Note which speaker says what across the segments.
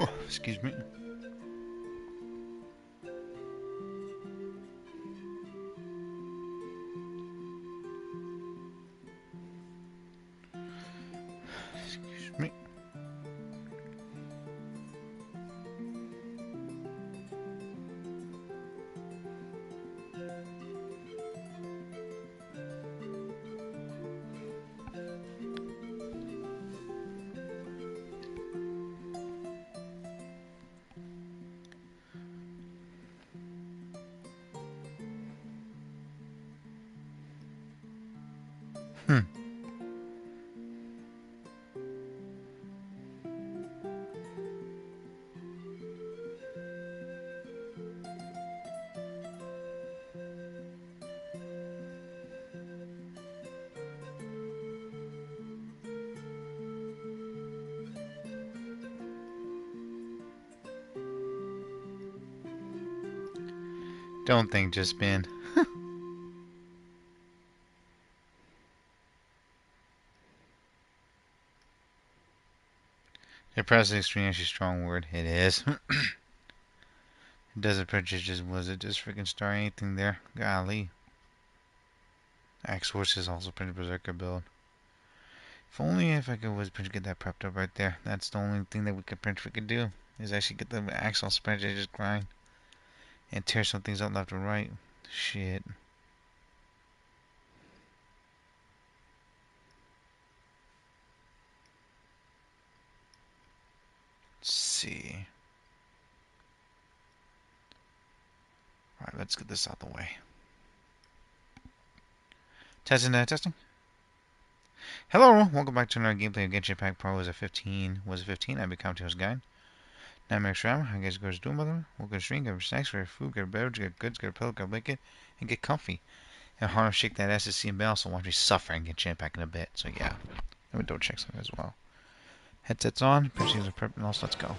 Speaker 1: Oh, excuse me. Excuse me. Hmm. Don't think, just spin. Depressing extreme actually strong word. It is. It doesn't purchase just was it just freaking star anything there? Golly. Axe Horse is also printed Berserker build. If only if I could was get that prepped up right there. That's the only thing that we could do. Is actually get the axe on spread and just grind. And tear some things up left and right. Shit. Let's see. Alright, let's get this out the way. Testing. Hello, welcome back to another gameplay of Genshin Impact Pro. Was it 15? Was it 15? I become to his guide. Nightmare0XRanma's. How you guys go doing, by the way? Welcome to stream, get snacks, get food, get a beverage, get goods, get a pillow, get a blanket, and get comfy. And hard to shake that ass to see and also watch me suffer and get Genshin Impact in a bit. So yeah, let me double check something as well. Headsets on, purchases are prepped, and also let's go.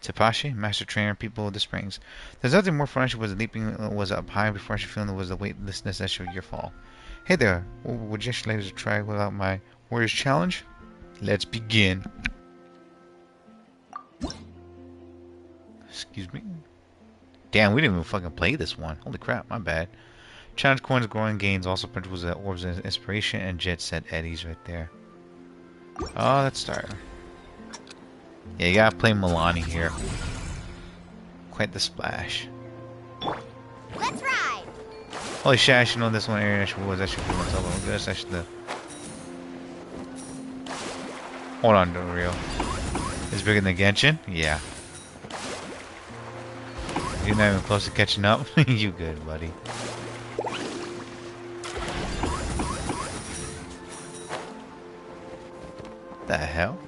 Speaker 1: Tapashi, master trainer, people of the springs. There's nothing more fun. I was leaping was up high before I should feel it was the weightlessness that showed your fall. Hey there, would you actually like to try without my warrior's challenge? Let's begin. Excuse me. Damn, we didn't even fucking play this one. Holy crap, my bad. Challenge coins, growing gains, also principles that orbs of inspiration and jet set eddies right there. Oh, let's start. Yeah, you gotta play Milani here. Quite the splash.
Speaker 2: Let's ride.
Speaker 1: Holy shit, I should know this one area actually was actually pretty much all over. That's actually the. Hold on, no real. It's bigger than Genshin? Yeah. You're not even close to catching up? You good, buddy. The hell?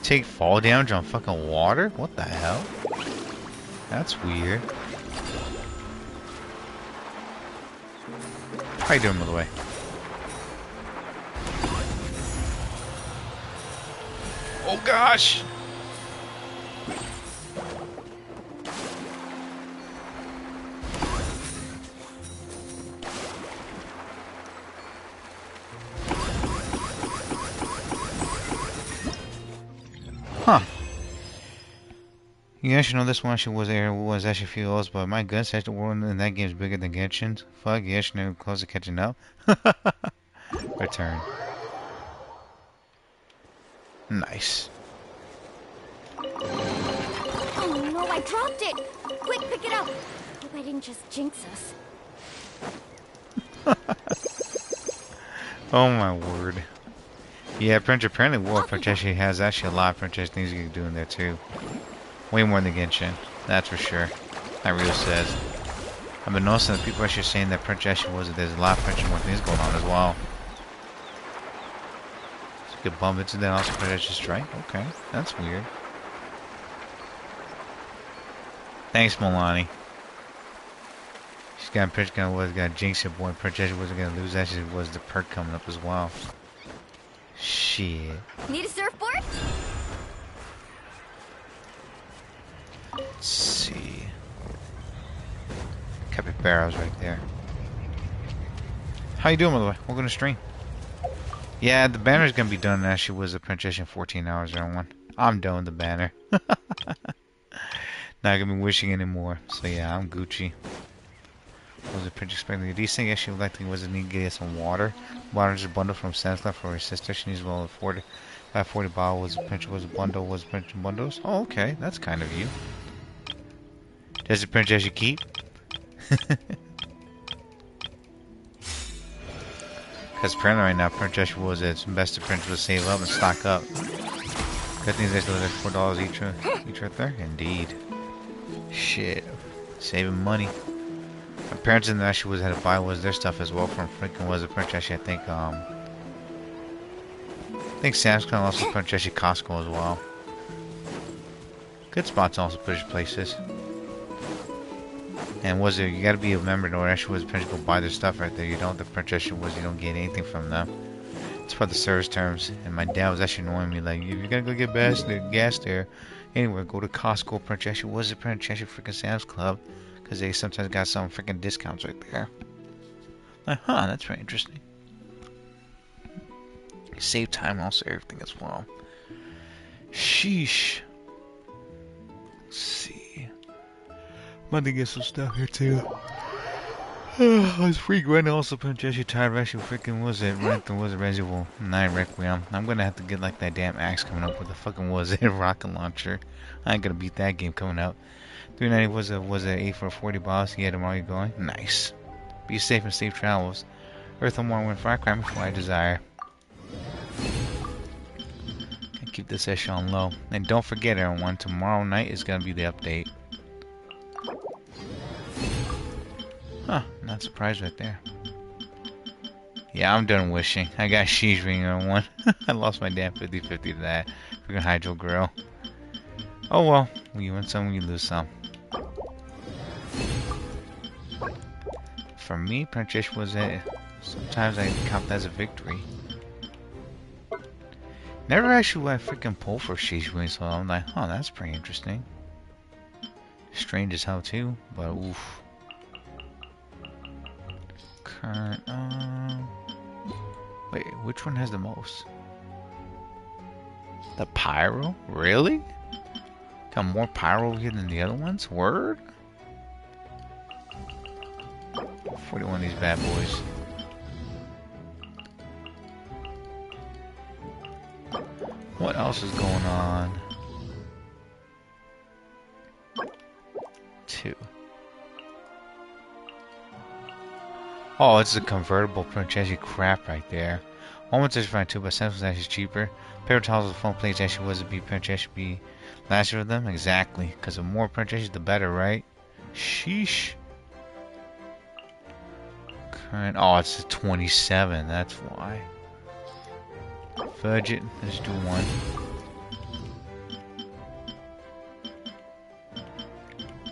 Speaker 1: Take fall damage on fucking water? What the hell? That's weird. How you doing, by the way? Oh gosh! Huh. You actually know this one actually was actually a few hours, but my goodness, the world in that game is bigger than Genshin's. Fuck, you actually know close to catching up. Return. Nice.
Speaker 2: Oh no, I dropped it! Quick, pick it up! Hope I didn't just jinx us.
Speaker 1: Oh my word. Yeah, apparently World French actually has actually a lot of French things you can do in there too. Way more than Genshin, that's for sure. That Rio says. I've been noticing that people are actually saying that French actually was that there's a lot of French and more things going on as well. So you could bump into that also French actually strike? Okay, that's weird. Thanks, Milani. got Princess was gonna jinx it, boy. Princess wasn't gonna lose that. She was the perk coming up as well. Shit.
Speaker 2: Need a surfboard?
Speaker 1: Let's see. Capybara's right there. How you doing, by the way? Welcome to stream. Yeah, the banner's gonna be done as she was a princess in 14 hours, everyone. I'm done with the banner. Not gonna be wishing anymore. So yeah, I'm Gucci. Was the princess expecting these things? She would like to was need to get some water. Water is a bundle from Sam's Club for her sister. She needs well 40 by 40 bottle was a princess was a bundle was princess bundles. Oh, okay, that's kind of you. Does the princess you keep? Because apparently right now, Princess was its best to Princess was save up and stock up. Good thing there's $4 each right there. Indeed. Shit. Saving money. My parents in there actually was had to buy was their stuff as well from freaking was a Princess. I think Sam's Club also Princess Costco as well. Good spots also British places. And was it you gotta be a member in order actually was Princess go buy their stuff right there. You don't the Princess was you don't get anything from them. It's about the service terms. And my dad was actually annoying me like if you're gonna go get gas there anywhere, go to Costco, Princess was it Princess freaking Sam's Club. Because they sometimes got some freaking discounts right there. Like, huh, that's very interesting. Save time also everything as well. Sheesh. Let's see. I'm about to get some stuff here too. I was free grinding also Princess tired actually freaking was it Resident Evil 9 Requiem. I'm gonna have to get like that damn axe coming up with the fucking was it rocket launcher. I ain't gonna beat that game coming up. 390 was a 8 for 40 boss. Yeah, tomorrow you going? Nice. Be safe and safe travels. Earth on more when fire crime before I desire. And keep this echelon low. And don't forget everyone, tomorrow night is gonna be the update. Huh, not surprised right there. Yeah, I'm done wishing. I got Sheesh ring on one. I lost my damn 50-50 to that. Freaking Hydro Grill. Oh well, you win some, you lose some. For me, Princess was it. Sometimes I count that as a victory. Never actually went freaking pull for Sheesh ring, so I'm like, huh, that's pretty interesting. Strange as hell too, but oof. Current, wait, which one has the most? The Pyro? Really? Got more Pyro here than the other ones? Word? 41 of these bad boys. What else is going on? 2. Oh, it's a convertible Princess crap right there. One was fine too, but Sam's was actually cheaper. Paper towels with phone plates actually was to be Princess be last year of them? Exactly. Because the more Princess the better, right? Sheesh. Current oh it's a 27, that's why. Fudge it, let's do one.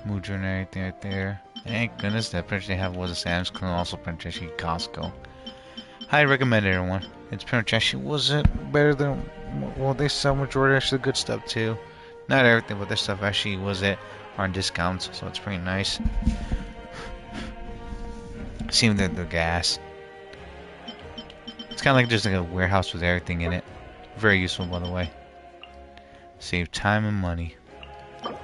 Speaker 1: Moodra and everything right there. Thank goodness that Princess they have was a Sam's Club, also Princess Costco. Highly recommend it, everyone. It's Princess wasn't better than well they sell majority actually good stuff too. Not everything, but their stuff actually was it on discounts, so it's pretty nice. Seeing the gas. It's kind of like just like a warehouse with everything in it. Very useful, by the way. Save time and money. I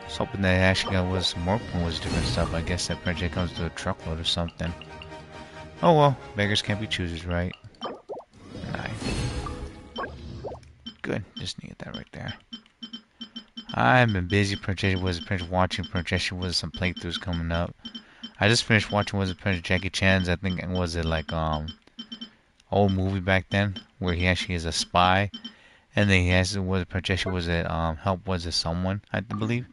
Speaker 1: was hoping that actually was more was different stuff. I guess that project comes to a truckload or something. Oh well, beggars can't be choosers, right? Nice. Good, just needed that right there. I've been busy. Princess was watching Princess was some playthroughs coming up. I just finished watching was it Princess Jackie Chan's. I think was it like old movie back then where he actually is a spy, and then he has was Princess was it help was it someone I believe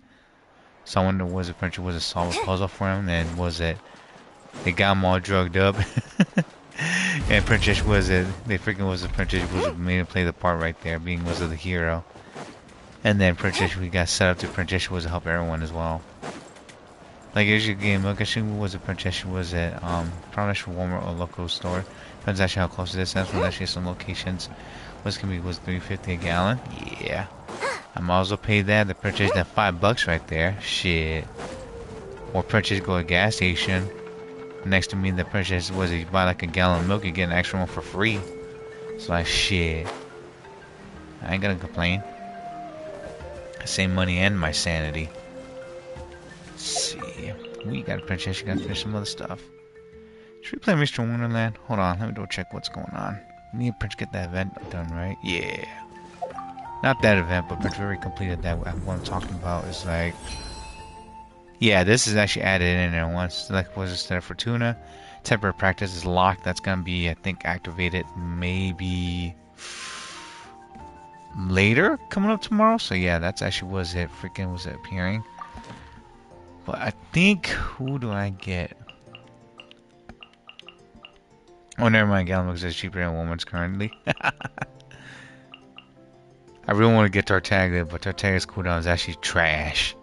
Speaker 1: someone that was a Princess was a solve a puzzle for him, and was it they got him all drugged up. And Princess was it they freaking was the Princess was made to play the part right there being was it the hero. And then Princess we got set up to Princess was to help everyone as well. Like as your game, look at was a Princess was at probably Walmart or local store. Depends actually how close it is. That's actually some locations. What's gonna be was $3.50 a gallon. Yeah. I might as well pay that to purchase that $5 right there. Shit. Or purchase go to a gas station. Next to me the purchase was you buy like a gallon of milk, you get an extra one for free. So like shit. I ain't gonna complain. I save money and my sanity. Let's see. We got a purchase, you gotta finish some other stuff. Should we play Mr. Wonderland? Hold on, let me double check what's going on. We need to get that event done, right? Yeah. Not that event, but Prince already completed that. What I'm talking about is like, yeah, this is actually added in there once. Like, was it set for tuna? Temporary practice is locked. That's gonna be, I think, activated maybe later, coming up tomorrow. So yeah, that's actually was it. Freaking was it appearing? But I think who do I get? Oh, never mind. Gallon looks cheaper than Walmart's currently. I really want to get Tartaglia, but Tartaglia's cooldown is actually trash.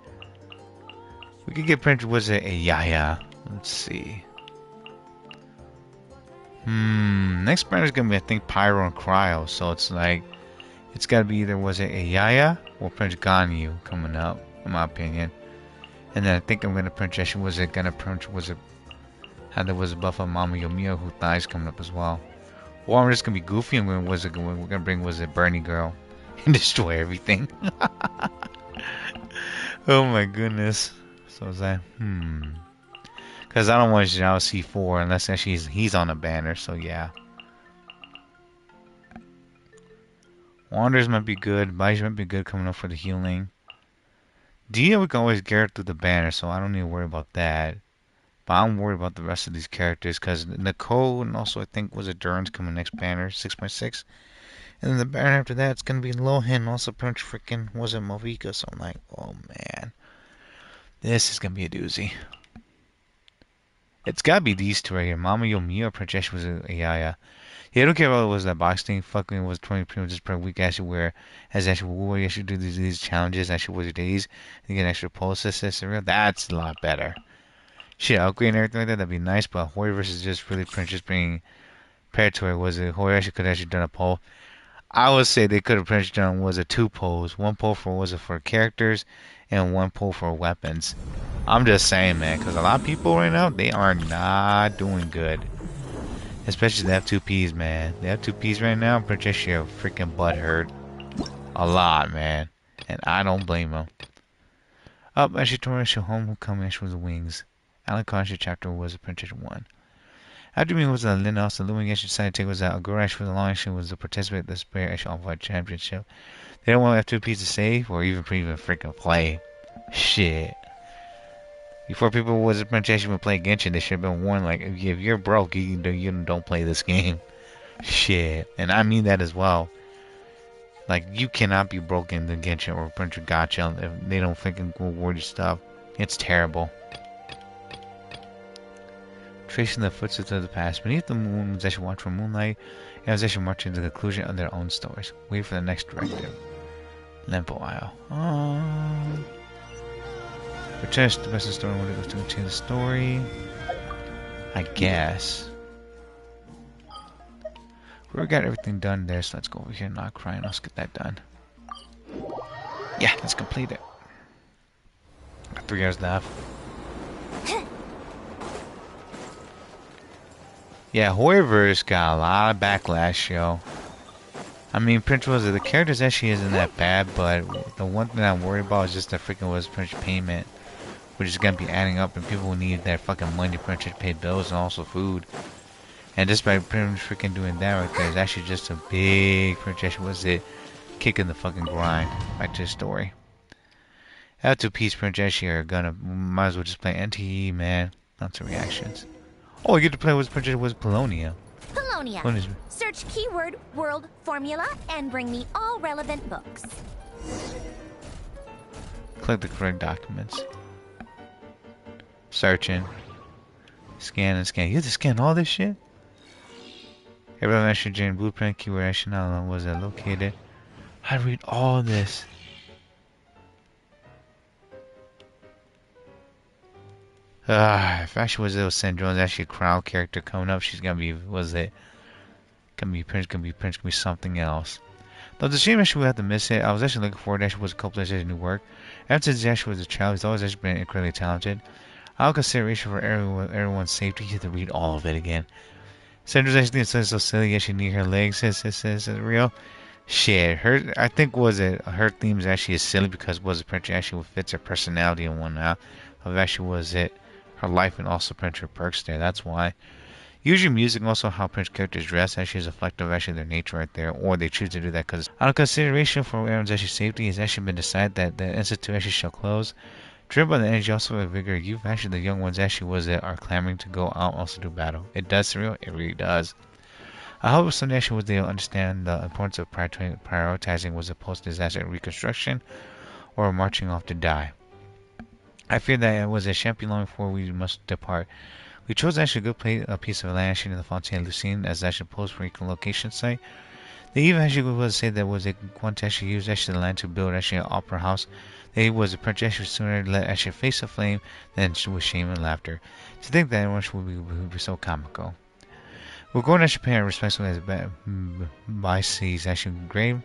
Speaker 1: We could get Prince, was it a Yaya? Let's see. Next banner is gonna be I think Pyro and Cryo, so it's like it's gotta be either was it a Yaya or Prince Ganyu coming up, in my opinion. And then I think I'm gonna Prince was it gonna Prince was it how there was a buff of Mama Yomiya who thighs coming up as well. Or I'm just gonna be goofy and we're gonna bring was it Bernie Girl and destroy everything. Oh my goodness. So is that because I don't want to Zhao C4 unless actually he's on a banner, so yeah. Wanders might be good, Baiji might be good coming up for the healing. Dia we can always get through the banner, so I don't need to worry about that. But I'm worried about the rest of these characters because Nicole and also I think was it Duran's coming next banner, 6.6. And then the banner after that it's gonna be Lohan, also Prince freaking was it Movika, so I'm like, oh man. This is gonna be a doozy. It's gotta be these two right here. Mama Yomiya or Princess was a Yaya. Yeah, I don't care about what was that box thing. Fucking was 20 premiums per week actually where as actually where you actually do these challenges, actually was your days, and you get an extra pulse assist. That's a lot better. Shit, upgrade and everything like that, that'd be nice, but Hori versus just really Princess being predatory was it Hori actually could have actually done a poll. I would say they could have Princess done was a 2 polls. One poll for was it for characters and one poll for weapons. I'm just saying, man, because a lot of people right now, they are not doing good. Especially the F2Ps, man. The F2Ps right now, Princess your freaking butt hurt. A lot, man. And I don't blame them. Up, actually, Torres, your homecoming, actually was the wings. Alan Conscious chapter was a Princess 1. After me was a Linus, the Lumion decided to take was a girl actually for the long action was to participate in the Spirit Action All-Fight Championship. They don't want F2Ps to save or even freaking play. Shit. Before people was a Princess even play Genshin, they should have been warned like if you're broke, you don't play this game. Shit. And I mean that as well. Like you cannot be broken in Genshin or Prince Gacha if they don't freaking reward your stuff. It's terrible. Tracing the footsteps of the past. Beneath the moon was actually watched from moonlight, and was actually marching to the conclusion of their own stories. Wait for the next directive. Lempo Isle. Return to the best of the story. What it to continue the story? I guess. We got everything done there, so let's go over here and not crying. Let's get that done. Yeah, let's complete it. Got 3 hours left. Yeah, Hoiverse got a lot of backlash, yo. I mean, Prince was the characters actually isn't that bad, but the one thing I'm worried about is just the freaking was Prince payment, which is gonna be adding up, and people will need that fucking money to Prince pay bills and also food. And just by Prince freaking doing that right there is actually just a big Prince was it kick in the fucking grind. Back to the story. After Peace Prince actually are gonna might as well just play NTE, man. Lots of reactions. Oh, you get to play with Princess was Polonia.
Speaker 2: Polonia. Search keyword world formula and bring me all relevant books.
Speaker 1: Click the correct documents. Searching. Scan and scan. You have to scan all this shit? Every action during blueprint keyword action, how long was it located? I read all this. If actually was it was Sandrone's actually a crowd character coming up, she's gonna be, was it? Gonna be Prince, gonna be Prince, gonna be something else. Though it's a shame actually we have to miss it. I was actually looking forward to actually was a couple of his new work. Ever since he actually was a child, he's always actually been incredibly talented. Out of consideration for everyone's safety, you have to read all of it again. Sandra's actually thinks so silly, actually need her legs, is it real? Shit, I think was it her themes actually is silly because was it Prince actually fits her personality and whatnot. Of actually was it her life and also Prince her perks there. That's why. Usually music and also how Prince characters dress actually is reflective of actually their nature right there, or they choose to do that because out of consideration for everyone's actually safety, it's actually been decided that the institute actually shall close. Driven by the energy also of vigor, youth actually the young ones actually was it are clamoring to go out and also do battle. It does surreal, it really does. I hope someday actually was they'll understand the importance of prioritizing was a post-disaster reconstruction or marching off to die. I fear that it was a shan't be long before we must depart. We chose actually a piece of land actually in the Fontaine Lucine as actually a post-relocation site. They even actually was say that was a want to actually use actually the land to build actually an opera house. They was a project sooner let actually face the flame than with shame and laughter. To think that everyone would be so comical. We're going to actually pay our respects as by seas actually grave.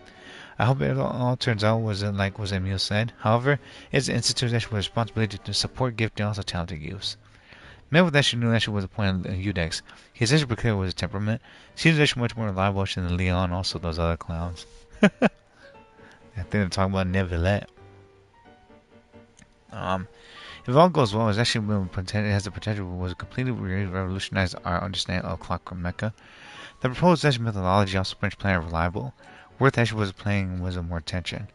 Speaker 1: I hope it all turns out wasn't like was Emil said. However, it's an institute actually with responsibility to support gifted and also talented youths. Met with actually knew actually was a point of Udex. His actually peculiar was his temperament. Seems actually much more reliable than Leon and also those other clowns. I think they're talking about Never. If all goes well, it's actually it has the potential was completely revolutionize our understanding of Clockwork Mecha. The proposed actually methodology also French player reliable. Worth actually was playing was more tension.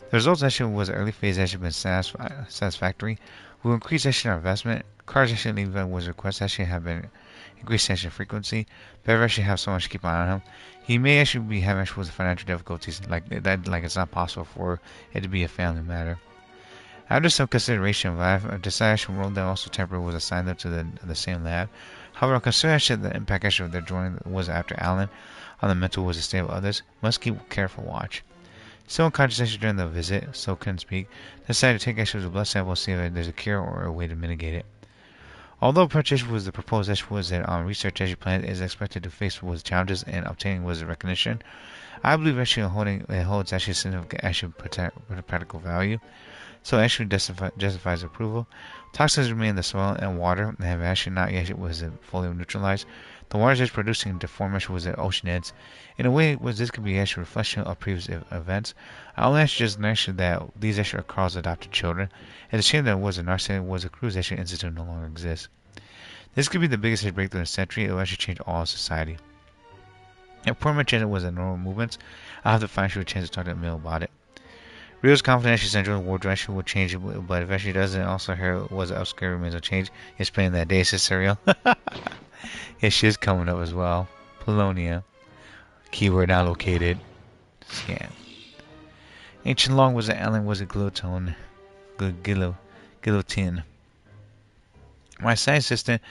Speaker 1: The results actually was early phase actually been satisfactory. We will increase actually our investment. Cars actually even was requests actually have been increased actually frequency. Better actually have someone to keep an eye on him. He may actually be having actually with financial difficulties like that, like it's not possible for it to be a family matter. After some consideration, I decided actually role that also temporarily was assigned them to the same lab. However, considering actually the impact actually of their drawing was after Alan on the mental was the state of others, must keep careful watch. Still unconscious actually during the visit, so couldn't speak, decided to take actually a blood sample to see if there's a cure or a way to mitigate it. Although purchase was the proposed actually was that research actually plan is expected to face was challenges and obtaining was recognition, I believe actually it holds actually significant actually practical value. So it actually justifies approval. Toxins remain in the soil and water and have actually not yet was fully neutralized. The water is producing deformation was at ocean ends. In a way, was this could be actually a reflection of previous events. I only actually just mentioned that these actually are Carl's adopted children. It's a shame that was a narcissistic was a cruise actually institute no longer exists. This could be the biggest breakthrough in the century. It will actually change all of society. If poor Magenta was a normal movements, I'll have to find a chance to talk to Emil about it. Rio's confidence she's entering the wardrobe actually will change, but if actually doesn't, also her was upscale remains will change. It's playing that day, Cesario. Yeah, she's coming up as well. Polonia. Keyword not located. Scan. Ancient Long was an alien was a glotone. Guillotine. My side assistant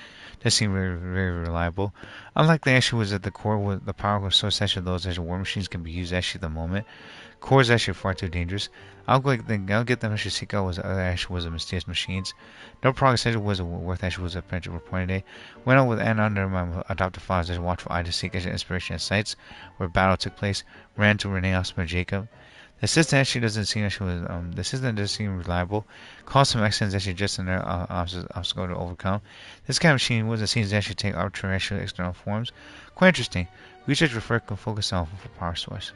Speaker 1: does seem very reliable. Unlike the issue was at the core, the power source actually those as war machines can be used actually at the moment. Core is actually far too dangerous. I'll get them actually seek out was other actually was a mysterious machines. No progress actually was worth actually was a potential reporting day. Went on with and under my adopted fathers as watchful eye to seek actually inspiration at sites where battle took place. Ran to Renee Oscar Jacob. The assistant actually doesn't seem actually the assistant doesn't seem reliable. Caused some accidents actually just in their obstacle to overcome. This kind of machine was it seems to actually take arbitrary actually external forms. Quite interesting. Research referred can focus on for power source.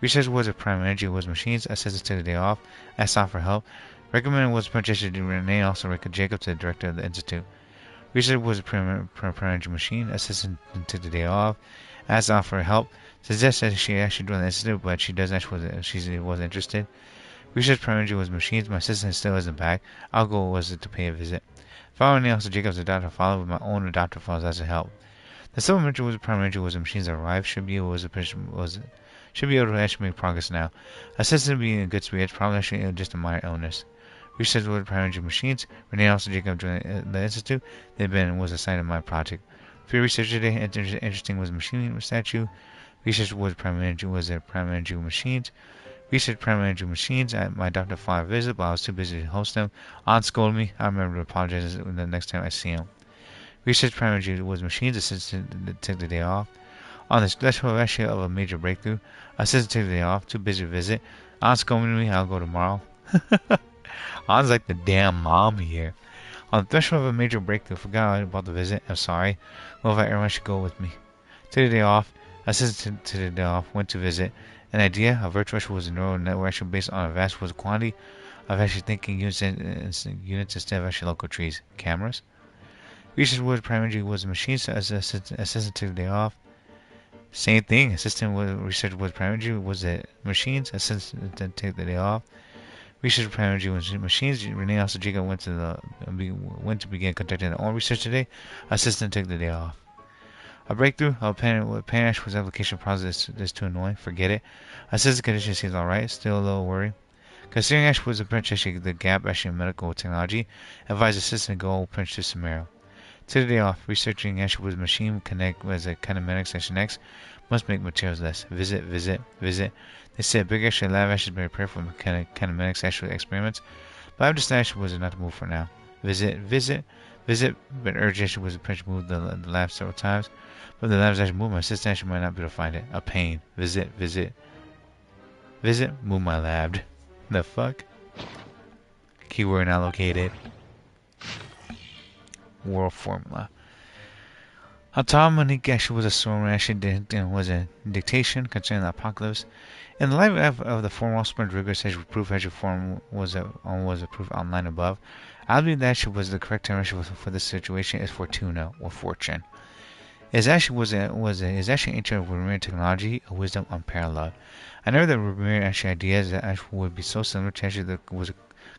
Speaker 1: Research was a prime energy was machines. Assistant to the day off. Asked out for help. Recommended was purchased to Renee also Rick Jacob to the director of the institute. Research was a prime energy machine. Assistant took the day off. Asked out for help. Suggested she actually joined the institute, but she does actually she was interested. Research primarily was machines. My assistant still isn't back. Our goal was to pay a visit. Following also Jacob's adopted father with my own adopted father as a help. The supplementary was primarily was machines that arrived should be able to actually make progress now. Assistant being in good spirits, probably actually just a minor illness. Research was primarily machines. Renee also Jacob joined the institute. Was assigned to my project. Few research today interesting was machine statue. Research was primarily was their primary machines. Researched primarily machines at my Dr. 5 visit, but I was too busy to host them. Aunt scolded me. I remember to apologize the next time I see him. Research primarily was machines. Assistant to take the day off. On the special issue of a major breakthrough, assistant took the day off. Too busy to visit. Aunt's coming to me. I'll go tomorrow. Aunt's like the damn mom here. On the threshold of a major breakthrough, forgot about the visit. I'm sorry. Well, if everyone should go with me. Took the day off. Assistant to the day off. Went to visit. An idea, a virtual was a neural network actually based on a vast quantity of actually thinking units instead of actually local trees. Cameras. Research was primarily was a machine, so assistant took the day off. Same thing. Assistant was research was primarily was the machines. Assistant took the day off. Research primarily was machines. Renee also Jacob went to begin conducting their own research today. Assistant took the day off. A breakthrough. Panache was application process is too annoying. Forget it. Assistant condition seems alright. Still a little worried. Considering Ash was a pinch actually the gap actually in medical technology, advised assistant to go pinch to Samara. Took the day off. Researching Ash was machine connect was a kinematics section X. Must make materials less. Visit. They said big actually lab Ash is very prepared for kinematics actual experiments. But I've decided Ash was not to move for now. Visit, but urged Ash was a pinch move the lab several times. But the lab's actually moved, my assistant actually might not be able to find it. A pain. Visit, move my lab. The fuck? Keyword not located. World formula. Autonomy actually was a storm actually was a dictation concerning the apocalypse. In the light of the formal sprint rigorous actual proof actual form was approved online above. I believe that actually was the correct term for this situation is fortuna or fortune. It actually ancient Wolverine technology, a wisdom unparalleled. I never that Wolverine actually ideas that actually would be so similar to actually the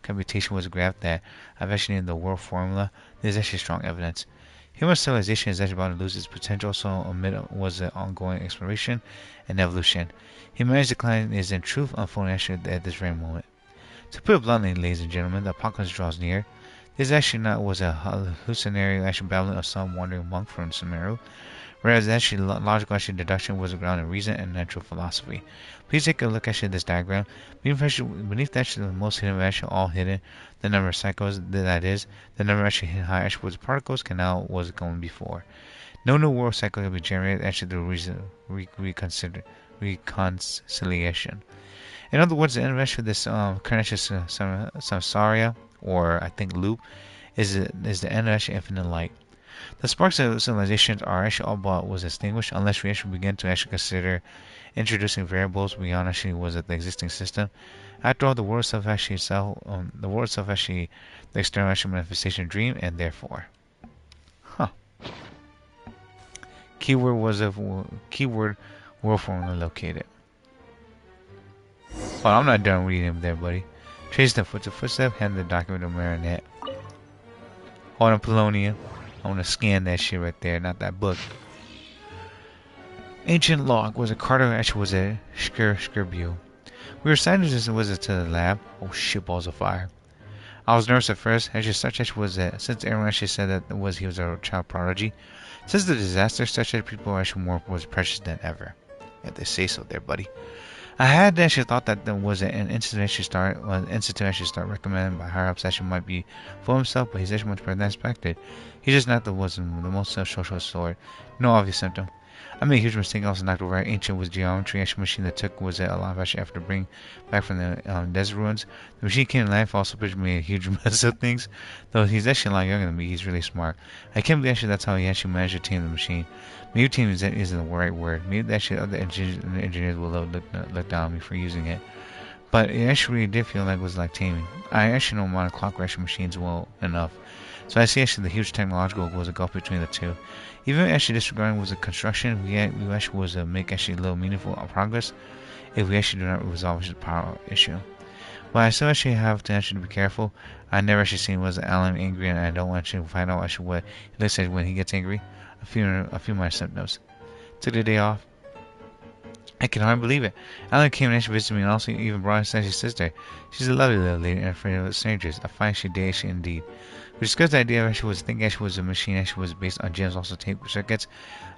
Speaker 1: computation was a graph that I've actually named the world formula. There's actually strong evidence. Human civilization is actually about to lose its potential, so amid was an ongoing exploration and evolution. Humanity's decline is in truth unfolding actually at this very moment. To put it bluntly, ladies and gentlemen, the apocalypse draws near. This actually not was a hallucinatory actual babbling of some wandering monk from Sumeru, whereas actually logical actually deduction was grounded in reason and natural philosophy. Please take a look actually at this diagram. Beneath actually the most hidden actually all hidden, the number of cycles that is, the number actually hidden high actually was particles can now was going before. No new world cycle can be generated actually through reconciliation. In other words, the end of actually this current samsara or I think loop is the end of actually infinite light. The sparks of civilizations are actually all but was extinguished unless we actually begin to actually consider introducing variables beyond actually was the existing system. After all, the world itself actually the external actual manifestation dream and therefore. Keyword world formula located. Oh, I'm not done reading them there, buddy. Trace the footstep, hand the document to Marinette. Hold on, Polonium. I want to scan that shit right there, not that book. Ancient log was a Carter actually was a Scribue. We were assigned to the lab. Oh shit, balls of fire. I was nervous at first, actually such as was that since everyone actually said that he was a child prodigy. Since the disaster, such as people actually more was precious than ever. Yeah, they say so there, buddy. I had actually thought that there was an institute actually start recommended by higher ups actually might be for himself, but he's actually much better than expected. He's just not the most social sort. No obvious symptom. I made a huge mistake also knocked over ancient was geometry actually machine that took was a lot of actually after bring back from the desert ruins. The machine came to life also pictured me a huge mess of things. Though he's actually a lot younger than me, he's really smart. I can't believe actually that's how he actually managed to tame the machine. Maybe team isn't the right word. Maybe actually other engineers will look down on me for using it. But it actually really did feel like it was like taming. I actually know modern clock actually machines well enough. So I see actually the huge technological was a gulf between the two. Even actually disregarding was a construction, we actually was a make actually a little meaningful progress if we actually do not resolve the power issue. But I still actually have to actually be careful. I never actually seen was Alan angry and I don't actually find out actually what he looks like when he gets angry. A few minor symptoms. Took the day off. I can hardly believe it. Alan came and actually visited me and also even brought his sister. She's a lovely little lady and afraid of strangers. I find she did indeed. We discussed the idea of actually was thinking actually was a machine actually was based on gems also tape circuits.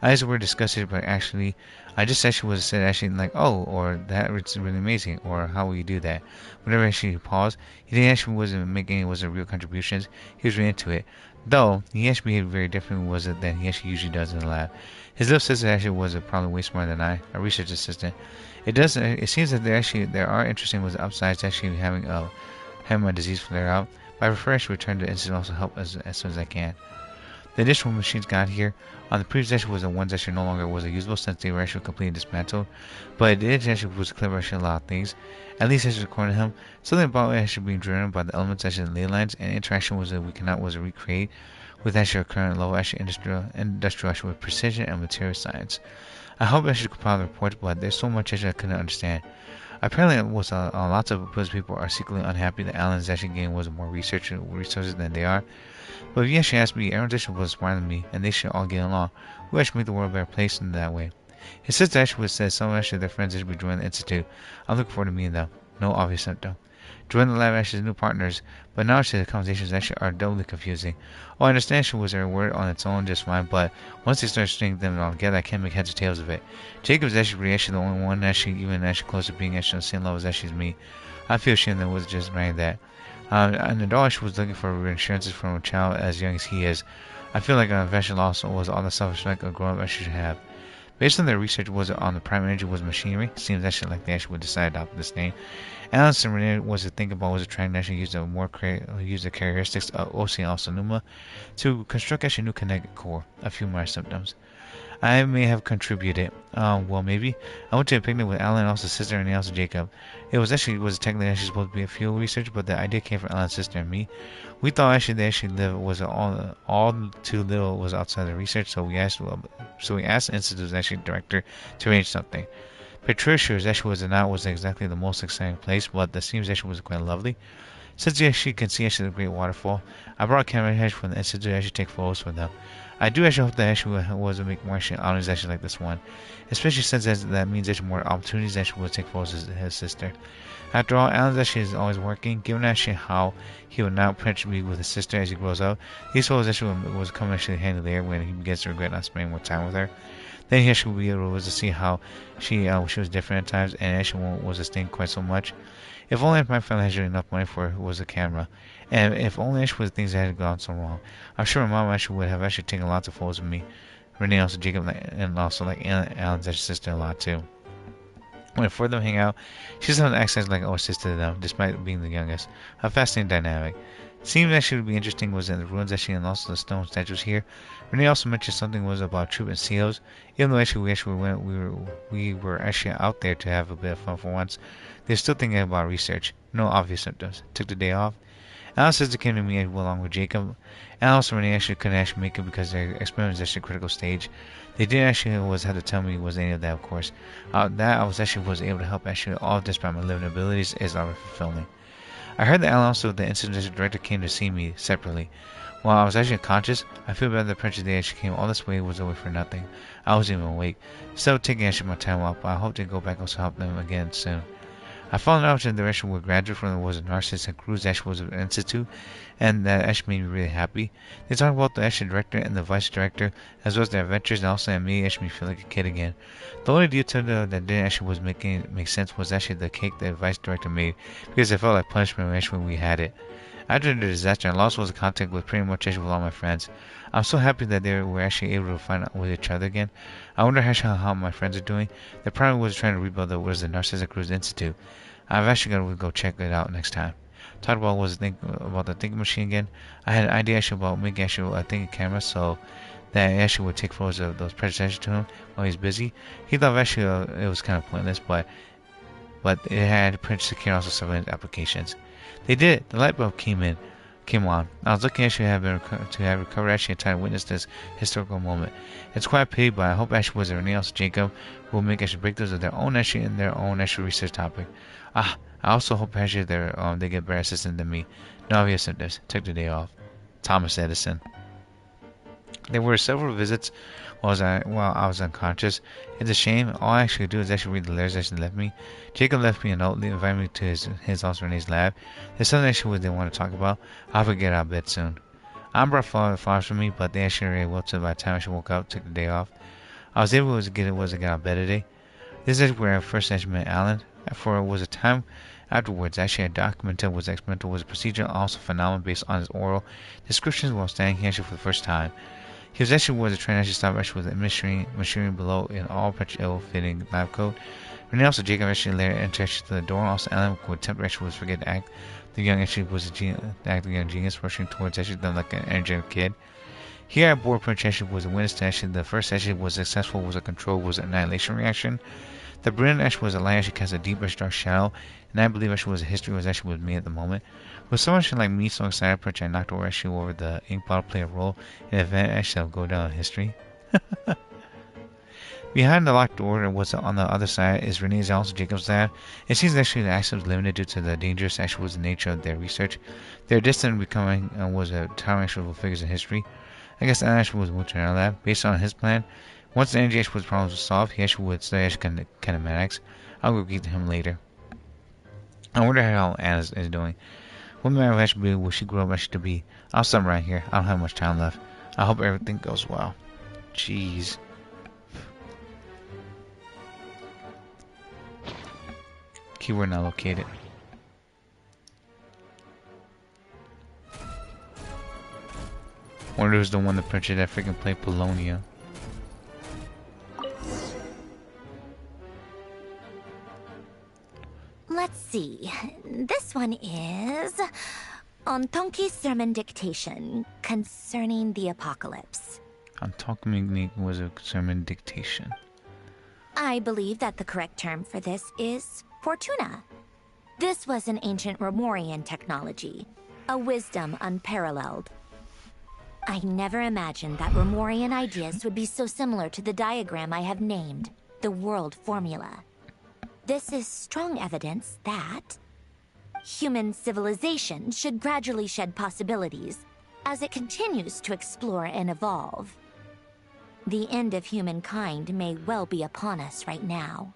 Speaker 1: I just were discussing, but actually, I just actually was said actually like, oh, or that was really amazing, or how will you do that? Whenever actually he paused, he didn't actually wasn't making was a real contributions. He was really into it, though he actually behaved very differently was it than he actually usually does in the lab. His little sister actually was probably way smarter than I, a research assistant. It seems that there are interesting was upsides to actually having my disease flare out. But I prefer actually return to instant also help as soon as I can. The additional machines got here on the previous session was the ones that no longer was usable since they were actually completely dismantled. But it actually was clever actually a lot of things. At least actually according to him, something about it actually being driven by the elements actually the ley lines and interaction was that we cannot was recreate with actually our current level actually industrial actually with precision and material science. I hope I should compile the report, but there's so much actually I couldn't understand. Apparently, it was lots of people are secretly unhappy that Alan is actually getting was more research and resources than they are. But if you actually ask me, everyone actually was smarter than me, and they should all get along. We actually make the world a better place in that way. His sister actually said some actually their friends should be joining the institute. I'm looking forward to meeting them. No obvious symptom. Joining the lab actually as new partners, but now actually the conversations actually are doubly confusing. Oh, I understand she was a word on its own just fine, but once they start stringing them all together, I can't make heads or tails of it. Jacob is actually the only one even close to being actually on the same level as actually as me. I feel ashamed that was just marrying that. An adult actually was looking for reassurances from a child as young as he is. I feel like an eventual loss was all the self-respect a grown-up actually should have. Based on their research was on the prime energy was machinery, seems actually like they actually would decide to adopt this name. Alice and Renee was to think about was trying to actually use the characteristics of Ocean Alsanuma to construct actually a new connected core, a few more symptoms. I may have contributed. Well, maybe. I went to a picnic with Alan and also sister and also Jacob. It was technically actually supposed to be a field research, but the idea came from Alan's sister and me. We thought actually they actually live was all too little was outside the research, so we asked the institute's actually director to arrange something. Patricia actually was exactly the most exciting place, but the scenes actually was quite lovely. Since you actually can see actually the great waterfall, I brought a camera head from the institute to actually take photos for them. I do actually hope that actually was to make more actually outings actually like this one, especially since that means actually more opportunities actually will take photos as his sister. After all, Alan actually is always working. Given actually how he will now potentially be with his sister as he grows up, these photos actually was coming actually handy later when he begins to regret not spending more time with her. Then he actually will be able to see how she was different at times and actually was a sting quite so much. If only my family had enough money for it was a camera, and if only actually was things that had gone so wrong. I'm sure my mom actually would have actually taken lots of photos of me, Renee, also Jacob, and also like Alan's sister a lot too. When for them hang out, she sometimes acts like older sister to them, despite being the youngest. A fascinating dynamic. It seems actually would be interesting was in the ruins actually and also the stone statues here. Renee also mentioned something was about troop and seals. Even though actually we were actually out there to have a bit of fun for once. They're still thinking about research. No obvious symptoms. Took the day off. Alice's sister came to me along with Jacob. Alice and Renee actually couldn't actually make it because their experiment is actually a critical stage. They didn't actually have to tell me was any of that, of course. That I was able to help actually all despite my limited abilities is already fulfilling. I heard that Alan also the incident director came to see me separately. While I was actually unconscious, I feel bad that Princess Day actually came all this way was away for nothing. I wasn't even awake. Still taking actually my time off, but I hope to go back also help them again soon. I found out that the direction were graduate from was a narcissist and Cruz actually was an institute, and that actually made me really happy. They talked about the actual director and the vice director, as well as their adventures, and also made me actually feel like a kid again. The only detail that didn't actually was make sense was actually the cake that the vice director made, because it felt like punishment when we had it. After the disaster, I lost was contact with pretty much with all my friends. I'm so happy that they were actually able to find out with each other again. I wonder actually how my friends are doing. They probably was trying to rebuild the Narcissistic Cruise Institute. I've actually got to go check it out next time. Talked about about the thinking machine again. I had an idea actually about making actually a thinking camera so that actually would take photos of those predators to him while he's busy. He thought actually it was kind of pointless, but it had print secure also surveillance applications. They did it. The light bulb came on. I was looking actually to have recovered actually in time to witness this historical moment. It's quite a pity, but I hope actually was Renee also Jacob will make actually breakthroughs of their own actually in their own actual research topic. I also hope actually they get better assistant than me. No obvious symptoms. Took the day off. Thomas Edison. There were several visits while I was unconscious. It's a shame. All I actually do is actually read the letters that she left me. Jacob left me a note inviting me to his also Renee's lab. There's something actually they want to talk about. I'll have to get out of bed soon. I brought flowers for me, but they actually already wilted by the time I woke up, took the day off. I was able to get out of bed today. This is where I first actually met Alan. For it was a time afterwards, actually I documented what experimental was a procedure, also phenomenal based on his oral descriptions while standing here for the first time. He was a train actually stopped actually with the machinery below in all ill-fitting lab coat. Renee also Jacob actually later entered to the door. Also Alan would attempt actually was forget to act. The young actually was the young genius rushing towards actually them like an energetic kid. Here at board Prince actually was a witness to actually the first actually was successful was a control was an annihilation reaction. The brilliant actually was a light actually cast a deep dark shadow, and I believe actually was a history was actually with me at the moment. With someone actually like me so excited Prince I knocked over the ink bottle play a role in an event actually will go down in history. Behind the locked door was on the other side is Renee's and also Jacob's lab. It seems actually the access was limited due to the dangerous actually was the nature of their research. Their distant becoming was a towering actual figures in history. I guess Alan actually was moved to another lab. Based on his plan, once the energy actually was problems were solved, he actually would study actually kinematics. I'll repeat to him later. I wonder how Anna is doing. What man actually will she grow up actually to be? I'll stop right here. I don't have much time left. I hope everything goes well. Jeez. Keyword not located. Wonder who's the one that printed that freaking play Polonia.
Speaker 2: Let's see. This one is on Tonki's sermon dictation concerning the apocalypse.
Speaker 1: On Tonki was a sermon dictation.
Speaker 2: I believe that the correct term for this is Fortuna. This was an ancient Romorian technology, a wisdom unparalleled. I never imagined that Romorian ideas would be so similar to the diagram I have named, the world formula. This is strong evidence that human civilization should gradually shed possibilities as it continues to explore and evolve. The end of humankind may well be upon us right now.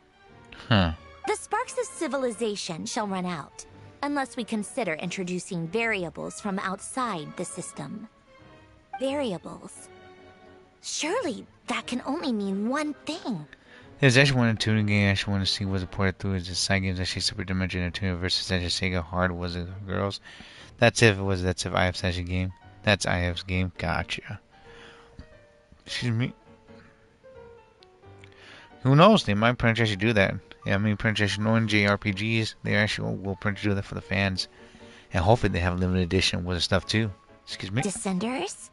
Speaker 1: Huh.
Speaker 2: The sparks of civilization shall run out, unless we consider introducing variables from outside the system. Variables. Surely that can only mean one thing.
Speaker 1: There's actually one tuning game I actually want to see was ported through is the side games actually Super Dimension and Tuner versus actually Sega Hard was it girls. That's if IF's actually game. That's IF's game. Gotcha. Excuse me. Who knows? They might print actually do that. Yeah, I mean print actually knowing JRPGs, they actually will print do that for the fans. And hopefully they have limited edition with the stuff too. Excuse me.
Speaker 2: Descenders?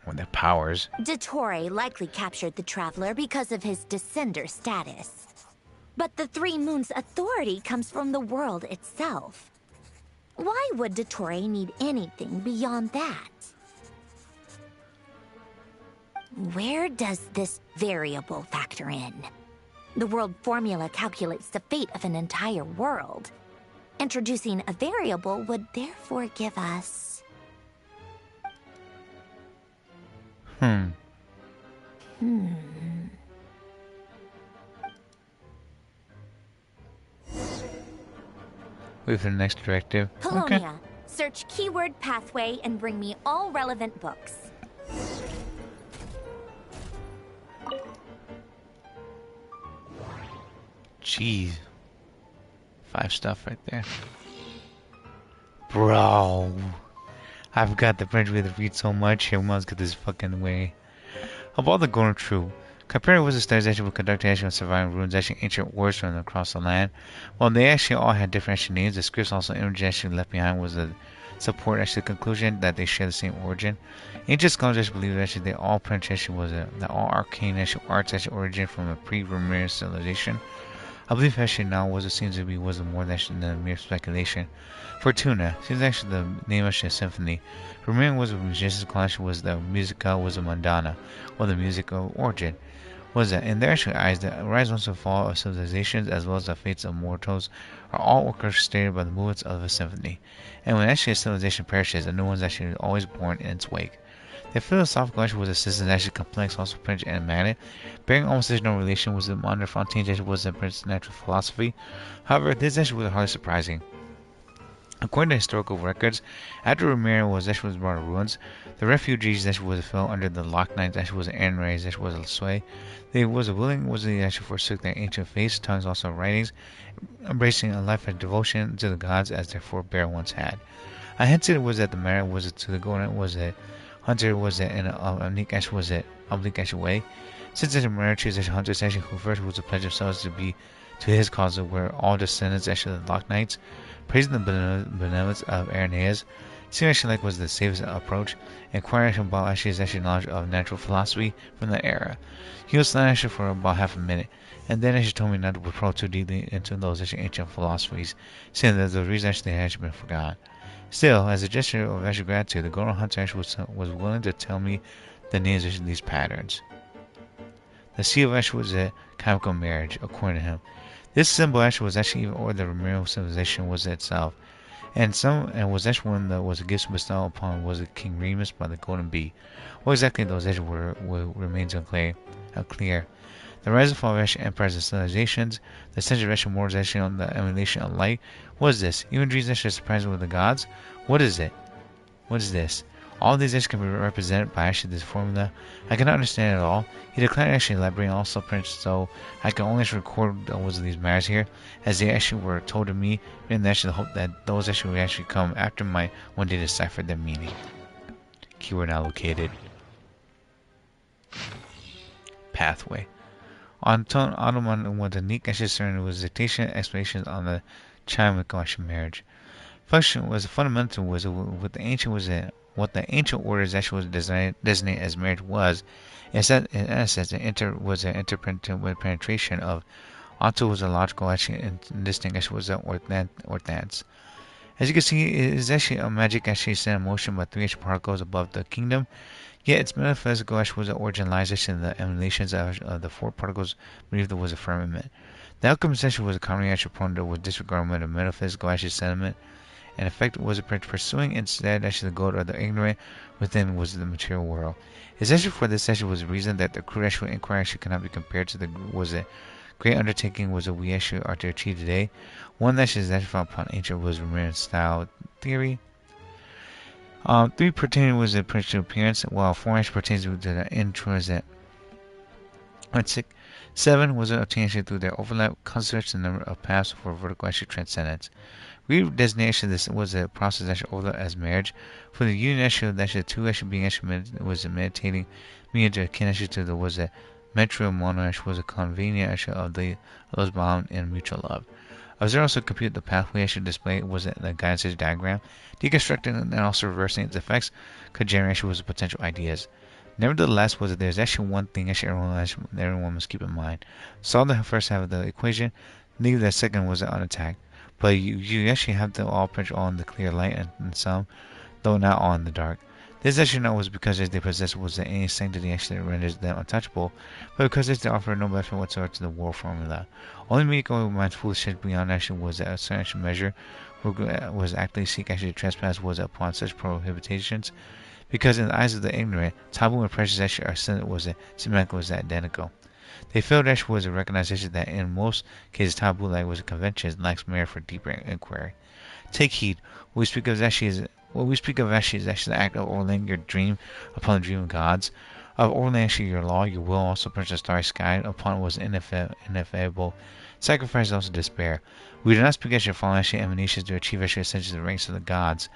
Speaker 1: With their powers.
Speaker 2: Dottore likely captured the Traveler because of his Descender status. But the Three Moons' authority comes from the world itself. Why would Dottore need anything beyond that? Where does this variable factor in? The world formula calculates the fate of an entire world. Introducing a variable would therefore give us...
Speaker 1: Wait for the next directive.
Speaker 2: Polonia.
Speaker 1: Okay.
Speaker 2: Search keyword pathway and bring me all relevant books.
Speaker 1: Jeez. 5 stuff right there. Bro. I forgot the French way to read so much. I must get this fucking way. Of all the golden true, compared with the studies actually would conduct actually on surviving ruins, actually ancient wars from across the land. While they actually all had different actually names, the scripts also image actually left behind was the support actually the conclusion that they share the same origin. Ancient scholars actually believe actually they all French actually was that all arcane actually arts actually origin from a pre-Romanian civilization. I believe actually now was it seems to be was more than mere speculation. Fortuna seems actually the name actually a symphony. Romanian was a musician's class was the musica was a mandana, or the music of origin. Was that in their actual eyes the rise and fall of civilizations as well as the fates of mortals are all orchestrated by the movements of a symphony. And when actually a civilization perishes, a new one is actually always born in its wake. The philosophical actually was a system actually complex, also French and enigmatic, bearing almost no relation with the modern Fontaine's actually was the French natural philosophy. However, this actually was hardly surprising. According to historical records, after Ramiro was brought to ruins, the refugees was fell under the Lock Knights was Anrays was Sway. They was willing was the forsook their ancient faiths, tongues, also writings, embracing a life of devotion to the gods as their forebear once had. I hinted was that the matter was to the golden was it hunter was it in a unique was it oblique way. Since the marriage is hunter who first was to pledge themselves to be to his cause were all descendants of the Lock Knights, praising the benevolence of Irenaeus, seemed like was the safest approach, inquiring about his knowledge of natural philosophy from the era. He was silent for about half a minute, and then she told me not to probe too deeply into those ancient philosophies, saying that the reason they had been forgotten. Still, as a gesture of gratitude, the golden hunter was willing to tell me the names of these patterns. The seal of was a chemical marriage, according to him. This symbol was actually even or the Ramiro civilization was itself, and was actually one that was a gift bestowed upon was King Remus by the Golden Bee. What exactly those were remains unclear. The rise and fall of empires and civilizations, the central of moralization on the emulation of light. What is this? Even dreams are surprising with the gods? What is it? What is this? All these issues can be represented by this formula. I cannot understand it at all. He declared elaborating also Prince, so I can only record these matters here, as they were told to me, and the hope that those would come after my one day decipher their meaning. Keyword now located. Pathway. On Ottoman was a unique concern was dictation explanations on the China marriage. Function was fundamental was what the ancient what the ancient orders was designated as marriage was. In essence, an interpenetration of onto was a logical and distinct was orthants. As you can see, it is a magic set in motion by 3 particles above the kingdom. Yet its metaphysical was the origin lies in the emanations of the 4 particles beneath the was a firmament. The alchemist was a common prone to disregardment of metaphysical sentiment, and effect was pursuing instead the goal of the ignorant within was the material world. Essential for this session was the reason that the crude inquiry cannot be compared to the was a great undertaking was a we are to achieve today. One that is found upon ancient was Roman style theory. 3 pertaining was the principal appearance, while 4 pertains to the intrinsic. 7 was obtained through their overlap, concentrates the number of paths for vertical transcendence. Redesignation this was a process overlap as marriage. For the union that the 2 being was meditating, meaning akin to the was a metro mono was a convenient of those bound in mutual love. Observe also compute the pathway display was the guidance diagram, deconstructing and also reversing its effects could generate was potential ideas. Nevertheless, there's actually one thing everyone must keep in mind. Solve the first half of the equation, leave the second was unattacked. But you actually have to all print on the clear light and some, though not all in the dark. This actually not was because they possess was any sanctity that renders them untouchable, but because they offer no benefit whatsoever to the war formula. Only me going mind foolishness beyond was that a certain measure was actually seek to trespass was upon such prohibitions, because in the eyes of the ignorant, taboo and precious are was identical. They failed was a recognition that in most cases taboo was a convention lacks merit for deeper inquiry. Take heed. What we speak of is actually the act of overlaying your dream upon the dream of gods, of overlaying your law, your will also prints a starry sky upon was ineffable. Sacrifice also despair. We do not speak as your fallen emanations to achieve essentially the ranks of the gods.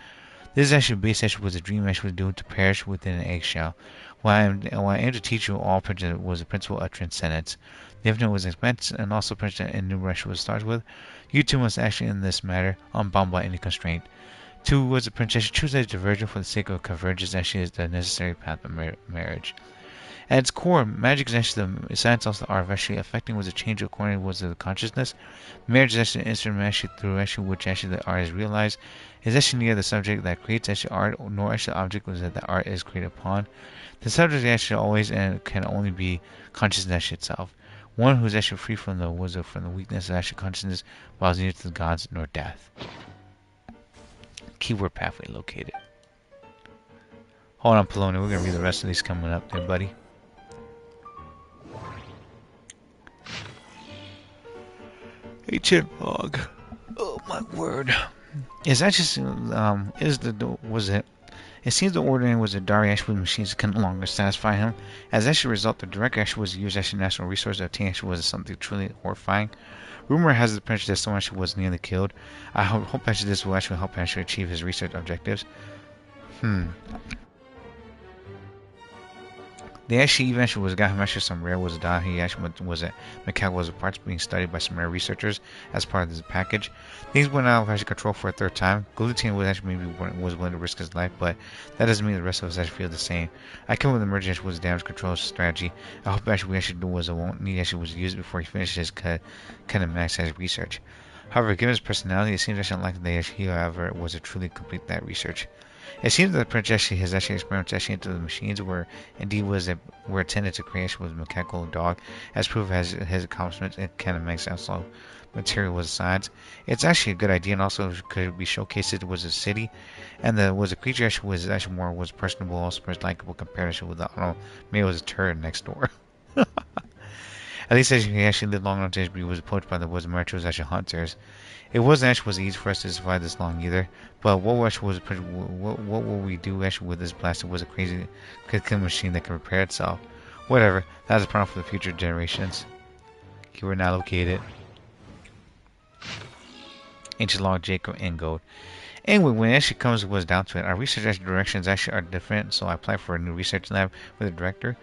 Speaker 1: This base was a dream was doomed to perish within an eggshell. While I aim to teach you all was the principle of transcendence. The infinite was expense and also principle in numeration was starts with. You too must actually in this matter unbound by any constraint. 2 was the princess choose a diversion for the sake of convergence is the necessary path of marriage. At its core, magic is actually the science of the art of actually affecting was a change according was the consciousness. Marriage is actually an instrument through which the art is realized. Is actually neither the subject that creates art nor the object was that the art is created upon. The subject actually always and can only be consciousness itself. One who is actually free from the weakness of actual consciousness while neither to the gods nor death. Keyword pathway located. Hold on, Poloni. We're gonna read the rest of these coming up there, buddy. Ancient log. Oh my word. Is that just is the was it? It seems the ordering was a Dari actually with machines that can no longer satisfy him. As actually a result, the direct action was used as a national resource to obtain actually was something truly horrifying. Rumor has the potential that someone actually was nearly killed. I hope actually this will actually help actually achieve his research objectives. They actually eventually was got him actually some rare was done. He actually was a mechanical was parts being studied by some rare researchers as part of this package. Things went out of actually control for a third time. Gluten was actually maybe was willing to risk his life, but that doesn't mean the rest of us actually feel the same. I came with emergency was damage control strategy. I hope actually we actually was a won't need actually was used before he finished his kind of max size research. However, given his personality, it seems actually unlikely that he however was to truly complete that research. It seems that the Prince actually has actually experiments actually into the machines were indeed were intended to create with a mechanical dog as proof of his accomplishments and kind of makes also material was science. It's actually a good idea and also could be showcased it was a city and the was a creature actually was actually more was personable, also more likable compared to with the I don't know, maybe it was a turret next door. At least as he actually lived long enough to be was approached by the woods was actually hunters. It wasn't actually was easy for us to survive this long either. But what actually was what will we do actually with this blaster was a crazy killing machine that can repair itself. Whatever, that's a problem for the future generations. You are now located. Ancient log Jacob and gold. Anyway, when it actually was down to it, our research directions actually are different, so I applied for a new research lab with a director.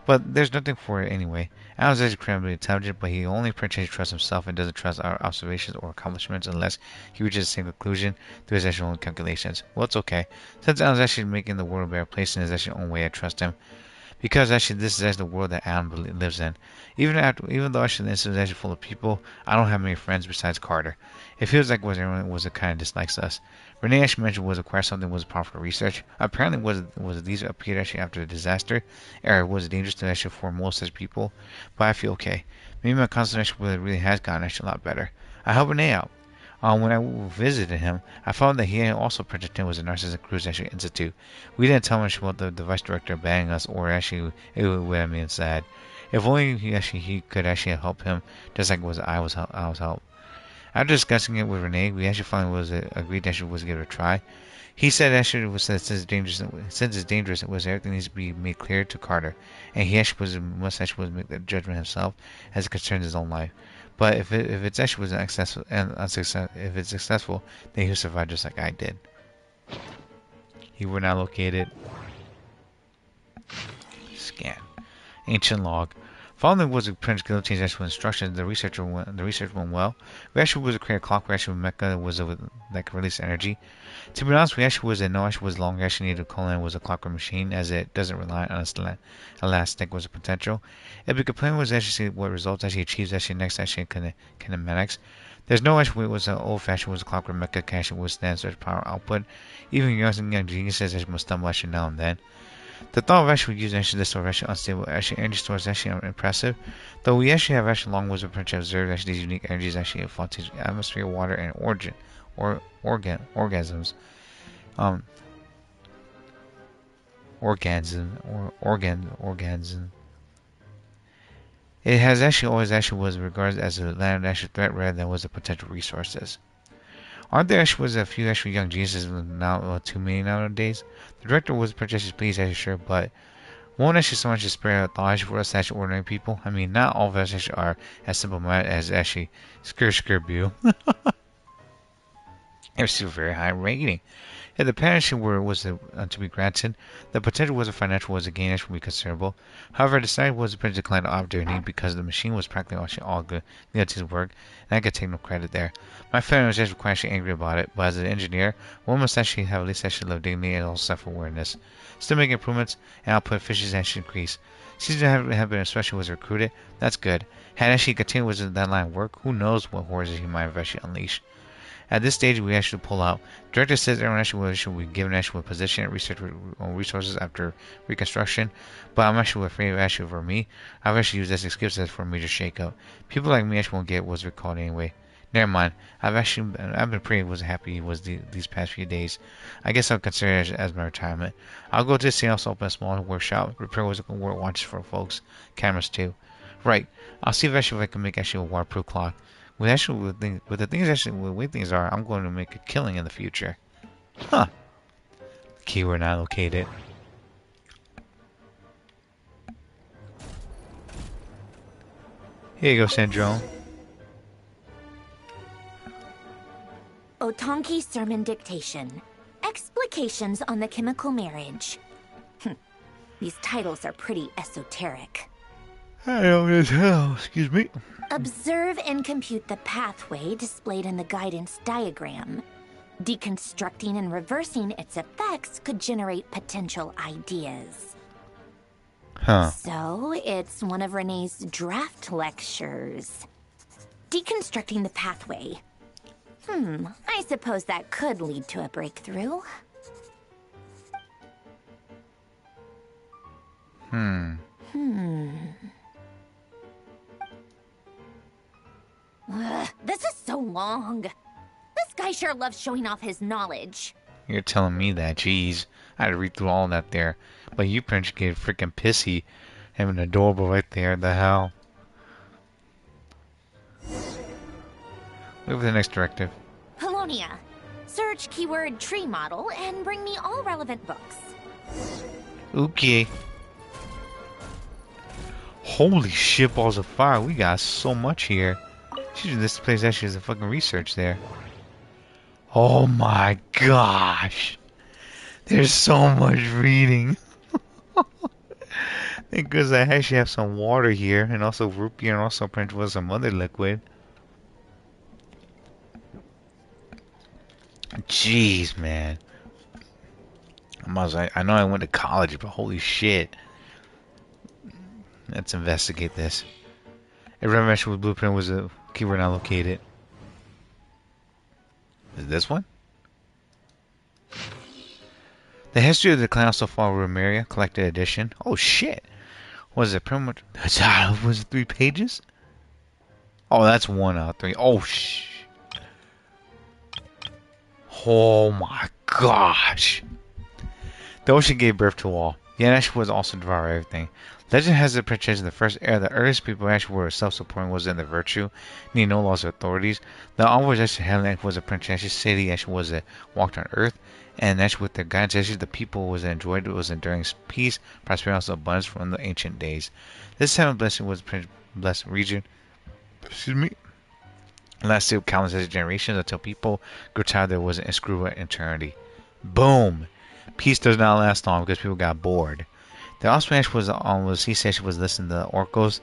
Speaker 1: But there's nothing for it anyway. Alan's actually incredibly intelligent, but he only pretends to trust himself and doesn't trust our observations or accomplishments unless he reaches the same conclusion through his actual own calculations. Well, it's okay. Since Alan's actually making the world a better place in his actual own way, I trust him. Because actually this is actually the world that Alan lives in. Even though actually this is actually full of people, I don't have many friends besides Carter. It feels like everyone was a kind of dislikes us. Renee actually mentioned was acquire something was part for research. Apparently was these appeared actually after a disaster, or was it dangerous to actually for most such people? But I feel okay. Maybe my concentration really has gotten actually a lot better. I helped Renee out. When I visited him, I found that he also pretended was a narcissistic cruise actually institute. We didn't tell much about the vice director banning us, or actually it would have been sad. If only he could actually help him, just like I was helped. After discussing it with Renee, we actually finally agreed that she was give it a try. He said actually was that since it's dangerous, it was everything needs to be made clear to Carter, and he actually must actually make the judgment himself as it concerns his own life. But if it's actually was if it's successful, then he'll survive just like I did. He were now located. Scan. Ancient log. Following was a Prince Guillotine's actual instructions, the research went well. We actually was to create a clock where actually Mecha was that could release energy. To be honest, we actually was a no actually was long actually needed to call in was a clockwork machine as it doesn't rely on elastic was a potential. If we could plan was actually see what results actually achieves actually next actually kinematics. There's no actually was an old fashioned was a clockwork mecha can actually withstand such power output. Even young geniuses actually must stumble actually now and then. The thought of actually using actually this sort of actually unstable actually energy source is actually impressive. Though we actually have actually long was observed actually these unique energies actually in Fati's atmosphere, water, and organisms. Organism. It has actually always actually was regarded as a land actually threat rather than was a potential resources. Aren't there actually was a few actually young geniuses now too many nowadays? The director was pretty pleased actually sure, but won't actually so much spare a thought for us actually ordinary people. I mean, not all of us actually are as simple-minded as actually Skirbu. It received a very high rating. If the penalty to be granted, the potential was a financial was a gain actually considerable. However, I decided was a pretty declined opportunity because the machine was practically actually all good his work, and I could take no credit there. My family was just quite actually angry about it, but as an engineer, one must actually have at least actually love dignity and also self-awareness. Still making improvements, and output efficiency actually increase. Seems to have been especially was recruited. That's good. Had actually continued with that line of work, who knows what horrors he might have actually unleashed. At this stage, we actually pull out. Director says everyone actually will be given actually a position at research resources after reconstruction, but I'm actually afraid of actually for me. I've actually used this excuse as for a major shakeup. People like me actually won't get what's recalled anyway. Never mind. I've been pretty happy these past few days. I guess I'll consider it as my retirement. I'll go to see also open a small workshop, repair was watches for folks, cameras too. Right. I'll see if I can make actually a waterproof clock. With actually, with the things actually, with the way things are, I'm going to make a killing in the future. Huh. Keyword not located. Here you go, Sandrone.
Speaker 2: Otonki Sermon Dictation. Explications on the Chemical Marriage. These titles are pretty esoteric.
Speaker 1: I don't as hell, excuse me.
Speaker 2: Observe and compute the pathway displayed in the guidance diagram. Deconstructing and reversing its effects could generate potential ideas.
Speaker 1: Huh.
Speaker 2: So, it's one of Renee's draft lectures. Deconstructing the pathway. I suppose that could lead to a breakthrough. This is so long. This guy sure loves showing off his knowledge.
Speaker 1: You're telling me that, jeez. I had to read through all that there. But you pretty much get freaking pissy. Having adorable right there, the hell. Wait for the next directive.
Speaker 2: Polonia, search keyword tree model and bring me all relevant books.
Speaker 1: Okay. Holy shit, balls of fire. We got so much here. This place actually has a fucking research there. Oh my gosh. There's so much reading. Because I actually have some water here, and also root beer, and also French was some other liquid. Jeez, man. I know I went to college, but holy shit. Let's investigate this. A reverential blueprint was a keyword not located. Is this one? The history of the clan so far, Rumeria, collected edition. Oh shit! Was it pretty much? Was it 3 pages? Oh, that's 1 out of 3. Oh shh! Oh my gosh! The ocean gave birth to all. Yanash was also devoured everything. Legend has it portrays in the first era the earliest people actually were self-supporting was in the virtue, needing no laws or authorities. The onwards actually Helen was a princess city actually was a walked on earth, and actually with their guidance actually the people was enjoyed was enduring peace, prosperity, also abundance from the ancient days. This 7th blessing was a blessed region. Excuse me. Lasted countless generations until people grew tired there was an inscrutable eternity. Boom! Peace does not last long because people got bored. The offspring was sea station was listening to the oracles,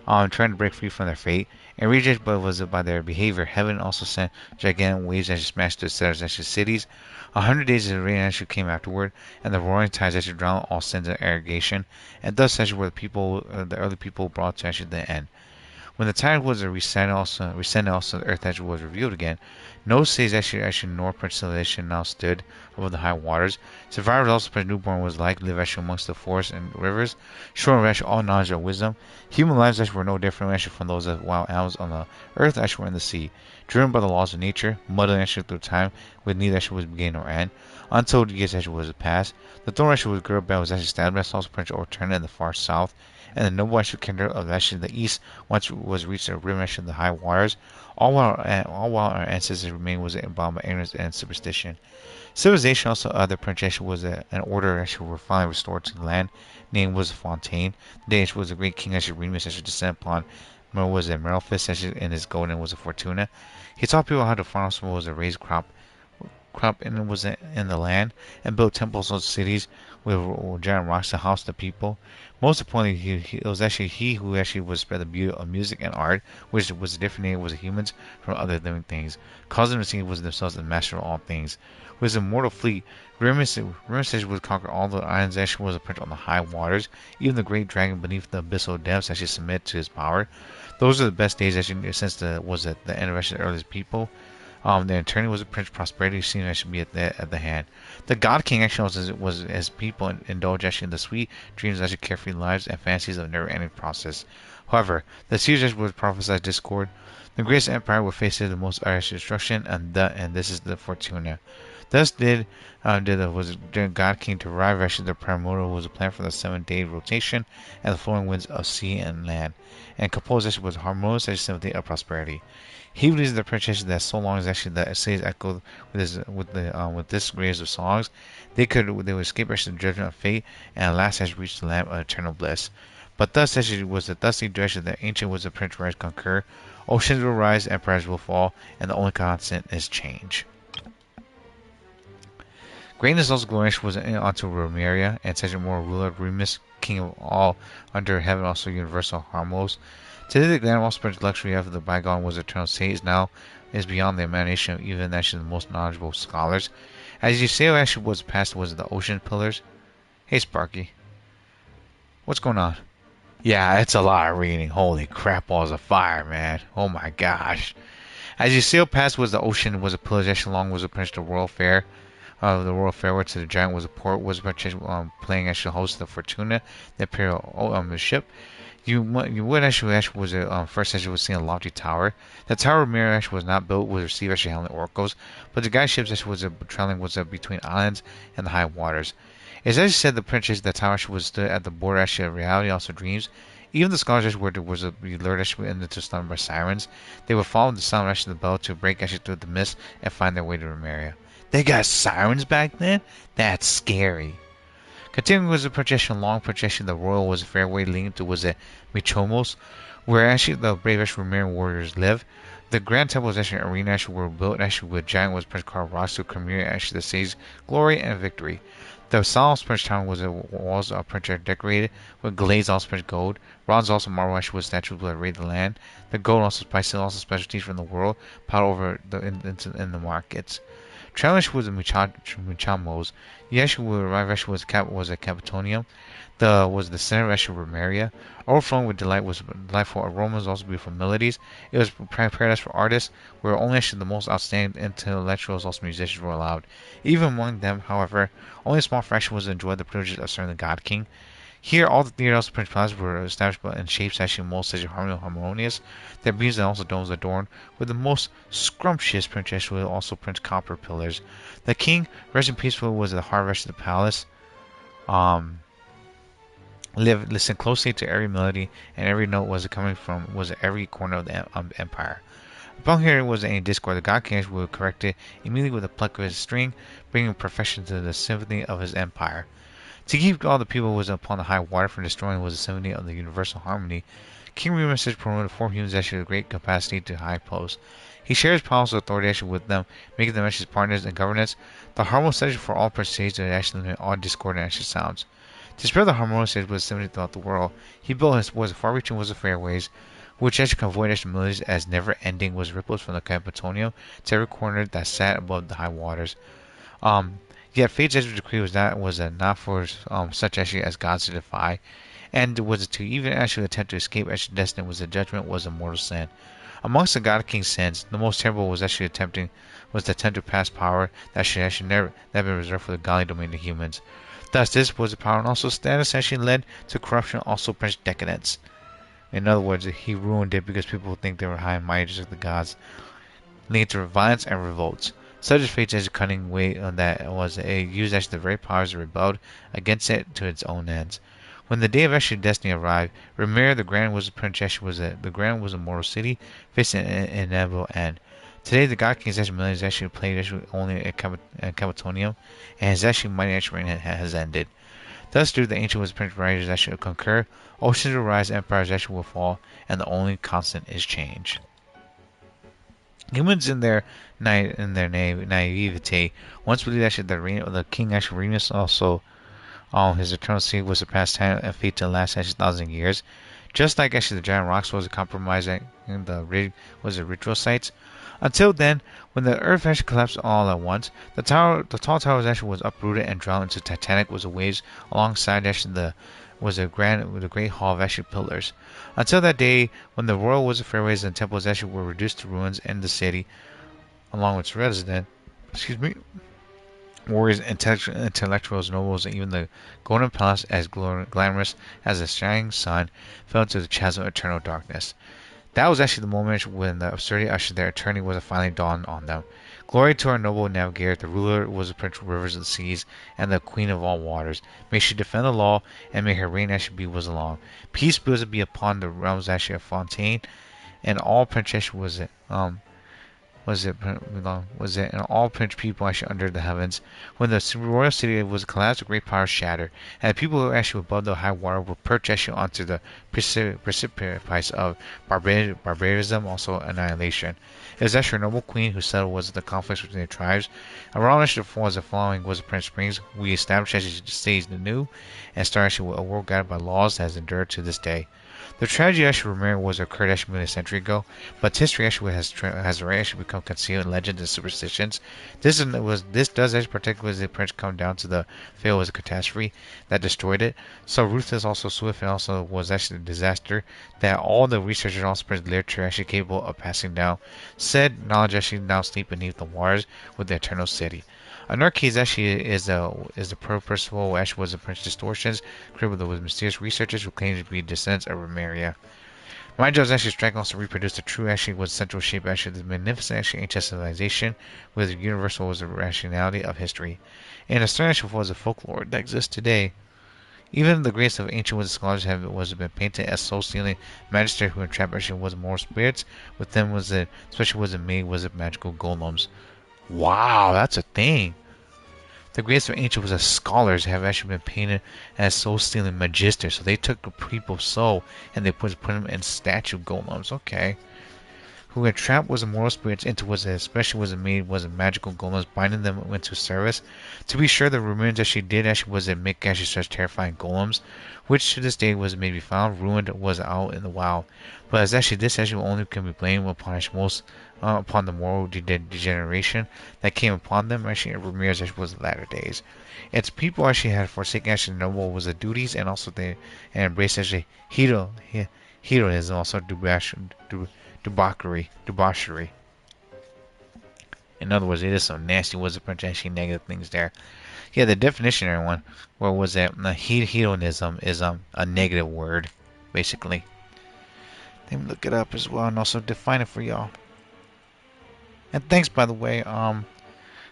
Speaker 1: trying to break free from their fate, and rejected was by their behavior. Heaven also sent gigantic waves that smashed the cities. 100 days of rain actually came afterward, and the roaring tides actually drowned all sins of irrigation, and thus actually were the early people brought to actually the end. When the tide was rescinded, also the earth actually was revealed again. No cities actually nor civilization now stood above the high waters. Survivors also spread newborn was like live actually amongst the forests and rivers, showing actually all knowledge and wisdom. Human lives actually were no different actually from those of wild animals on the earth actually were in the sea, driven by the laws of nature, muddling actually through time, with neither actually was beginning nor end. Untold years actually was past. The throne actually was girded by was actually established also Prince Ortana in the far south, and the noble actually kingdom of actually the east once was reached the rim actually the high waters. All while our ancestors remained was bound by ignorance and superstition. Civilization also other prince was an order actually were finally restored to the land. Name was Fontaine. The Danish was a great king actually Remus actually descended upon. Mer was a Merlefist actually and his golden was a Fortuna. He taught people how to farm was a raised crop and it was in the land and built temples and cities with giant rocks to house the people. Most importantly, it was actually he who actually would spread the beauty of music and art, which was different was humans from other living things, causing them to see was themselves the master of all things. With his immortal fleet, Remus would conquer all the islands actually was a prince on the high waters, even the great dragon beneath the abyssal depths actually submit to his power. Those are the best days actually since the end of actually the earliest people. The attorney was a prince. Prosperity seemed to actually be at the hand. The God King actually was as people indulge actually in the sweet dreams, actually carefree lives and fantasies of never-ending process. However, the series was prophesied discord. The greatest empire would face the most harsh destruction, and this is the Fortuna. Thus did the God King to arrive. Actually, the primordial was a plan for the 7-day rotation and the flowing winds of sea and land, and composed actually was harmonious actually symphony of prosperity. He believes the princess that so long as actually the cities echoed with this greatest of songs, they would escape actually the judgment of fate and at last has reached the land of eternal bliss. But thus actually was the dusty direction that ancient was the prince rise conquer. Oceans will rise, empires will fall, and the only constant is change. Greatness also glorious was unto Romeria, and such a more ruler Remus, king of all under heaven, also universal harmos. Today the grand offspring luxury of the bygone was eternal state is beyond the imagination of even actually the most knowledgeable scholars. As you say, actually was past was the ocean pillars. Hey Sparky, what's going on? Yeah, it's a lot of reading. Holy crap, balls of fire, man. Oh my gosh. As you sail past was the ocean, was a pillage, actually along was a prince the royal fair. The royal fair to the giant was a port, was a prince playing actually host the Fortuna, the imperial ship. You would actually was a first actually was seeing a lofty tower. The tower of Mirror actually was not built with receive actually handling oracles, but the guy's ships actually was traveling was between islands and the high waters. As I said, the princess that tower was stood at the border actually of reality, also dreams. Even the scholars were lured actually into slumber by sirens. They would follow the sound actually the bell to break actually through the mist and find their way to Remeria. They got sirens back then? That's scary. Continuing was the projection, long projection, the royal was a fairway leading to was at Michomos, where actually the bravest Remerian warriors live. The grand temple was actually an arena actually were built actually with giant was Prince carved rocks to commemorate actually the city's glory and victory. The South Prince town was a walls of printer decorated with glazed also Prince gold. Bronze also marble actually was statues that raid the land. The gold also spices also specialties from the world piled over in the markets. Travelers was a Muchamos. Yeshua arrived was a Capitonium. The center of Romeria. Overflowing with delight was delightful aromas, also beautiful melodies. It was paradise for artists, where only actually the most outstanding intellectuals, also musicians, were allowed. Even among them, however, only a small fraction was enjoyed the privileges of serving the God King. Here, all the theaters of Prince Palaces were established in shapes actually most harmonious. Their beams and also domes adorned with the most scrumptious princess with also Prince Copper pillars. The king, resting peacefully, was the heart of the palace. Listened closely to every melody, and every note was coming from was every corner of the empire. Upon hearing was any discord, the God King would correct it immediately with a pluck of his string, bringing perfection to the symphony of his empire. To keep all the people was upon the high water from destroying was the symphony of the universal harmony. King Remus promoted 4 humans actually with great capacity to high posts. He shares powers of authority actually with them, making them actually partners in governance. The harmonious stage for all prestige that actually limit all discord and actually sounds. To spread the harmonious stage was symphony throughout the world, he built his was far-reaching was the fairways, which actually convoyed actually melodies as never-ending was ripples from the Capitonium to every corner that sat above the high waters. Yet fate's decree was not for such actually as gods to defy, and was to even actually attempt to escape actually destiny was the judgment was a mortal sin. Amongst the God King's sins, the most terrible was actually the attempt to pass power that should actually never been reserved for the godly domain of humans. Thus, this was the power and also status actually led to corruption, also Prince decadence. In other words, he ruined it because people think they were high and mighty just like the gods, leading to violence and revolts. Such as fate's as a cunning way that was used as the very powers that rebelled against it to its own ends. When the day of actual destiny arrived, Remer the Grand was the princess the Grand was a mortal city, facing an inevitable end. Today, the God King's actual million is actually played actually only at Capitonium, and his actually mighty actual reign has ended. Thus, through the ancient was Prince Riders actually concur, oceans will rise, empires actually will fall, and the only constant is change. Humans in their naivete once believed actually that the king actually Remus also his eternal seed was surpassed time and fate to last actually 1,000 years. Just like actually the giant rocks was a compromise and the ritual sites. Until then, when the earth actually collapsed all at once, the tall tower actually was uprooted and drowned into Titanic was the waves alongside actually the great hall of actually pillars. Until that day, when the royal was fairways and temples actually were reduced to ruins in the city, along with its resident, warriors, intellectuals, nobles, and even the golden palace, as glamorous as the shining sun, fell into the chasm of eternal darkness. That was actually the moment when the absurdity of their attorney was finally dawned on them. Glory to our noble navigator, the ruler was the prince of rivers and seas, and the queen of all waters. May she defend the law, and may her reign actually be was long. Peace be upon the realms actually of Fontaine, and all princess and all French people actually under the heavens. When the royal city was collapsed, a great power shattered, and the people who actually above the high water were perched actually onto the precipice of barbarism, also annihilation. It was actually a noble queen who settled was the conflicts between the tribes. Around actually was the following was the Prince Springs. We established actually stays anew, and started actually a world guided by laws that has endured to this day. The tragedy actually remember was occurred actually more than a century ago, but history actually has already actually become concealed in legends and superstitions. This does actually particularly the prince come down to the fail was a catastrophe that destroyed it. So ruthless, also swift, and also was actually a disaster that all the researchers and also present literature actually capable of passing down. Said knowledge actually now sleep beneath the waters with the eternal city. Another case actually is the purposeful actually was the Prince distortions created with mysterious researchers who claim to be descendants of Remeria. My job is actually striking also reproduce the true actually was central shape actually the magnificent actually ancient civilization with the universal was the rationality of history. And the stern actually was a folklore that exists today. Even the greatest of ancient scholars have been painted as soul-stealing magister who entrapped actually was more spirits. With them was it especially was it made was it magical golems. Wow, that's a thing. The greatest of ancient was as scholars have actually been painted as soul-stealing magisters. So they took the people's soul and they put them in statue golems. Okay. Who had trapped was immortal spirits into was especially was made was a magical golems binding them into service. To be sure, the remains that she did actually was make actually such terrifying golems, which to this day was maybe found ruined was out in the wild. But as actually this actually only can be blamed upon most upon the moral degeneration that came upon them actually Ramirez actually was the latter days. Its people actually had forsaken actually noble was the duties and also they and embraced actually hedonism also debauchery. In other words, it is some nasty was potentially negative things there. Yeah, the definition everyone where was that hedonism is a negative word, basically. Let me look it up as well and also define it for y'all. And thanks by the way,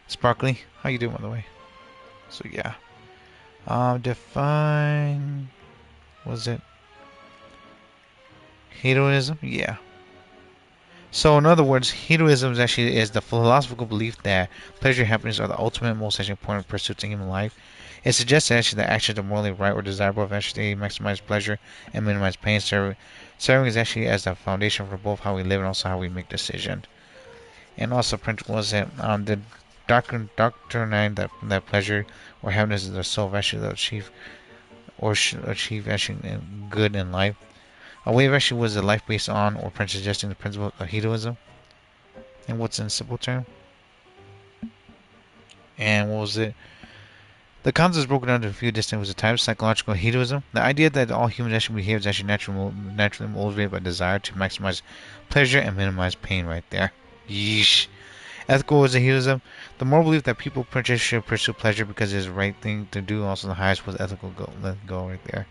Speaker 1: Sparkly. How you doing by the way? So yeah. Define was it hedonism? Yeah. So in other words, hedonism is actually is the philosophical belief that pleasure and happiness are the ultimate most actually important pursuits in human life. It suggests actually that actions are morally right or desirable if actually maximize pleasure and minimize pain. Serving is actually as the foundation for both how we live and also how we make decisions. And also principles that the doctrine that pleasure or happiness is the soul of actually achieve actually good in life. A way of actually was a life based on or suggesting the principle of hedonism. And what's in simple term? And what was it? The concept is broken down into a few distinct was the type of psychological hedonism. The idea that all human actually behaves actually naturally motivated by desire to maximize pleasure and minimize pain right there. Yeesh. Ethical is a hedonism. The moral belief that people should pursue pleasure because it is the right thing to do. Also the highest was ethical goal right there.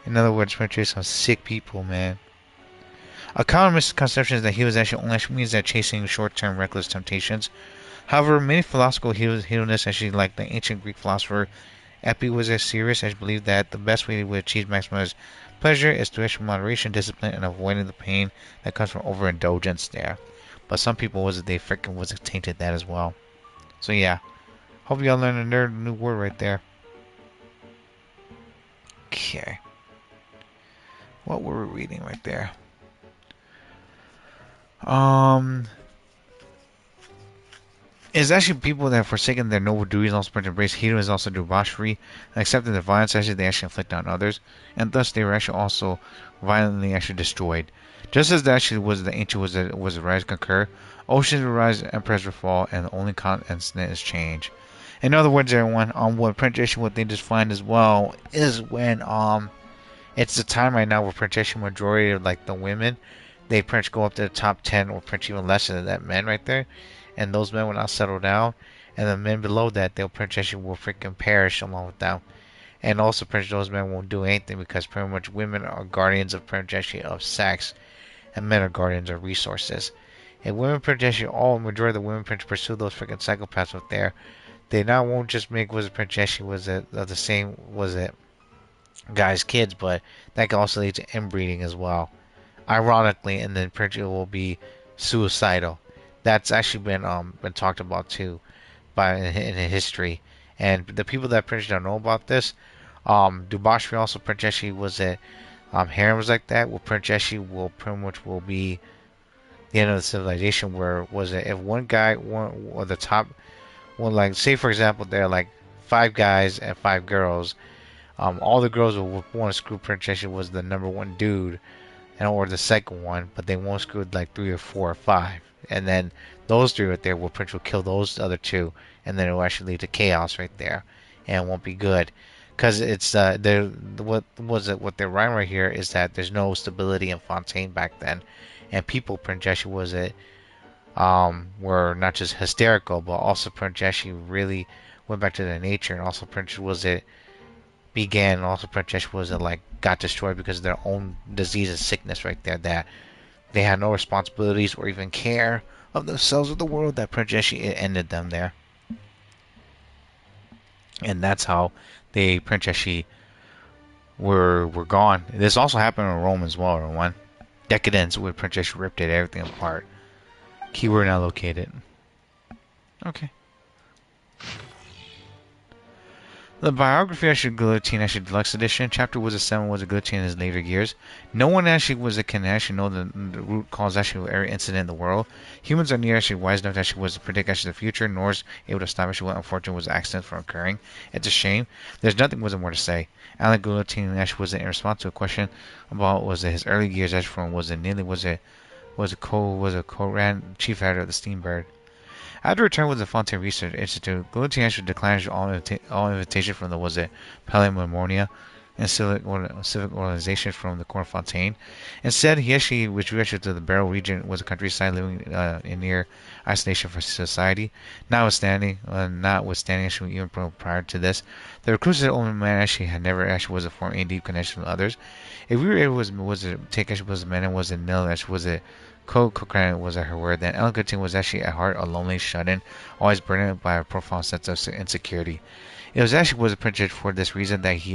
Speaker 1: In other words, portray some sick people, man. A common misconception is that hedonism only means that chasing short-term reckless temptations. However, many philosophical hedonists, actually like the ancient Greek philosopher Epicurus, actually believed that the best way to achieve maximized pleasure is through actual moderation, discipline, and avoiding the pain that comes from overindulgence there. But some people they freaking tainted that as well. So yeah, hope y'all learned a new word right there. Okay. What were we reading right there? It's actually people that have forsaken their noble duties and also embrace hedonism, also debauchery, and accepting the violence actually they actually inflict on others, and thus they were actually also violently actually destroyed. Just as that actually was the ancient was the rise concur, oceans will rise, emperors will fall, and the only constant is change. In other words, everyone, what they just find as well is when it's the time right now where protection majority of like the women, they pretty much go up to the top 10 or pretty even less than that men right there, and those men will not settle down, and the men below that they'll pretty much will freaking perish along with them, and also pretty much those men won't do anything because pretty much women are guardians of pretty much of sex, and men are guardians of resources. And women Prince all majority of the women Prince pursue those freaking psychopaths up there. They not won't just make was Prince was it the same was it guys kids, but that can also lead to inbreeding as well. Ironically, and then Prince will be suicidal. That's actually been talked about too by in history. And the people that Prince don't know about this, Dubashri also Prince was it harems like that. Well, Prince will pretty much will be the end of the civilization. Where was it if one guy one or the top one like say for example there are like 5 guys and 5 girls. All the girls will want to screw Prince was the number one dude, and or the second one, but they won't screw like 3 or 4 or 5, and then those 3 right there will Prince will kill those other 2, and then it will actually lead to chaos right there, and it won't be good, because it's what was it what they're writing right here is that there's no stability in Fontaine back then, and people Prince was it were not just hysterical, but also Prince really went back to their nature, and also Prince was it began, and also Prince was like got destroyed because of their own disease and sickness right there, that they had no responsibilities or even care of themselves or the world, that Prince ended them there. And that's how they Prince were gone. This also happened in Rome as well, everyone. Decadence, where Prince ripped it everything apart. Keyword not located. Okay. The biography of Guillotine Deluxe Edition. Chapter was a 7 was a Guillotine in his later years. No one can actually know the root cause of every incident in the world. Humans are near wise enough to was to predict the future, nor is able to stop what unfortunate was accidents from occurring. It's a shame. There's nothing more to say. Alan Guillotine was in response to a question about his early years from co-ran chief editor of the Steambird. After returning with the Fontaine Research Institute, Guillotine actually declined all invitation from the Palaemonia and civic organizations from the Court Fontaine. Instead, he actually withdrew to the Barrow region, was a countryside living in near isolation from society. Notwithstanding, actually even prior to this, the reclusive old man actually had never actually was a form any deep connection with others. If we were able was to take actually was a man and was a nil actually was a Co-Cochrane was her word. Then Ellen Gooding was actually at heart a lonely shut-in, always burdened by a profound sense of insecurity. It was actually a privilege for this reason that he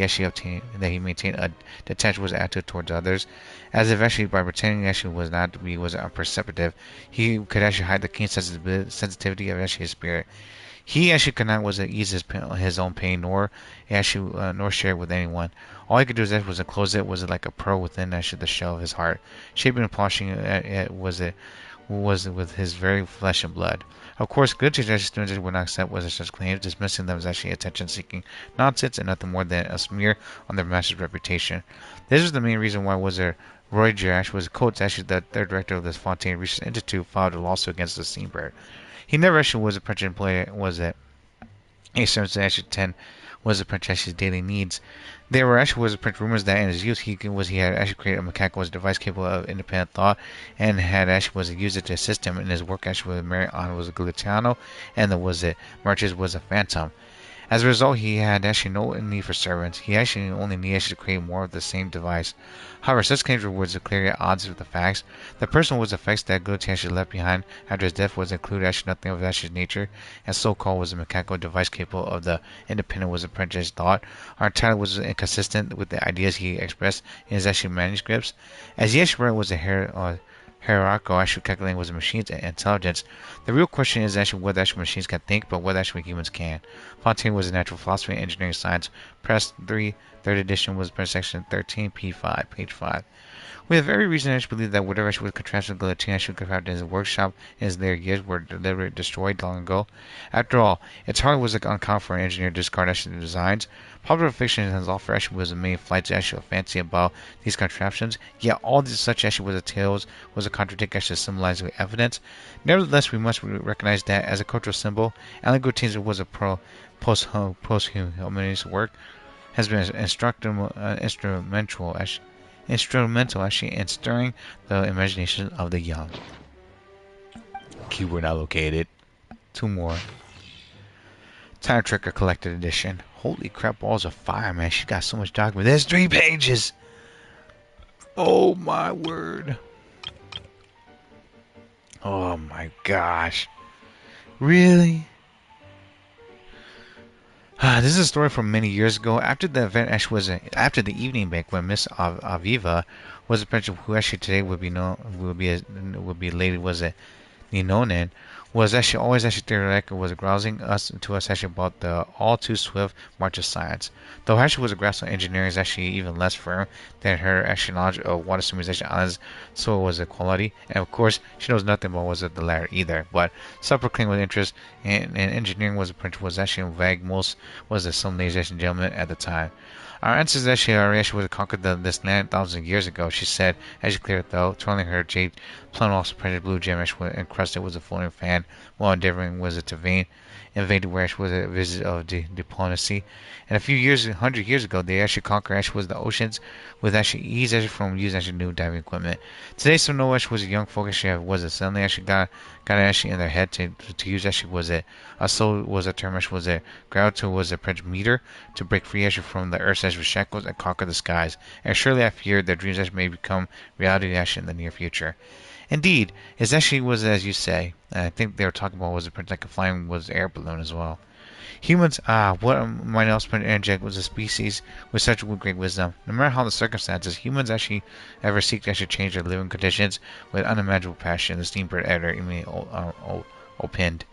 Speaker 1: maintained a detached attitude towards others, as if actually by pretending actually was not to be was unperceptive, he could actually hide the keen sensitivity of actually his spirit. He actually could not ease his own pain, nor share it with anyone. All he could do was close it like a pearl within the shell of his heart, shaping and polishing it was with his very flesh and blood. Of course, good students would not accept such claims, dismissing them as actually attention-seeking nonsense and nothing more than a smear on their master's reputation. This was the main reason why Roy Jerash was Coates, actually the third director of the Fontaine Research Institute, filed a lawsuit against the Steambird. He never actually was a Prince employee, was it? A service that actually was a Prince's daily needs. There were actually Prince rumors that in his youth he had actually created a mechanical device capable of independent thought, and had actually used it to assist him in his work. Actually, with Mary on was a Glutiano, and Marches was a Phantom. As a result, he had actually no need for servants. He actually only needed to create more of the same device. However, such claims were clearly at odds with the facts. The personal effects that Guillotin actually left behind after his death included actually nothing of Ash's nature, and so-called was a mechanical device capable of the independent apprentice thought. Our title was inconsistent with the ideas he expressed in his actual manuscripts. As he actually was a hierarchical actually calculating was a machine's intelligence. The real question is actually whether actual machines can think, but whether actually humans can. Fontaine was a natural philosophy and engineering science. Press 3, 3rd edition was press section 13, p5, page 5. We have every reason to believe that whatever was contrasted with Guillotine actually crafted in his workshop in his later years were deliberately destroyed long ago. After all, it's hardly was uncommon for an engineer to discard actual designs. Popular fiction has offered actually was a main flight to actual fancy about these contraptions, yet all these such actually was a tales was a contradict actually symbolized with evidence. Nevertheless, we must recognize that as a cultural symbol, Alan Guillotine was a post-humanist work, has been instrumental actually in stirring the imagination of the young. Keyword not located. 2 more. Time Tracker Collected Edition. Holy crap, balls of fire, man. She got so much document. There's 3 pages. Oh my word. Oh my gosh. Really? This is a story from many years ago. After the event, actually was after the evening bank when Miss Aviva was a principal who actually today would be known would be lady was it Ninonen was actually always actually theoretical was grousing us to us actually about the all too swift march of science. Though actually was a grasp on engineering is actually even less firm than her actual knowledge of water simulation islands, so was equality. And of course she knows nothing about was it the latter either. But self-proclaimed with interest in engineering was a principle was actually vague most was it some ladies and gentlemen at the time. Our ancestors actually already would have conquered this land thousands of years ago, she said, as she cleared though, twirling her jade plum also printed blue gem encrusted with a floating fan, while endeavoring was it to invade where was a visit of diplomacy. And a few years, 100 years ago, they actually conquered actually was the oceans with actually ease actually from using actually new diving equipment. Today, some know actually was a young folk actually was it suddenly actually got actually in their head to use actually was it a soul was a term actually was it gravity was a French meter to break free actually from the earth's actual shackles and conquer the skies. And surely I fear their dreams actually may become reality actually in the near future. Indeed, it actually was as you say. And I think they were talking about was a like a flying was air balloon as well. Humans, what might else interject was a species with such great wisdom. No matter how the circumstances, humans actually ever seek to actually change their living conditions with unimaginable passion. The steamboat editor immediately opined.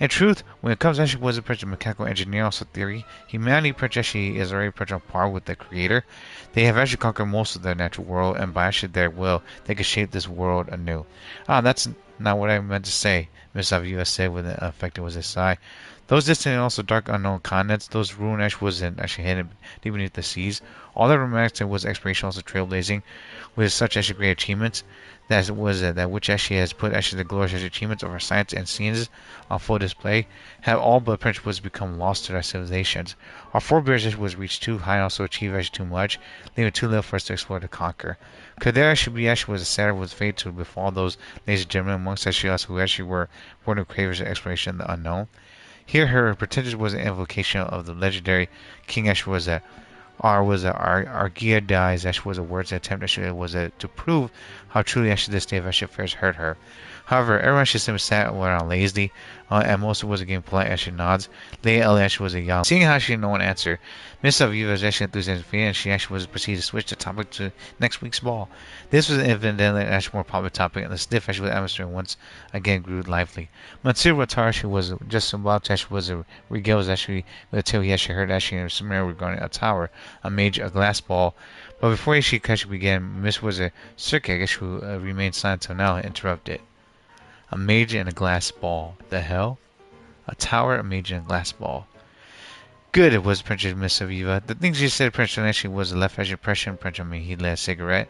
Speaker 1: In truth, when it comes to actually was a mechanical engineering also theory, humanity actually is already on par with the creator. They have actually conquered most of the natural world, and by actually their will, they can shape this world anew. That's not what I meant to say, Miss Aviva said with an affected was a sigh. Those distant and also dark unknown continents, those ruined actually was actually hidden deep beneath the seas. All that remains was exploration also trailblazing with such actually great achievements that which actually has put actually the glorious achievements of our science and scenes on full display have all but principles become lost to their civilizations. Our forebears was reached too high and also achieved actually too much, leaving too little for us to explore to conquer. Could there actually be actually was a sadder was fate to befall those ladies and gentlemen amongst actually us who actually were born of cravers of exploration in the unknown? Here her pretension was an invocation of the legendary king Ash was that Argiadides actually was a word's attempt actually was to prove how truly actually this state of actually affairs hurt her. However, everyone should simply sat around lazily, and most of it was again polite actually nods. Leia Ellie actually was a young. Seeing how she no one answered, Miss Aviva was actually enthusiastic and she actually was proceeded to switch the topic to next week's ball. This was evidently an actually more popular topic, and the stiff actually atmosphere once again grew lively. Monsieur Watarashi was just about to actually was a regale was actually with a tale he actually heard actually in a scenario regarding a tower, a mage, a glass ball. But before she actually began, Miss was a circuit who remained silent until now interrupted. A mage and a glass ball. The hell? A tower, a mage, and a glass ball. Good, it was Princess Miss Aviva. The things she said, Princess actually was a left edge impression. Princess he lit a cigarette.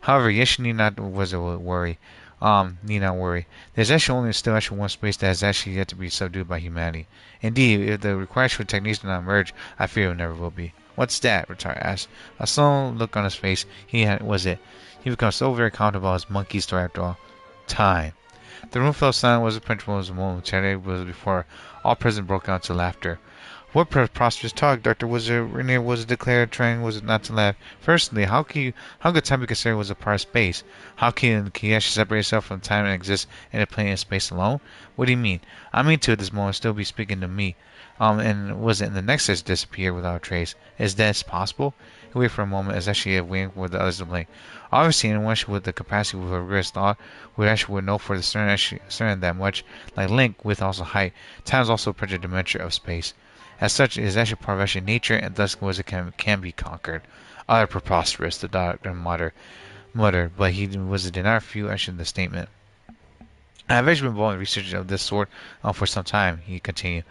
Speaker 1: However, yes, she need not was a worry. Need not worry. There's actually only still actually one space that has actually yet to be subdued by humanity. Indeed, if the required techniques do not emerge, I fear it never will be. What's that? Retard asked. A sullen look on his face. He became so very comfortable his monkey story after all. Time. The room fell silent was the principal was momentarily was before all present broke out into laughter. What preposterous talk, Dr. Rainier was declared, trying was it not to laugh. Firstly, how could time be considered was a part of space? How can he actually separate itself from time and exist in a plane and space alone? What do you mean? I mean to at this moment still be speaking to me. And was it in the next stage disappear without a trace? Is this possible? He waited for a moment as actually waiting for the others to blink. Obviously, anyone with the capacity with a rigorous thought would know for the certain that much, like length, width, also height, time is also a project dimension of space. As such, it is actually part of actually nature, and thus was it can be conquered. Other preposterous, the doctor muttered, but he did not refute actually the statement. I have actually been involved in research of this sort for some time, he continued.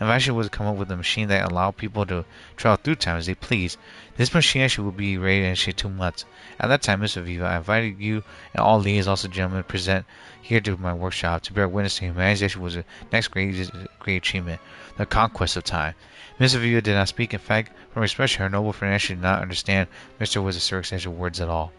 Speaker 1: And actually was come up with a machine that allowed people to travel through time as they please. This machine actually will be ready in actually 2 months. At that time, Miss Aviva, I invited you and all ladies, also gentlemen, present here to my workshop to bear witness to humanity's actually was the next great achievement, the conquest of time. Miss Aviva did not speak. In fact, from expression, her noble friend actually did not understand Mr. was a circumstantial words at all.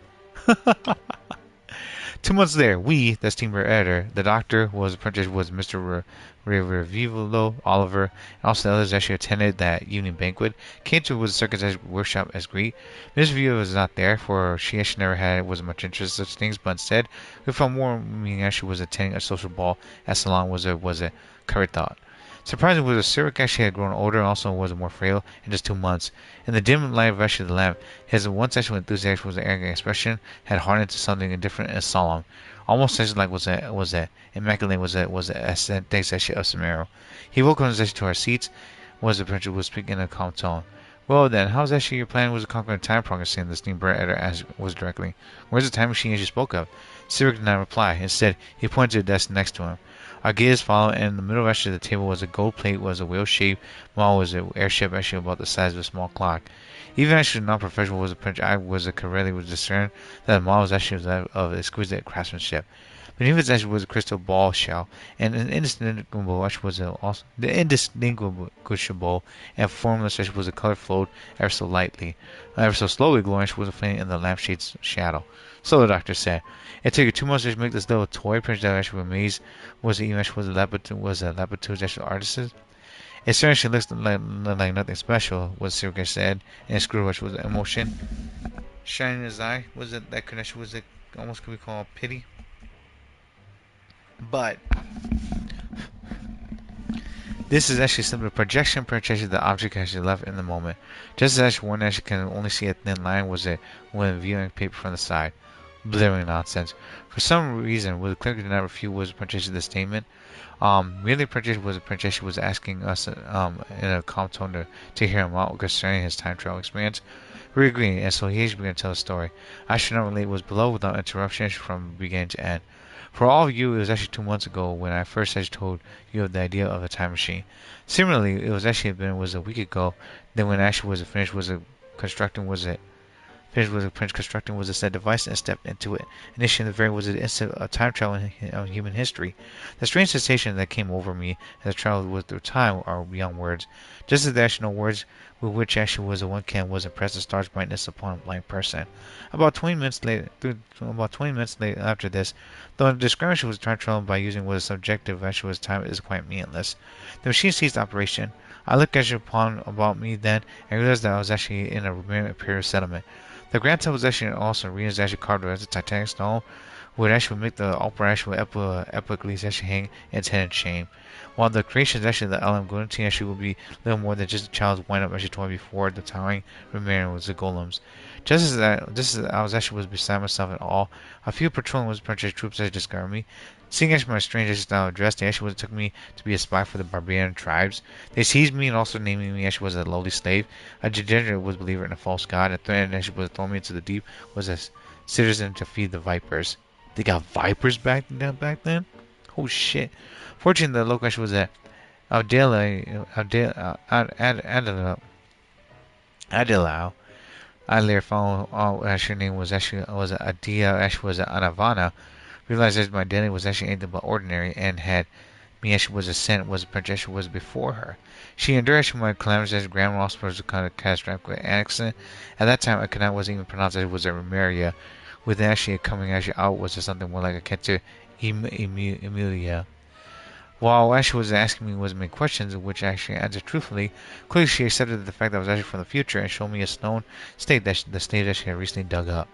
Speaker 1: 2 months later, we, that's team editor, the doctor was apprentice was Mr. Revivolo Oliver, and also the others actually attended that evening banquet. Came to was circus workshop as greet. Miss View was not there, for she actually never had wasn't much interest in such things, but instead we found more meaning actually was attending a social ball at salon was a current thought. Surprisingly, was Cyric actually had grown older and also was more frail in just 2 months. In the dim light of actually the lamp, his once sexual enthusiasm was an arrogant expression had hardened to something indifferent and solemn. Almost sexual like was a immaculate was a aesthetic sexual of Samaro. He woke us to our seats, was the prince was speaking in a calm tone. Well then, how's actually your plan was to conquer time progress in the steamboat editor as was directly. Where's the time machine as you spoke of? Cyric did not reply. Instead, he pointed to the desk next to him. Our gaze followed, and in the middle actually of the table was a gold plate, was a wheel-shaped model, was an airship actually about the size of a small clock. Even actually non-professional was a print, I was a correctly was discerned that the model was actually of exquisite craftsmanship. Beneath it actually was a crystal ball shell, and an indistinguishable actually was also the indistinguishable and formless actually was a color flowed ever so lightly, ever so slowly glowing actually was a flame in the lampshade's shadow. So the doctor said, "It took you 2 months to make this little toy print that actually amazed was it even actually was a laboratory's actual artist? It certainly looks like nothing special," was Sirka said, and Screwwatch was emotion shining in his eye. Was it that connection was it almost could be called pity? But this is actually simply a projection the object actually left in the moment. Just as actually one actually can only see a thin line was it when viewing paper from the side. Blithering nonsense. For some reason, the clerk did not refute was projection the statement. Merely projection was asking us in a calm tone to hear him out concerning his time travel experience. We agreed, and so he began to tell a story. I should not relate was below without interruption from beginning to end. For all of you, it was actually 2 months ago when I first told you of the idea of a time machine. Similarly, it was actually was a week ago. Then when actually was finished was a constructing was it. Finished was a Prince constructing was a said device and stepped into it. Initially, the very was an instant of time travel in human history. The strange sensation that came over me as I traveled was through time are beyond words. Just as there are no words with which actually was a one can was impress the star's brightness upon a blind person. About 20 minutes later after this, though the description was time travel by using what is subjective actually was time is quite meaningless. The machine ceased operation. I looked actually upon about me then and realized that I was actually in a remote imperial settlement. The Grand Temple was actually also arenas actually carved as a Titanic stone, would actually make the opera actually epically actually hang its head in shame. While the creations actually the Elam Gunti actually would be little more than just a child's wind up actually toy before the towering remainder was the golems. Just as I was actually was beside myself at all, a few patrolling was purchased troops actually discovered me. Seeing actually my strange style of dress, they actually took me to be a spy for the barbarian tribes. They seized me and also naming me actually was a lowly slave. A degenerate was believer in a false god, and threatened actually was throwing me into the deep was a citizen to feed the vipers. They got vipers back then? Oh shit. Fortunately, the local actually was at Adelau. I later found out actually her name was Adia actually was Anavana. Realized that my identity was actually anything but ordinary and had me actually was a sin was a princess was before her. She endured actually my calamities as grandma was a kind of catastrophic accident. At that time I could not wasn't even pronounce that it was a Remeria. With actually coming actually out was something more like a Kenta Emilia. While actually was asking me was many questions, which actually answered truthfully, quickly she accepted the fact that I was actually from the future and showed me a stone state that the state that she had recently dug up.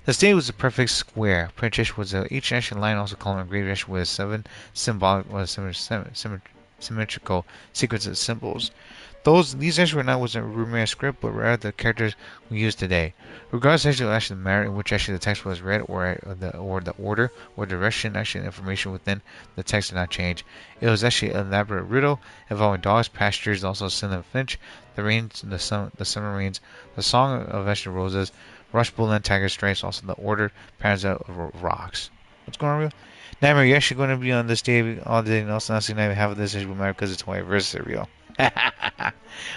Speaker 1: The state was a perfect square. Princess was each ancient line also called engraved with 7 symbolic symmetrical sequence of symbols. These actually were not was a Rumerian script, but rather the characters we use today. Regardless actually the manner in which actually the text was read, or the order or direction, actually the information within the text did not change. It was actually an elaborate riddle involving dogs, pastures, also cinnamon finch, the rains, the summer rains, the song of actually roses, rush bull and tiger stripes, also the ordered patterns of rocks. What's going on, real? Nightmare, you're actually going to be on this day all day, and also not seeing half of this issue will matter because it's my anniversary, real.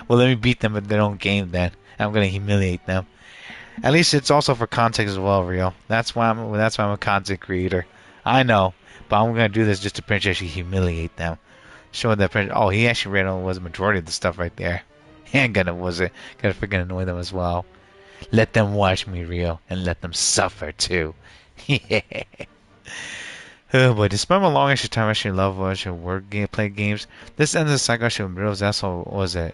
Speaker 1: Well, let me beat them at their own game then. I'm gonna humiliate them. At least it's also for context as well, Rio. That's why I'm a content creator. I know, but I'm gonna do this just to actually humiliate them. Show that oh, he actually read on was the majority of the stuff right there. And gonna freaking annoy them as well. Let them watch me, Rio, and let them suffer too. Yeah. Oh boy, despite my long extra time, I actually love watching play games. This ends the cycle actually realized that's all was it.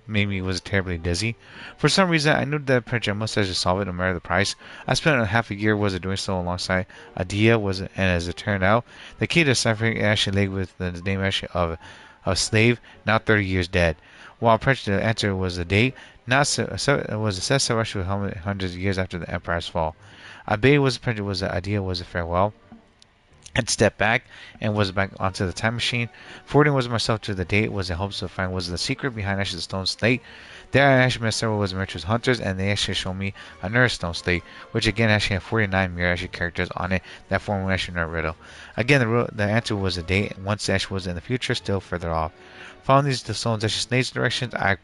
Speaker 1: Made me was terribly dizzy. For some reason, I knew that project must have just solve it no matter the price. I spent a half a year was it doing so alongside Adia and as it turned out, the key to ciphering actually lay with the name actually of slave, now 30 years dead. While the answer was the date, not it was a set so actually hundreds of years after the empire's fall. Abe was the idea was a farewell and stepped back and was back onto the time machine. Forwarding was myself to the date was in hopes to find was the secret behind actually the stone slate. There I actually met several was Merchant's hunters and they actually showed me another stone slate, which again actually had 49 mirror actually characters on it that form actually not riddle. Again the answer was a date, and once actually was in the future, still further off. Following these the stones actually snake's directions, I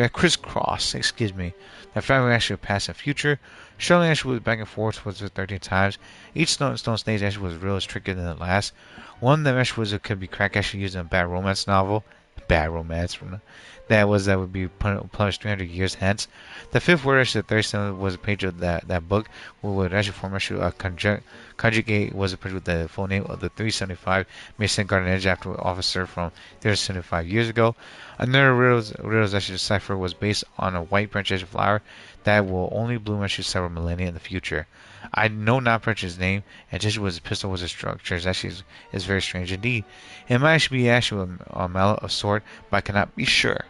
Speaker 1: crisscross, excuse me. The family actually past and future. Showing actually was back and forth was 13 times. Each stone snake actually was real as trickier than the last. One of them actually was it could be crack actually used in a bad romance novel. Bad romance from that would be published 300 years hence. The fifth word actually the 37th was a page of that book would actually form actually a conjugate was a page with the full name of the 375 Mason Garden Edge after officer from 375 years ago. Another riddles actually cipher was based on a white branch flower that will only bloom actually several millennia in the future. I know not Prince's name, and just was a pistol was a structure. It actually is very strange indeed. It might actually be actually a mallet of sword, but I cannot be sure.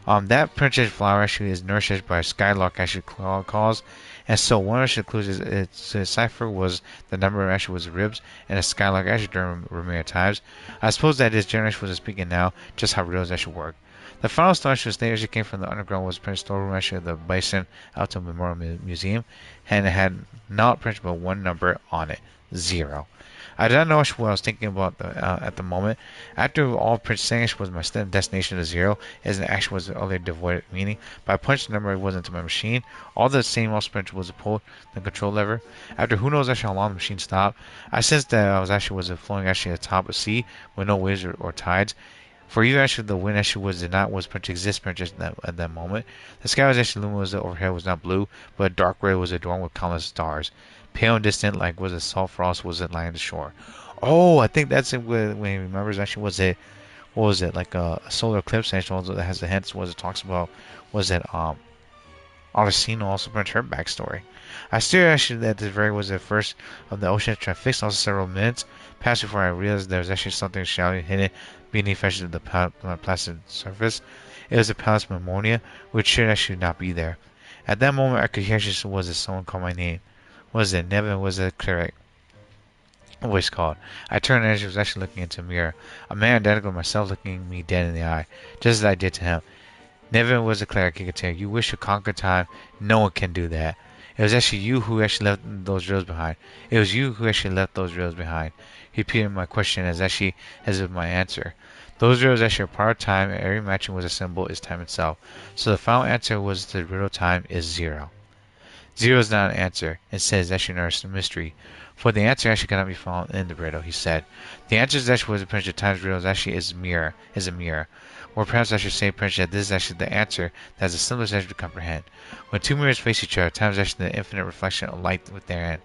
Speaker 1: That princess flower actually is nourished by a skylark actually calls, and so one of the clues is its cipher was the number of actually was ribs, and a skylark actually during Remaining times. I suppose that is generation was speaking now, just how riddles actually work. The final stone actually came from the underground was printed storeroom actually of the Bison Alto Memorial Museum, and it had not printed but one number on it, 0. I did not know what I was thinking about at the moment. After all, Prince saying was my destination to 0, as an action was only devoid of meaning. But I punched the number it was into my machine. All the same also Prince was pulled the control lever. After who knows actually how long the machine stopped, I sensed that I was actually flowing actually at the top of sea with no waves or tides. For you, actually, the wind actually did not exist just at that moment. The sky was actually luminous overhead was not blue, but a dark gray was adorned with countless stars. Pale and distant, like was a salt frost, was it lying the shore. Oh, I think that's it. When he remembers, actually, what was it like a solar eclipse? Actually, also that has the hints. Was it talks about? Was it Orsino also brings her backstory. I stared actually at the very was the first of the ocean transfixed also several minutes passed before I realized there was actually something shouting hidden beneath actually the placid surface. It was a palace Memoria, which should actually not be there. At that moment I could hear actually was it someone call my name. Was it Nevin? Was it cleric? A voice called. I turned and she was actually looking into a mirror. A man identical to myself looking me dead in the eye, just as I did to him. Never was a cleric, he could tell. You wish to conquer time. No one can do that. It was actually you who actually left those drills behind. It was you who actually left those drills behind. He repeated my question as if my answer. Those drills actually are part of time, and every matching was a symbol is time itself. So the final answer was the riddle time is 0. 0 is not an answer. Instead, it's actually a mystery. For the answer actually cannot be found in the riddle, he said. The answer is actually was a pinch of times riddles actually is a mirror. Or perhaps I should say, Prince, that this is actually the answer that is the simplest answer to comprehend. When two mirrors face each other, time is actually the infinite reflection of light with therein.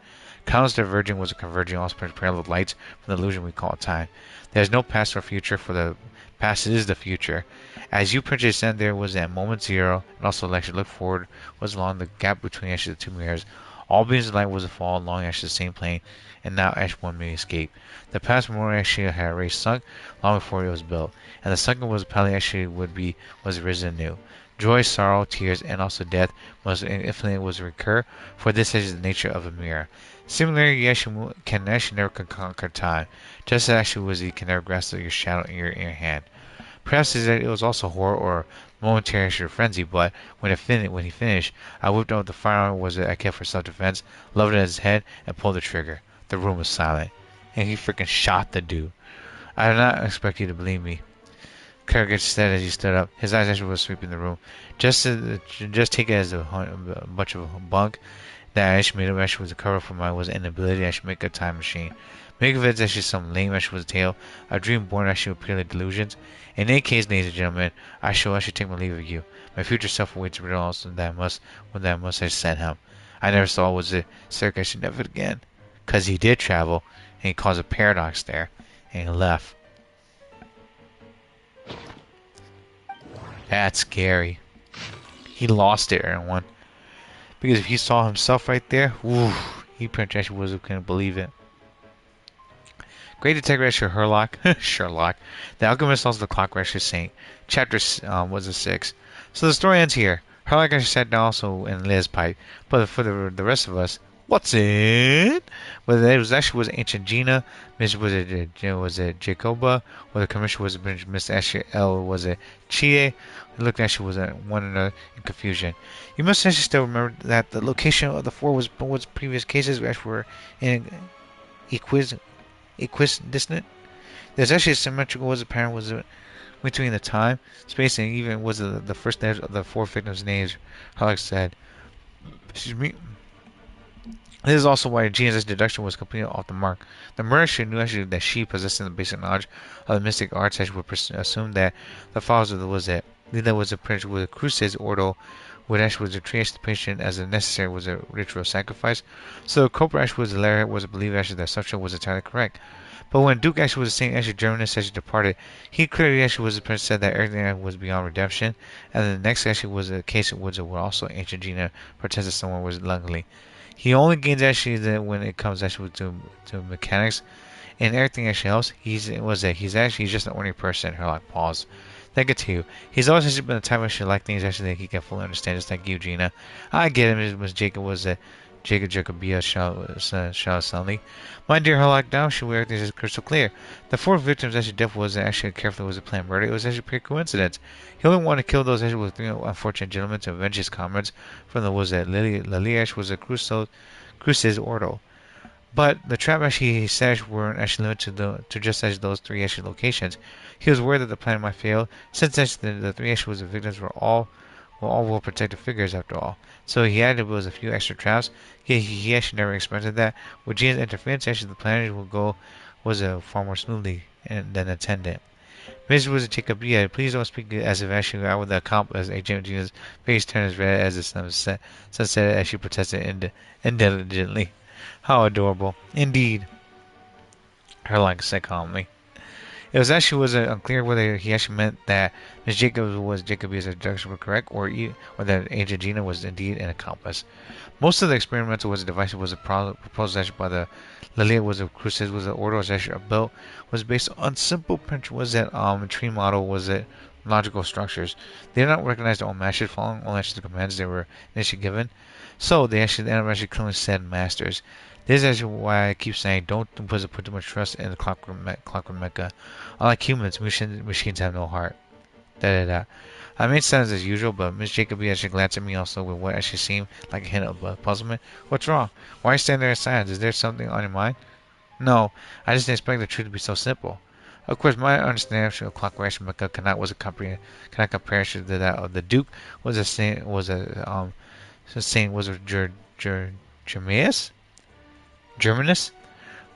Speaker 1: Countless diverging was a converging, also parallel lights from the illusion we call time. There is no past or future, for the past is the future. As you Prince ascend, there was at moment 0, and also actually look forward was along the gap between actually the two mirrors. All beams of light was a fall along actually the same plane, and now actually one may escape. The past memorial actually had already sunk long before it was built, and the sunken was probably actually was risen anew. Joy, sorrow, tears, and also death must infinitely was recur, for this is the nature of a mirror. Similarly, you actually can actually never conquer time, just as actually was you can never grasp your shadow in your hand. Perhaps it was also horror or momentary frenzy, but when he finished, I whipped out the firearm I kept for self-defense, leveled it at his head, and pulled the trigger. The room was silent, and he freaking shot the dude. I did not expect you to believe me. Kerrigan said as he stood up. His eyes actually were sweeping the room. Just take it as a bunch of bunk that I actually made up actually was a cover for my inability to actually make a time machine. Make of it actually some lame actually was a tale, a dream born actually with purely delusions. In any case, ladies and gentlemen, I shall actually take my leave of you. My future self awaits riddle also that I must have sent him. I never saw was it Circus never again. Cause he did travel and he caused a paradox there and he left. That's scary. He lost it, everyone. Because if he saw himself right there, woo, he pretty much couldn't believe it. Great Detective Sherlock. Sherlock. The Alchemist also the Clockwork Saint. Chapter was a 6. So the story ends here. Sherlock actually sat down also in Liz pipe. But for the rest of us, what's it? Whether it was actually was Ancient Gina, was it Jacoba, or the commissioner was Miss Ashley L, was it Chie? It looked actually was one another in confusion. You must actually still remember that the location of the 4 was previous cases which were in equidistant. There's actually a symmetrical was apparent was between the time, space, and even was the first names of the 4 victims' names. Alex said, "Excuse me." This is also why Gina's deduction was completely off the mark. The murderer knew actually that she, possessing the basic knowledge of the mystic arts, actually would assume that the followers of the was it. That was a prince with a cruces ordo, would actually was a treat the patient as a necessary was a ritual sacrifice. So the culprit actually was Larry was a believer actually that assumption was entirely correct. But when Duke actually was saying actually Germanist actually departed, he clearly actually was the prince said that everything was beyond redemption, and the next actually was a case of woods where also ancient Gina pretends that someone was luckily. He only gains actually that when it comes actually to mechanics and everything actually else. He's just an ordinary person. Herlock paused. Then continue. He's always actually been the type of actually like things actually that he can fully understand, just like you, Gina. I get him. It was Jacob was a Jacob Jacobia shall suddenly. My dear Herlock, now should we everything is crystal clear. The 4 victims actually death was actually carefully was a planned murder. It was actually pure coincidence. He only wanted to kill those actually with 3 unfortunate gentlemen to avenge his comrades from the was that Liliash was a Cruces Ordo. But the trap actually he said weren't actually limited to just as those 3 actually locations. He was worried that the plan might fail, since actually the 3 actually was the victims were all well protected figures after all. So he added was a few extra traps. He actually never expected that. With Gina's interference, actually the plan will go was far more smoothly than intended. Mrs. was a Jacob, please don't speak as if actually I were the accomplice. Agent Gina's face turned as red as the sunset as she protested intelligently. How adorable. Indeed, Herlock said calmly. It was actually unclear whether he actually meant that Miss Jacobs was Jacobia's deduction were correct, or that Agent Gina was indeed an accomplice. Most of the experimental was a device was a proposed actually by the Lilia was a Cruces was the order was actually built was based on simple print was that tree model was it logical structures. They did not recognize their own masters following only actually the commands they were initially given. So they actually ended up actually clearly said masters. This is actually why I keep saying don't put too much trust in the clockwork mecha. Unlike humans, machines have no heart. Da da da. I made sense as usual, but Miss Jacoby actually glanced at me also with what actually seemed like a hint of puzzlement. What's wrong? Why are you standing there in silence? Is there something on your mind? No, I just didn't expect the truth to be so simple. Of course, my understanding of clockwork mecha cannot compare to that of the Duke. Was a saint was a saying was a Germaeus? Germanus?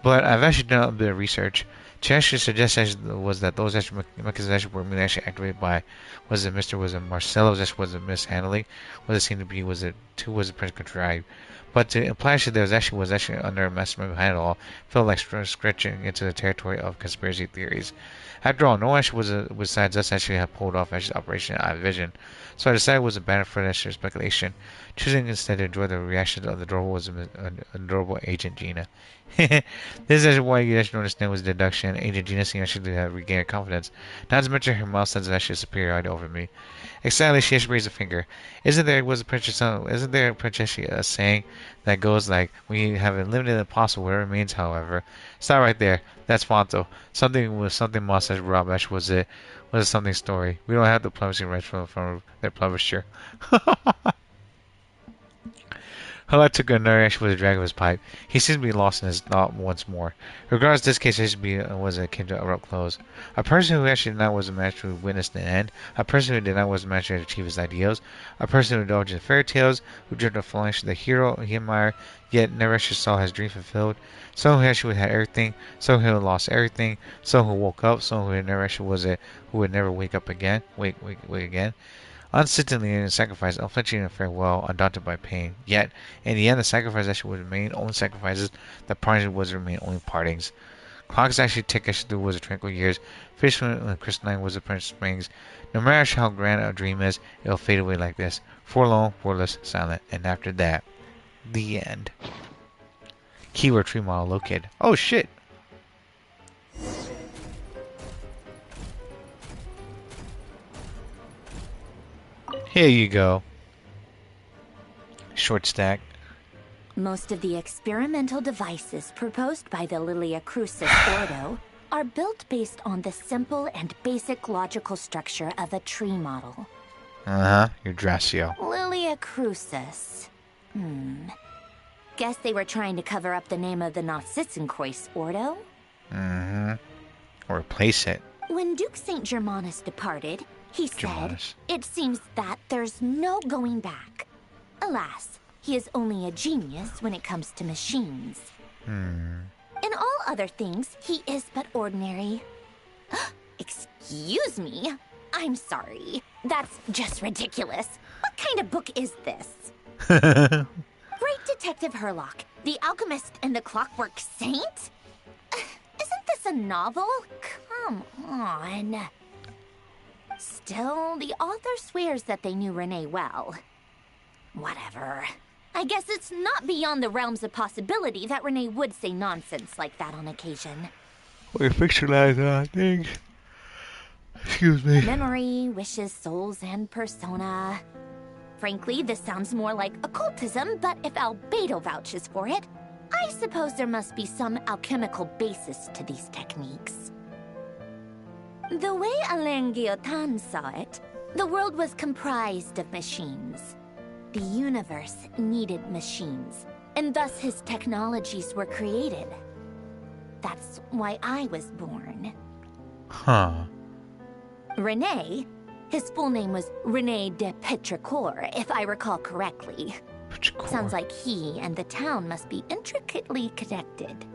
Speaker 1: But I've actually done a bit of research. To actually suggest was that those actual mechanisms were merely actually activated by was it Mr. was it Marcelo was it mishandling was it seemed to be was it two was it Prince contrived. But to imply actually there was actually under a mastermind behind it all felt like stretching into the territory of conspiracy theories. After all, no one actually besides us actually have pulled off actually Operation Eye Vision. So I decided it was a banner for extra speculation, choosing instead to enjoy the reaction of the adorable Agent Gina. This is actually why you actually don't understand was deduction. Agent Gina seemed actually to have regained her confidence. Not to mention her mild sense of actually superiority over me. Excitedly, she actually raised a finger. Isn't there a princess a saying that goes like, when you have eliminated the possible, whatever it means, however. Stop right there. That's Fonto. Something mustache Rob Ash was it. Was a something story. We don't have the publishing rights from their publisher. Hulot took another action with a drag of his pipe. He seemed to be lost in his thought once more. Regardless, this case was akin to abrupt close. A person who actually did not was a match who witnessed the end. A person who did not was a match to achieve his ideals. A person who indulged in fairy tales, who dreamed of falling to the hero he admired, yet never actually saw his dream fulfilled. Someone who actually had everything. Someone who had lost everything. Someone who woke up. Someone who never actually was it. Who would never wake up again. Wake again. Uncertainly in sacrifice, unflinching in farewell, undaunted by pain. Yet, in the end, the sacrifice actually would remain only sacrifices, the parting would remain only partings. Clocks actually tick as through was tranquil years, fishermen when crystalline was the Prince Springs. No matter how grand a dream is, it'll fade away like this. Forlorn, wordless, silent, and after that, the end. Keyword tree model located. Oh shit! Here you go. Short stack.
Speaker 2: Most of the experimental devices proposed by the Lilia Crucis Ordo are built based on the simple and basic logical structure of a tree model.
Speaker 1: Your Dracio.
Speaker 2: Lilia Crucis. Guess they were trying to cover up the name of the Nausitzenkreuz Ordo?
Speaker 1: Or replace it.
Speaker 2: When Duke St. Germanus departed, he said,
Speaker 1: Germanus.
Speaker 2: "It seems that there's no going back." Alas, he is only a genius when it comes to machines. In all other things, he is but ordinary. Excuse me? I'm sorry. That's just ridiculous. What kind of book is this? Great Detective Herlock, the Alchemist and the Clockwork Saint? Isn't this a novel? Come on. Still, the author swears that they knew Renee well. Whatever. I guess it's not beyond the realms of possibility that Renee would say nonsense like that on occasion.
Speaker 1: We fictionalize things. Excuse me.
Speaker 2: Memory, wishes, souls, and persona. Frankly, this sounds more like occultism, but if Albedo vouches for it, I suppose there must be some alchemical basis to these techniques. The way Alain Guillotin saw it, the world was comprised of machines. The universe needed machines, and thus his technologies were created. That's why I was born. Renee, his full name was Renee de Petrichor, if I recall correctly. Sounds like he and the town must be intricately connected.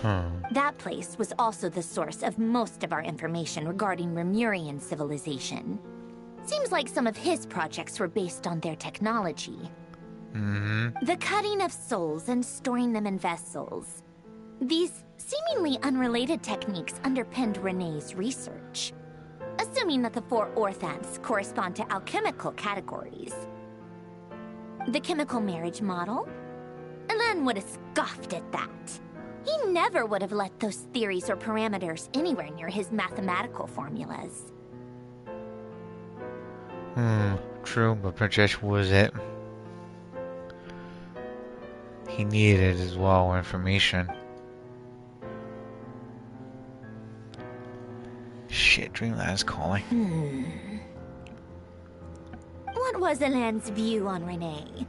Speaker 2: That place was also the source of most of our information regarding Remurian civilization. Seems like some of his projects were based on their technology. The cutting of souls and storing them in vessels. These seemingly unrelated techniques underpinned Renee's research. Assuming that the four orthants correspond to alchemical categories. The chemical marriage model? Alain would have scoffed at that. He never would have let those theories or parameters anywhere near his mathematical formulas.
Speaker 1: True, but Princess was it. He needed as well information. Shit, Dreamland's calling.
Speaker 2: What was Alain's view on Renee?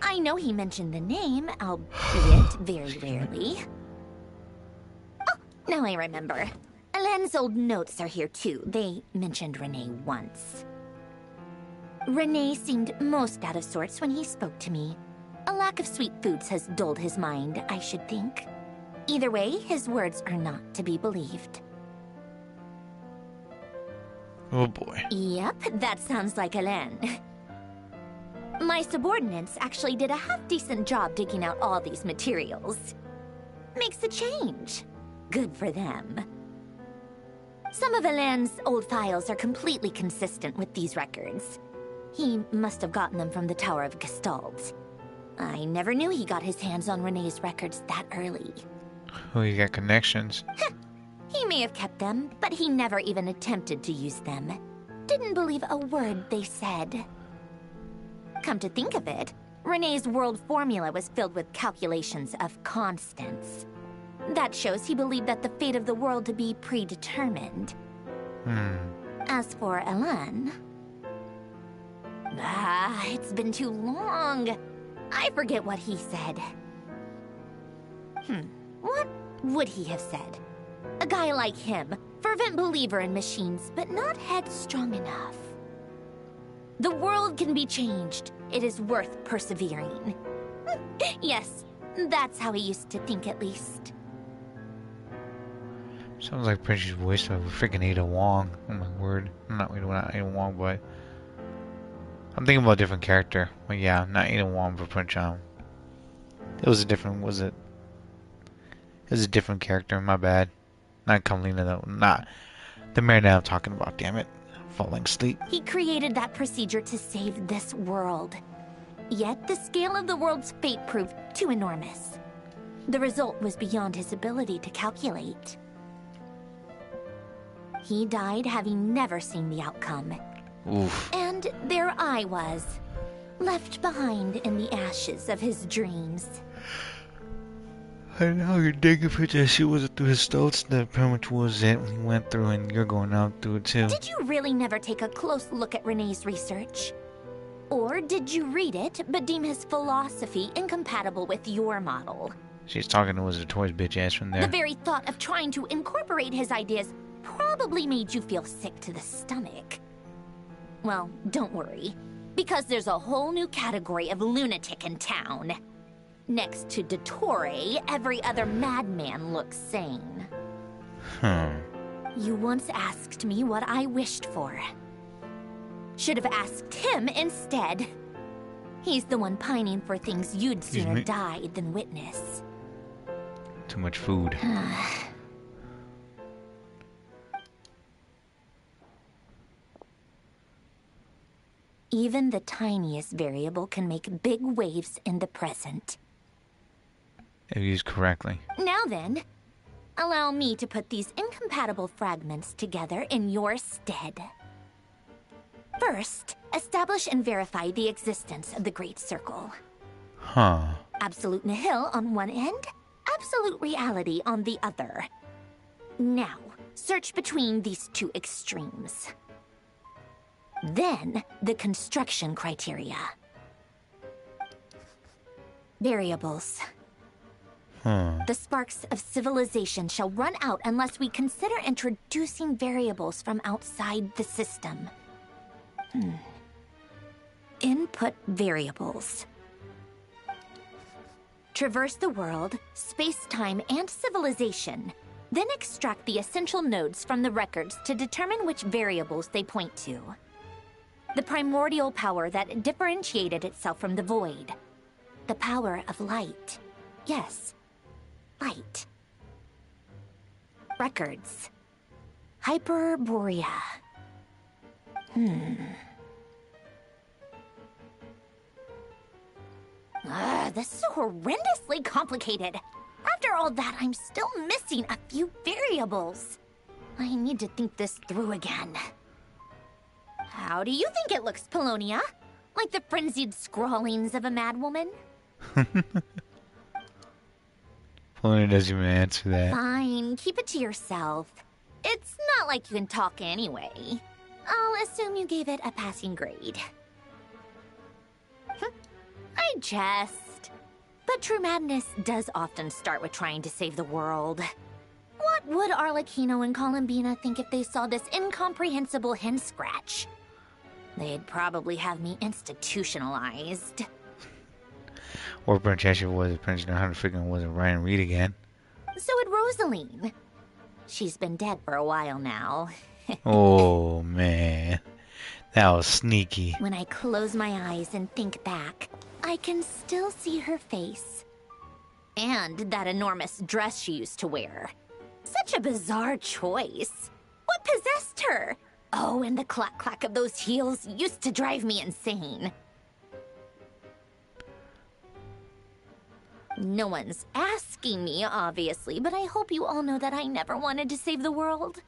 Speaker 2: I know he mentioned the name, albeit very rarely. Oh, now I remember. Alain's old notes are here too. They mentioned Renee once. Renee seemed most out of sorts when he spoke to me. A lack of sweet foods has dulled his mind, I should think. Either way, his words are not to be believed.
Speaker 1: Oh boy.
Speaker 2: Yep, that sounds like Alain. My subordinates actually did a half-decent job digging out all these materials. Makes a change. Good for them. Some of Alain's old files are completely consistent with these records. He must have gotten them from the Tower of Gestalt. I never knew he got his hands on Renee's records that early.
Speaker 1: Oh, you got connections.
Speaker 2: He may have kept them, but he never even attempted to use them. Didn't believe a word they said. Come to think of it, Renee's world formula was filled with calculations of constants. That shows he believed that the fate of the world to be predetermined. As for Alain... it's been too long. I forget what he said. What would he have said? A guy like him, fervent believer in machines, but not headstrong enough. The world can be changed. It is worth persevering. Yes, that's how he used to think at least.
Speaker 1: Sounds like Princess voice of freaking Ada Wong. Oh my word. Not Ada Wong, but I'm thinking about a different character. But yeah, not even one for Prince John. It was a different. Was it? It was a different character. My bad. Not Kalina though. Not the marionette I'm talking about. Damn it. Falling asleep.
Speaker 2: He created that procedure to save this world. Yet the scale of the world's fate proved too enormous. The result was beyond his ability to calculate. He died having never seen the outcome.
Speaker 1: Oof.
Speaker 2: And there I was, left behind in the ashes of his dreams.
Speaker 1: I know you're digging for that shit wasn't through his thoughts that pretty much was it when he went through, and you're going out through it too.
Speaker 2: Did you really never take a close look at Renee's research? Or did you read it but deem his philosophy incompatible with your model?
Speaker 1: She's talking to Wizard Toys bitch ass from there.
Speaker 2: The very thought of trying to incorporate his ideas probably made you feel sick to the stomach. Well, don't worry, because there's a whole new category of lunatic in town. Next to Dottore, every other madman looks sane. You once asked me what I wished for. Should have asked him instead. He's the one pining for things you'd sooner die than witness.
Speaker 1: Too much food.
Speaker 2: Even the tiniest variable can make big waves in the present.
Speaker 1: If used correctly.
Speaker 2: Now then, allow me to put these incompatible fragments together in your stead. First, establish and verify the existence of the Great Circle.
Speaker 1: Huh.
Speaker 2: Absolute nihil on one end, absolute reality on the other. Now, search between these two extremes. Then, the construction criteria. Variables. The sparks of civilization shall run out unless we consider introducing variables from outside the system. Input variables. Traverse the world, space-time, and civilization. Then extract the essential nodes from the records to determine which variables they point to. The primordial power that differentiated itself from the void. The power of light. Yes, light. Records. Hyperborea. This is horrendously complicated. After all that, I'm still missing a few variables. I need to think this through again. How do you think it looks, Polonia? Like the frenzied scrawlings of a madwoman?
Speaker 1: Polonia doesn't even answer that.
Speaker 2: Fine, keep it to yourself. It's not like you can talk anyway. I'll assume you gave it a passing grade. I jest. But true madness does often start with trying to save the world. What would Arlecchino and Columbina think if they saw this incomprehensible hen scratch? They'd probably have me institutionalized.
Speaker 1: Or Francesca was Prince Hunter freaking wasn't Ryan Reed again.
Speaker 2: So would Rosaline. She's been dead for a while now.
Speaker 1: Oh man. That was sneaky.
Speaker 2: When I close my eyes and think back, I can still see her face. And that enormous dress she used to wear. Such a bizarre choice. What possessed her? Oh, and the clack-clack of those heels used to drive me insane. No one's asking me, obviously, but I hope you all know that I never wanted to save the world.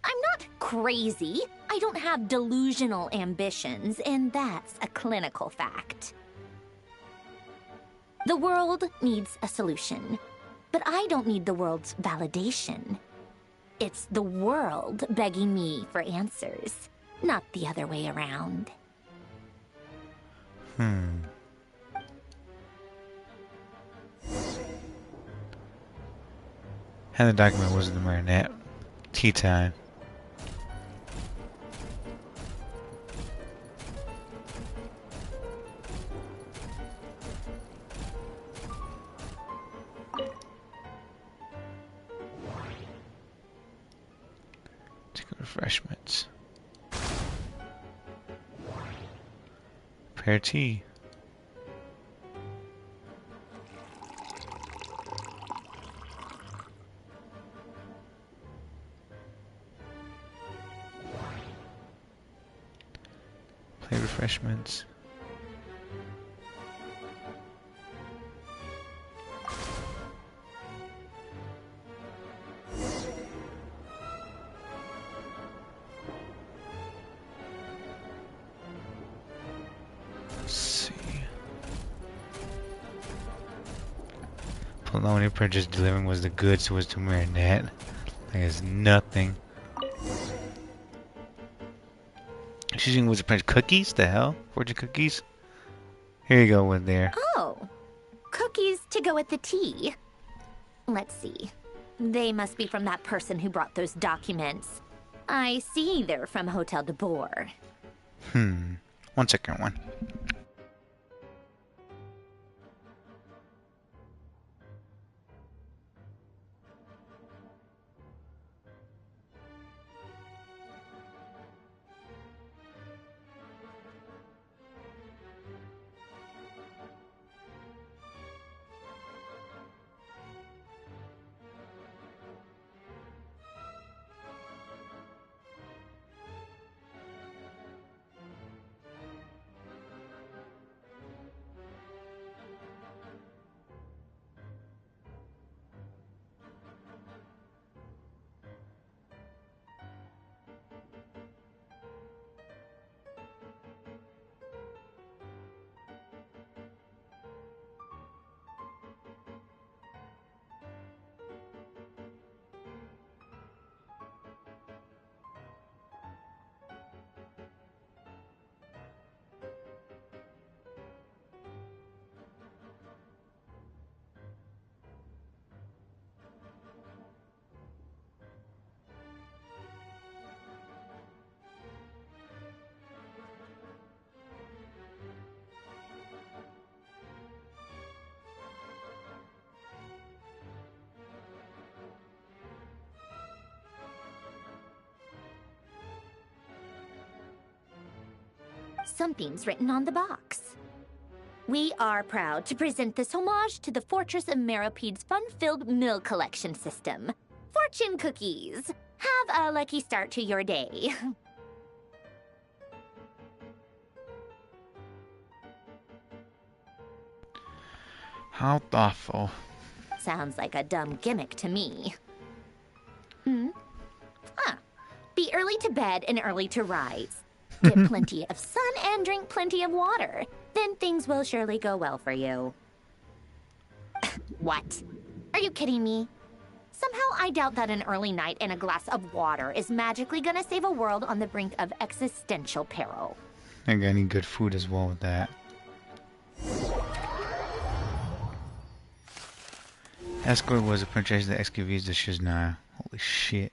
Speaker 2: I'm not crazy. I don't have delusional ambitions, and that's a clinical fact. The world needs a solution, but I don't need the world's validation. It's the world begging me for answers, not the other way around.
Speaker 1: And the document was the marionette. Tea time. Take refreshments. Prepare tea. Play refreshments. The only purchase delivering was the goods was to Marinette. Like it's nothing. She's using was it French cookies? The hell? Fortune cookies? Here you go with there.
Speaker 2: Oh, cookies to go with the tea. Let's see. They must be from that person who brought those documents. I see they're from Hotel de Boer.
Speaker 1: 1 second, one.
Speaker 2: Something's written on the box. We are proud to present this homage to the Fortress of Meropede's fun-filled mill collection system. Fortune cookies. Have a lucky start to your day.
Speaker 1: How thoughtful.
Speaker 2: Sounds like a dumb gimmick to me. Be early to bed and early to rise. Get plenty of sun and drink plenty of water. Then things will surely go well for you. What? Are you kidding me? Somehow I doubt that an early night and a glass of water is magically gonna save a world on the brink of existential peril.
Speaker 1: I got any good food as well with that. Escort was a purchase that XQV's the Shiznai. Holy shit.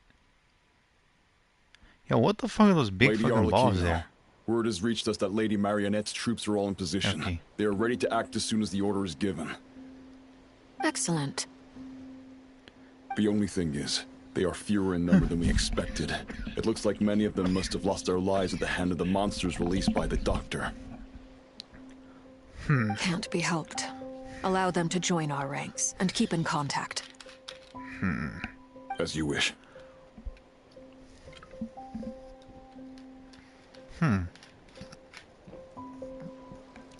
Speaker 1: Yo, what the fuck are those big
Speaker 3: Lady
Speaker 1: fucking balls
Speaker 3: Arlecchino,
Speaker 1: there?
Speaker 3: Word has reached us that Lady Marionette's troops are all in position.
Speaker 1: Okay.
Speaker 3: They are ready to act as soon as the order is given.
Speaker 4: Excellent.
Speaker 3: The only thing is, they are fewer in number than we expected. It looks like many of them must have lost their lives at the hand of the monsters released by the Doctor.
Speaker 4: Can't be helped. Allow them to join our ranks and keep in contact.
Speaker 3: As you wish.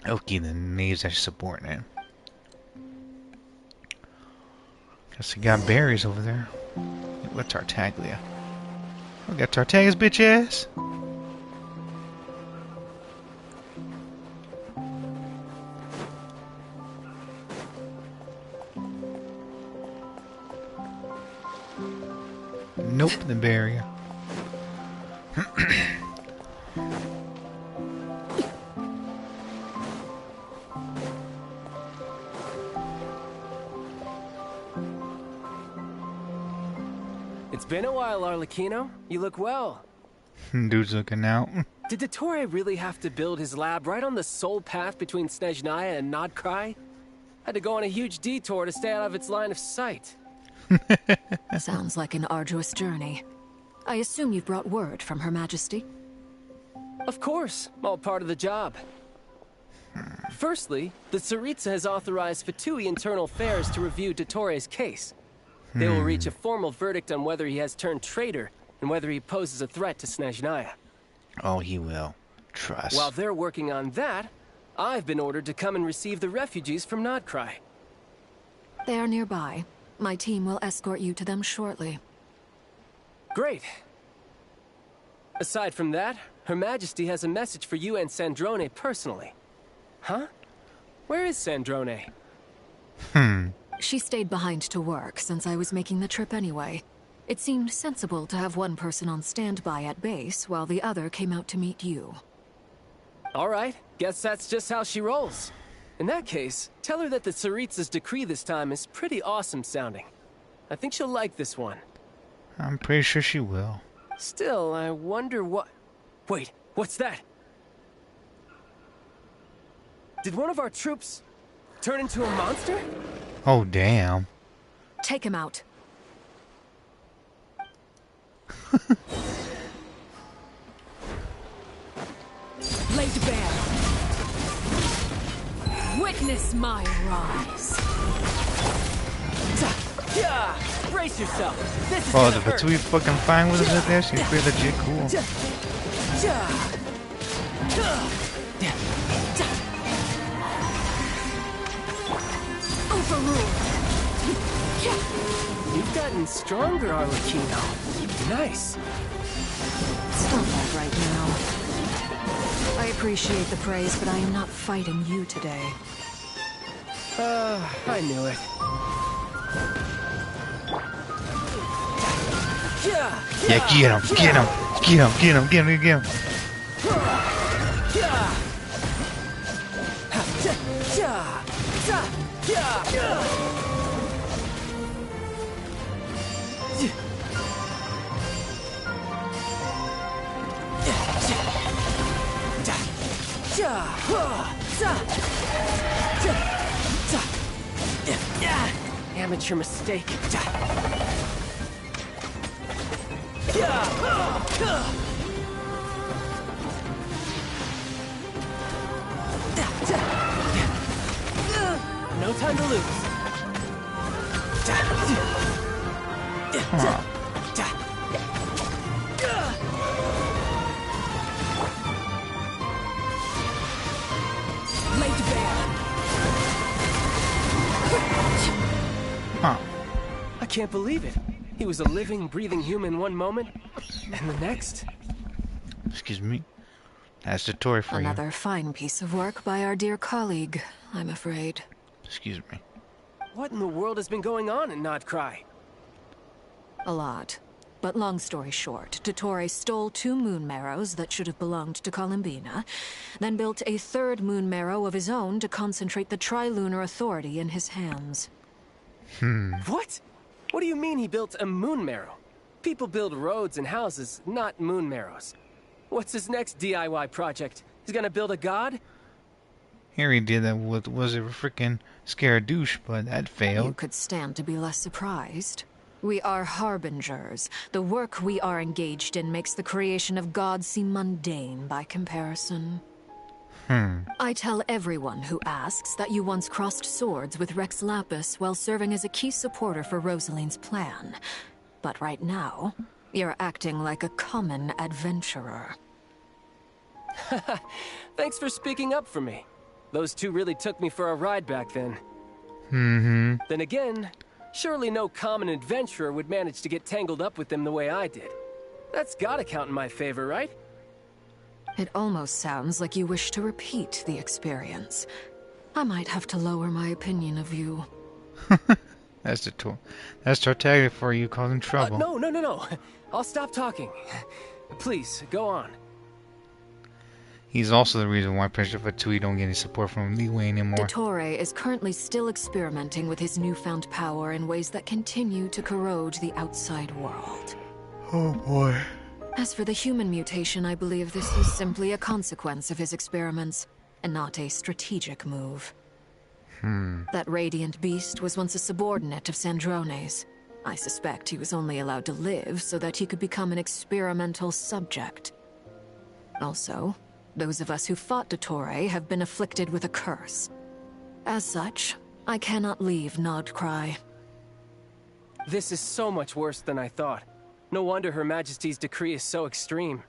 Speaker 1: Okay, the knaves are supporting it. Guess we got berries over there. What Tartaglia? We got Tartaglia's bitch ass. Nope, the barrier.
Speaker 5: It's been a while, Arlecchino. You look well.
Speaker 1: Dude's looking out.
Speaker 5: Did Dottore really have to build his lab right on the sole path between Snezhnaya and Nodkrai? Had to go on a huge detour to stay out of its line of sight.
Speaker 4: Sounds like an arduous journey. I assume you've brought word from Her Majesty?
Speaker 5: Of course, all part of the job. Firstly, the Tsaritsa has authorized Fatui Internal Affairs to review Dottoro's case. They will reach a formal verdict on whether he has turned traitor and whether he poses a threat to Snezhnaya.
Speaker 1: Oh, he will. Trust.
Speaker 5: While they're working on that, I've been ordered to come and receive the refugees from Nodcry.
Speaker 4: They are nearby. My team will escort you to them shortly.
Speaker 5: Great. Aside from that, Her Majesty has a message for you and Sandrone personally. Huh? Where is Sandrone?
Speaker 4: She stayed behind to work since I was making the trip anyway. It seemed sensible to have one person on standby at base while the other came out to meet you.
Speaker 5: All right, guess that's just how she rolls. In that case, tell her that the Tsaritsa's decree this time is pretty awesome sounding. I think she'll like this one.
Speaker 1: I'm pretty sure she will.
Speaker 5: Still, I wonder what... Wait, what's that? Did one of our troops turn into a monster?
Speaker 1: Oh, damn.
Speaker 4: Take him out. Laid bare. Witness my rise.
Speaker 5: Yeah, brace yourself. This is
Speaker 1: Oh,
Speaker 5: gonna
Speaker 1: the
Speaker 5: hurt.
Speaker 1: Fatui fucking fine with us right there? She's pretty legit cool.
Speaker 4: Overruled.
Speaker 5: You've gotten stronger, Arlecchino. Nice.
Speaker 4: Stop that right now. I appreciate the praise, but I am not fighting you today.
Speaker 5: I knew it.
Speaker 1: Yeah, get him, get him, get him, get him, get him, get him.
Speaker 5: Amateur mistake. No time to lose.
Speaker 4: Laid bare.
Speaker 1: Huh.
Speaker 5: I can't believe it. He was a living, breathing human one moment, and the next.
Speaker 1: Excuse me. That's the Tory for
Speaker 4: Another fine piece of work by our dear colleague, I'm afraid.
Speaker 1: you. Excuse me.
Speaker 5: What in the world has been going on in Nodcry?
Speaker 4: A lot. But long story short, Dottore stole 2 moon marrows that should have belonged to Columbina, then built a 3rd moon marrow of his own to concentrate the Trilunar Authority in his hands.
Speaker 5: What? What do you mean he built a moon marrow? People build roads and houses, not moon marrows. What's his next DIY project? He's gonna build a god?
Speaker 1: Harry did that with, was it a freaking Scaradouche, but that
Speaker 4: You
Speaker 1: failed.
Speaker 4: could stand to be less surprised. We are harbingers. The work we are engaged in makes the creation of gods seem mundane by comparison. I tell everyone who asks that you once crossed swords with Rex Lapis while serving as a key supporter for Rosaline's plan. But right now, you're acting like a common adventurer.
Speaker 5: Thanks for speaking up for me. Those 2 really took me for a ride back then. Then again, surely no common adventurer would manage to get tangled up with them the way I did. That's gotta count in my favor, right?
Speaker 4: It almost sounds like you wish to repeat the experience. I might have to lower my opinion of you.
Speaker 1: That's the tool. That's Tartaglia for you causing trouble.
Speaker 5: No. I'll stop talking. Please, go on.
Speaker 1: He's also the reason why Prince Fatui don't get any support from Liyue anymore.
Speaker 4: Dottore is currently still experimenting with his newfound power in ways that continue to corrode the outside world.
Speaker 1: Oh boy.
Speaker 4: As for the human mutation, I believe this was simply a consequence of his experiments, and not a strategic move. That radiant beast was once a subordinate of Sandrone's. I suspect he was only allowed to live so that he could become an experimental subject. Also, Those of us who fought Dottore have been afflicted with a curse. As such, I cannot leave Nodcry.
Speaker 5: This is so much worse than I thought. No wonder Her Majesty's decree is so extreme.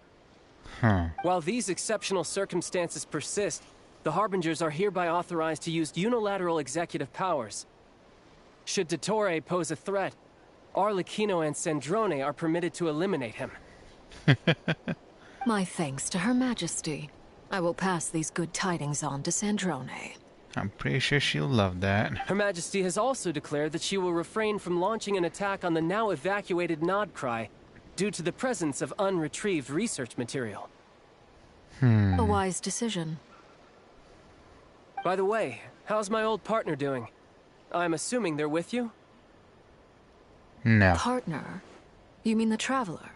Speaker 5: While these exceptional circumstances persist, the Harbingers are hereby authorized to use unilateral executive powers. Should Dottore pose a threat, Arlecchino and Sandrone are permitted to eliminate him.
Speaker 4: My thanks to Her Majesty. I will pass these good tidings on to Sandrone.
Speaker 1: I'm pretty sure she'll love that.
Speaker 5: Her Majesty has also declared that she will refrain from launching an attack on the now evacuated Nodcry due to the presence of unretrieved research material.
Speaker 4: A wise decision.
Speaker 5: By the way, how's my old partner doing? I'm assuming they're with you?
Speaker 1: No.
Speaker 4: Partner? You mean the Traveler?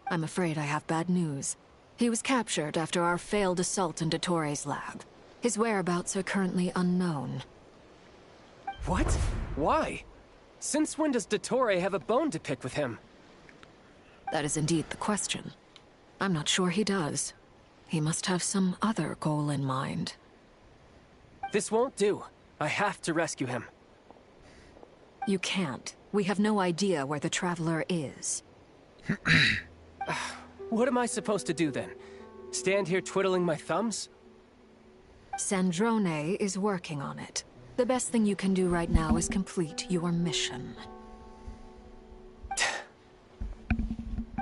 Speaker 4: I'm afraid I have bad news. He was captured after our failed assault in Dottore's lab. His whereabouts are currently unknown.
Speaker 5: What? Why? Since when does Dottore have a bone to pick with him?
Speaker 4: That is indeed the question. I'm not sure he does. He must have some other goal in mind.
Speaker 5: This won't do. I have to rescue him.
Speaker 4: You can't. We have no idea where the Traveler is.
Speaker 5: What am I supposed to do then? Stand here twiddling my thumbs?
Speaker 4: Sandrone is working on it. The best thing you can do right now is complete your mission.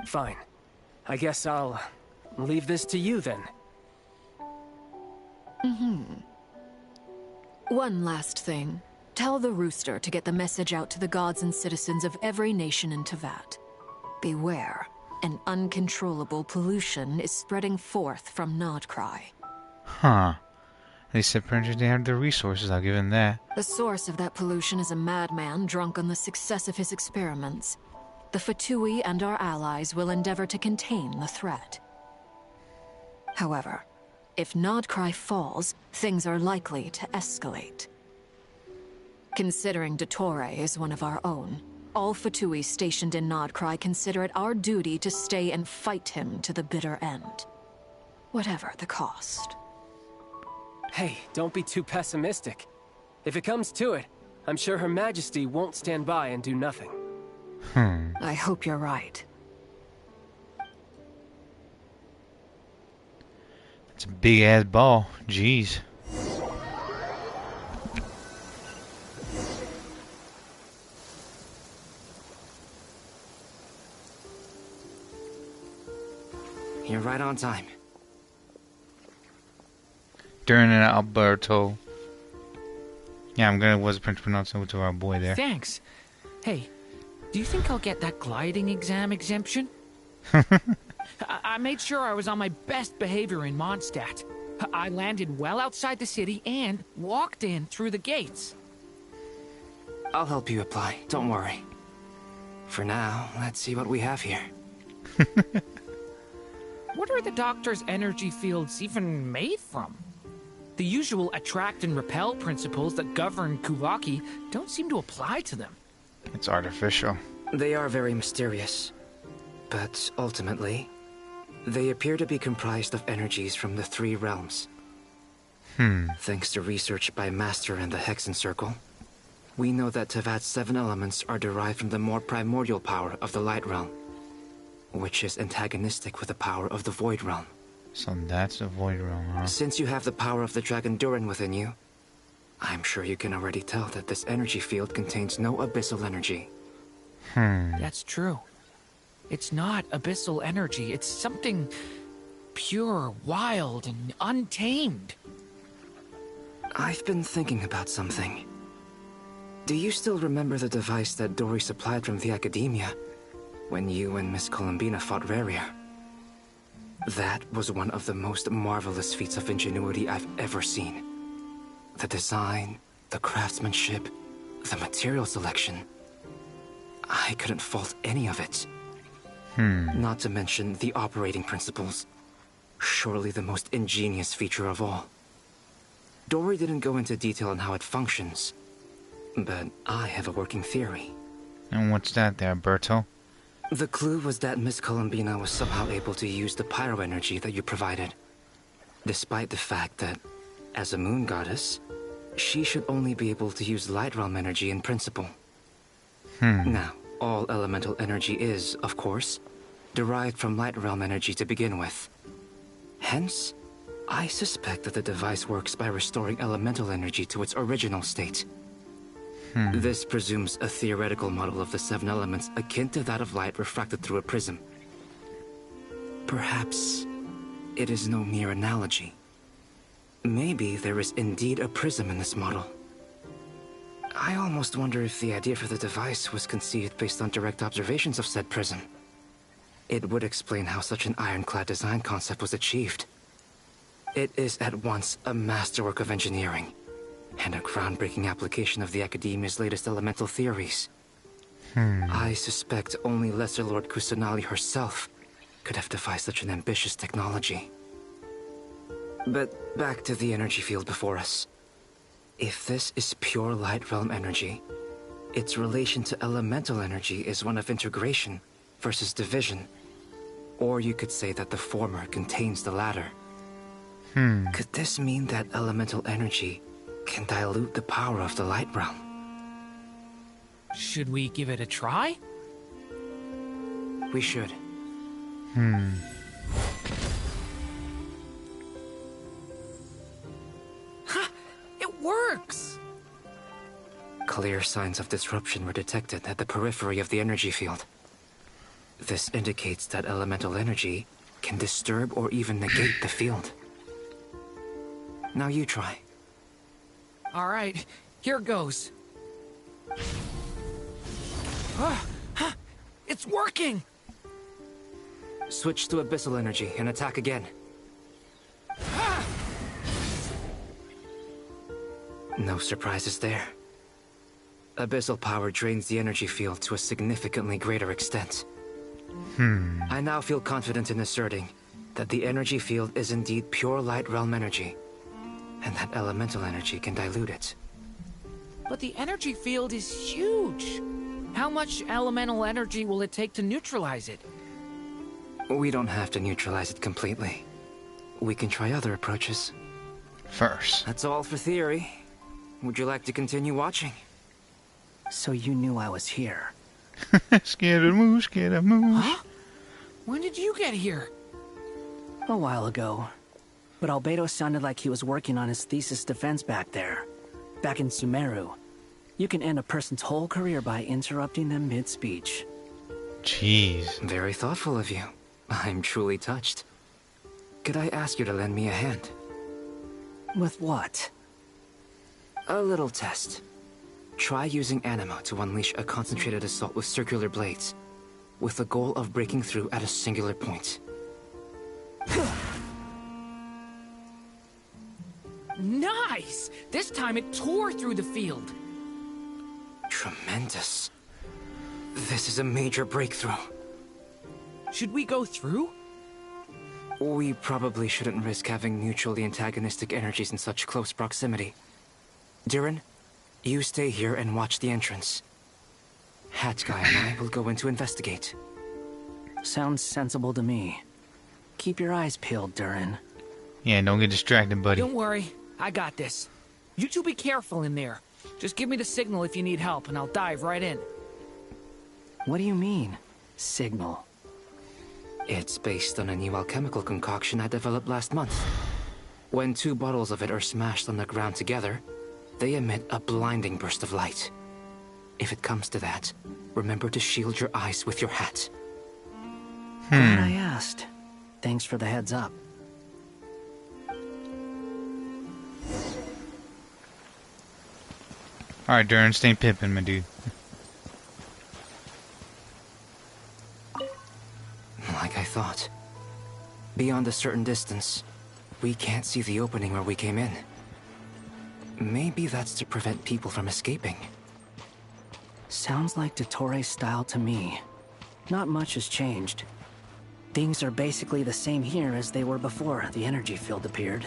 Speaker 5: Fine. I guess I'll leave this to you then.
Speaker 4: One last thing. Tell the Rooster to get the message out to the gods and citizens of every nation in Teyvat. Beware. An uncontrollable pollution is spreading forth from Nodcry.
Speaker 1: Huh. They said apparently they have the resources, I'll give them that.
Speaker 4: The source of that pollution is a madman drunk on the success of his experiments. The Fatui and our allies will endeavor to contain the threat. However, if Nodcry falls, things are likely to escalate. Considering Dottore is one of our own, all Fatui stationed in Nodcry consider it our duty to stay and fight him to the bitter end. Whatever the cost.
Speaker 5: Hey, don't be too pessimistic. If it comes to it, I'm sure Her Majesty won't stand by and do nothing.
Speaker 4: I hope you're right.
Speaker 1: It's a big ass ball. Jeez.
Speaker 6: You're right on time.
Speaker 1: During and Alberto. Yeah, I'm gonna pronounce it to our boy there.
Speaker 7: Thanks. Hey, do you think I'll get that gliding exam exemption? I made sure I was on my best behavior in Mondstadt. I landed well outside the city and walked in through the gates.
Speaker 6: I'll help you apply, don't worry. For now, let's see what we have here.
Speaker 7: What are the doctor's energy fields even made from? The usual attract and repel principles that govern Kuvaki don't seem to apply to them.
Speaker 1: It's artificial.
Speaker 6: They are very mysterious. But ultimately, they appear to be comprised of energies from the 3 realms. Thanks to research by Master and the Hexen Circle, we know that Teyvat's 7 elements are derived from the more primordial power of the Light Realm, which is antagonistic with the power of the Void Realm.
Speaker 1: So that's the Void Realm, huh?
Speaker 6: Since you have the power of the Dragon Durin within you, I'm sure you can already tell that this energy field contains no abyssal energy.
Speaker 7: That's true. It's not abyssal energy. It's something pure, wild, and untamed.
Speaker 6: I've been thinking about something. Do you still remember the device that Dory supplied from the Academia when you and Miss Columbina fought Raria? That was one of the most marvelous feats of ingenuity I've ever seen. The design, the craftsmanship, the material selection. I couldn't fault any of it. Not to mention the operating principles. Surely the most ingenious feature of all. Dory didn't go into detail on how it functions, but I have a working theory.
Speaker 1: And what's that there, Berto?
Speaker 6: The clue was that Miss Columbina was somehow able to use the pyro energy that you provided, despite the fact that, as a moon goddess, she should only be able to use light realm energy in principle. Now, all elemental energy is, of course, derived from light realm energy to begin with. Hence, I suspect that the device works by restoring elemental energy to its original state. This presumes a theoretical model of the 7 elements akin to that of light refracted through a prism. Perhaps it is no mere analogy. Maybe there is indeed a prism in this model. I almost wonder if the idea for the device was conceived based on direct observations of said prism. It would explain how such an ironclad design concept was achieved. It is at once a masterwork of engineering and a groundbreaking application of the Academia's latest elemental theories. I suspect only Lesser Lord Kusanali herself could have devised such an ambitious technology. But back to the energy field before us. If this is pure light realm energy, its relation to elemental energy is one of integration versus division. Or you could say that the former contains the latter. Could this mean that elemental energy can dilute the power of the light realm?
Speaker 7: Should we give it a try?
Speaker 6: We should.
Speaker 7: Ha! It works!
Speaker 6: Clear signs of disruption were detected at the periphery of the energy field. This indicates that elemental energy can disturb or even negate the field. Now you try.
Speaker 7: All right, here goes. It's working!
Speaker 6: Switch to abyssal energy and attack again. No surprises there. Abyssal power drains the energy field to a significantly greater extent. I now feel confident in asserting that the energy field is indeed pure light realm energy, and that elemental energy can dilute it.
Speaker 7: But the energy field is huge. How much elemental energy will it take to neutralize it?
Speaker 6: We don't have to neutralize it completely. We can try other approaches.
Speaker 1: First.
Speaker 6: That's all for theory. Would you like to continue watching?
Speaker 8: So you knew I was here.
Speaker 1: Scared of moose, scared of moose.
Speaker 7: Huh? When did you get here?
Speaker 8: A while ago. But Albedo sounded like he was working on his thesis defense back there. Back in Sumeru. You can end a person's whole career by interrupting them mid-speech.
Speaker 1: Jeez.
Speaker 6: Very thoughtful of you. I'm truly touched. Could I ask you to lend me a hand?
Speaker 8: With what?
Speaker 6: A little test. Try using Anima to unleash a concentrated assault with circular blades, with the goal of breaking through at a singular point.
Speaker 7: Nice! This time it tore through the field.
Speaker 6: Tremendous. This is a major breakthrough.
Speaker 7: Should we go through?
Speaker 6: We probably shouldn't risk having mutually antagonistic energies in such close proximity. Durin, you stay here and watch the entrance. Hat Guy and I will go in to investigate.
Speaker 8: Sounds sensible to me. Keep your eyes peeled, Durin.
Speaker 1: Yeah, don't get distracted, buddy.
Speaker 7: Don't worry, I got this. You two be careful in there. Just give me the signal if you need help, and I'll dive right in.
Speaker 8: What do you mean, signal?
Speaker 6: It's based on a new alchemical concoction I developed last month. When 2 bottles of it are smashed on the ground together, they emit a blinding burst of light. If it comes to that, remember to shield your eyes with your hat.
Speaker 8: Glad I asked. Thanks for the heads up.
Speaker 1: Alright, Durin, stay pimpin', my dude.
Speaker 6: Like I thought. Beyond a certain distance, we can't see the opening where we came in. Maybe that's to prevent people from escaping.
Speaker 8: Sounds like Dottore style to me. Not much has changed. Things are basically the same here as they were before the energy field appeared.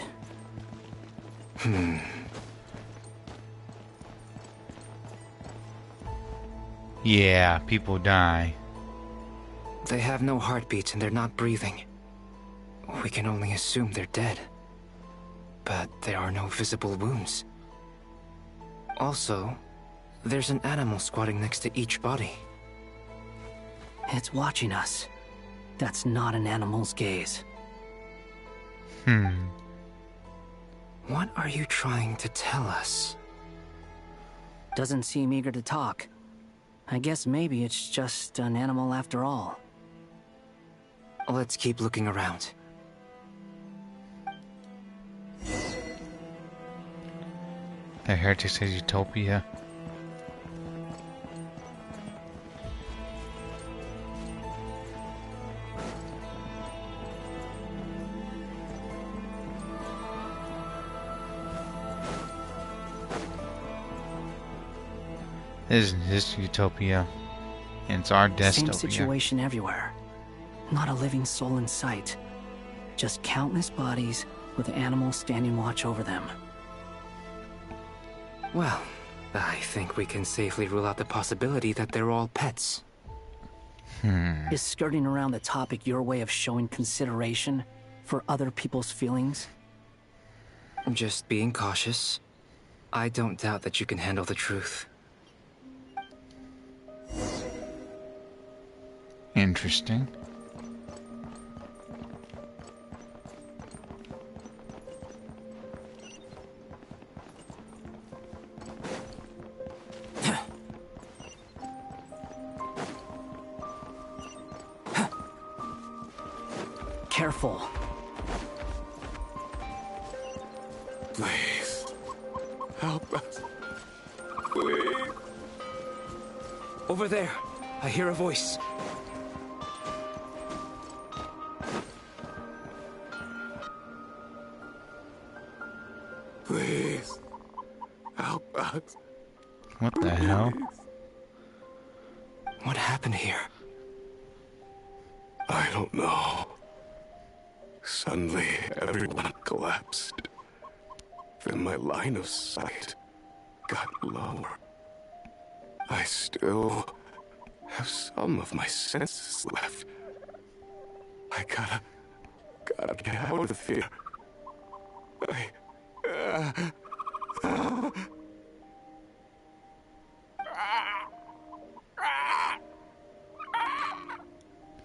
Speaker 1: Yeah, people die.
Speaker 6: They have no heartbeats and they're not breathing. We can only assume they're dead. But there are no visible wounds. Also, there's an animal squatting next to each body.
Speaker 8: It's watching us. That's not an animal's gaze.
Speaker 6: What are you trying to tell us?
Speaker 8: Doesn't seem eager to talk. I guess maybe it's just an animal after all.
Speaker 6: Let's keep looking around.
Speaker 1: The heretic says utopia. This is his utopia, and it's our dystopia.
Speaker 8: Same situation everywhere. Not a living soul in sight. Just countless bodies with animals standing watch over them.
Speaker 6: Well, I think we can safely rule out the possibility that they're all pets.
Speaker 8: Is skirting around the topic your way of showing consideration for other people's feelings?
Speaker 6: Just being cautious. I don't doubt that you can handle the truth.
Speaker 1: Interesting.
Speaker 8: Careful.
Speaker 3: Please. Help us. Please.
Speaker 6: Over there, I hear a voice.
Speaker 3: Please. Help us.
Speaker 1: What the hell?
Speaker 6: What happened here?
Speaker 3: I don't know. Suddenly, everyone collapsed. Then my line of sight got lower. I still have some of my senses left. I gotta get out of here.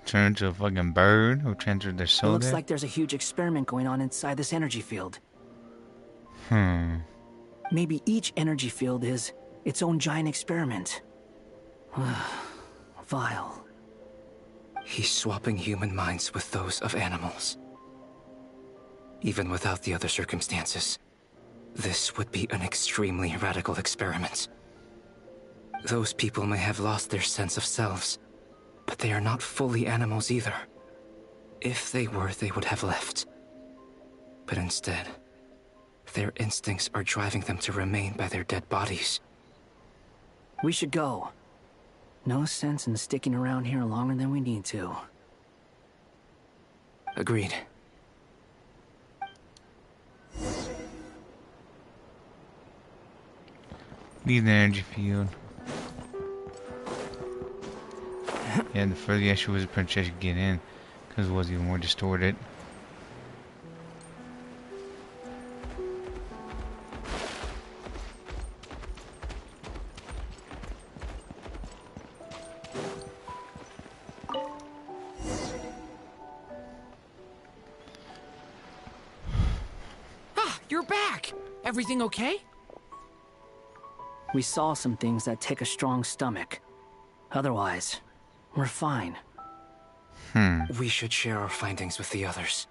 Speaker 1: Turn into a fucking bird who transferred their
Speaker 8: It
Speaker 1: soul
Speaker 8: looks
Speaker 1: there?
Speaker 8: like there's a huge experiment going on inside this energy field. Maybe each energy field is its own giant experiment. Vile.
Speaker 6: He's swapping human minds with those of animals. Even without the other circumstances, this would be an extremely radical experiment. Those people may have lost their sense of selves, but they are not fully animals either. If they were, they would have left. But instead, their instincts are driving them to remain by their dead bodies.
Speaker 8: We should go. No sense in sticking around here longer than we need to.
Speaker 6: Agreed.
Speaker 1: Leave the energy field. Yeah, the further issue was the princess could get in, because it was even more distorted.
Speaker 7: Ah, you're back! Everything okay?
Speaker 8: We saw some things that take a strong stomach. Otherwise, we're fine.
Speaker 6: We should share our findings with the others.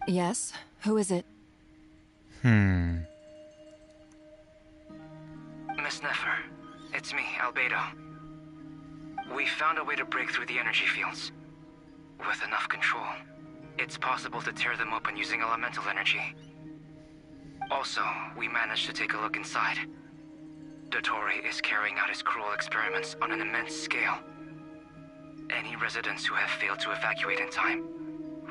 Speaker 4: Yes? Who is it?
Speaker 6: Miss Nefer, it's me, Albedo. We found a way to break through the energy fields. With enough control, it's possible to tear them open using elemental energy. Also, we managed to take a look inside. Dottore is carrying out his cruel experiments on an immense scale. Any residents who have failed to evacuate in time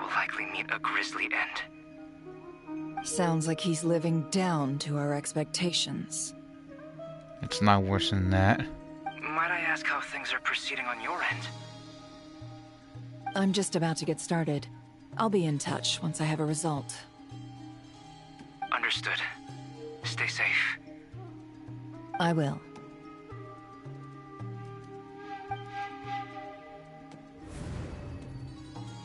Speaker 6: will likely meet a grisly end.
Speaker 9: Sounds like he's living down to our expectations.
Speaker 1: It's not worse than that.
Speaker 6: Might I ask how things are proceeding on your end?
Speaker 9: I'm just about to get started. I'll be in touch once I have a result.
Speaker 6: Understood. Stay safe.
Speaker 9: I will.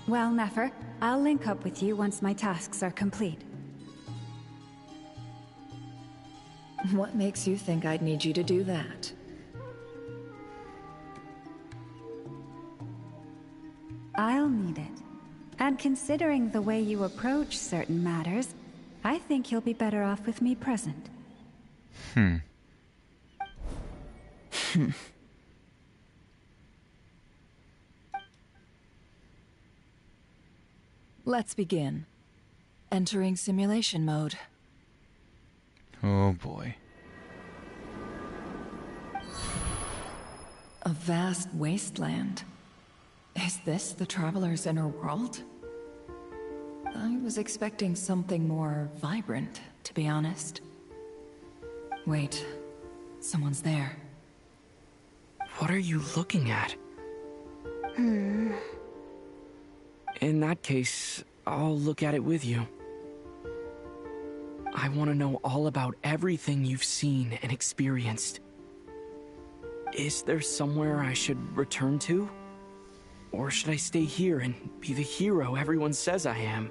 Speaker 10: Well, Nefer, I'll link up with you once my tasks are complete.
Speaker 9: What makes you think I'd need you to do that?
Speaker 10: I'll need it. And considering the way you approach certain matters, I think you'll be better off with me present.
Speaker 9: Let's begin. Entering simulation mode.
Speaker 1: Oh boy.
Speaker 9: A vast wasteland. Is this the Traveler's inner world? I was expecting something more vibrant, to be honest. Wait, someone's there.
Speaker 6: What are you looking at? In that case, I'll look at it with you. I want to know all about everything you've seen and experienced. Is there somewhere I should return to? Or should I stay here and be the hero everyone says I am?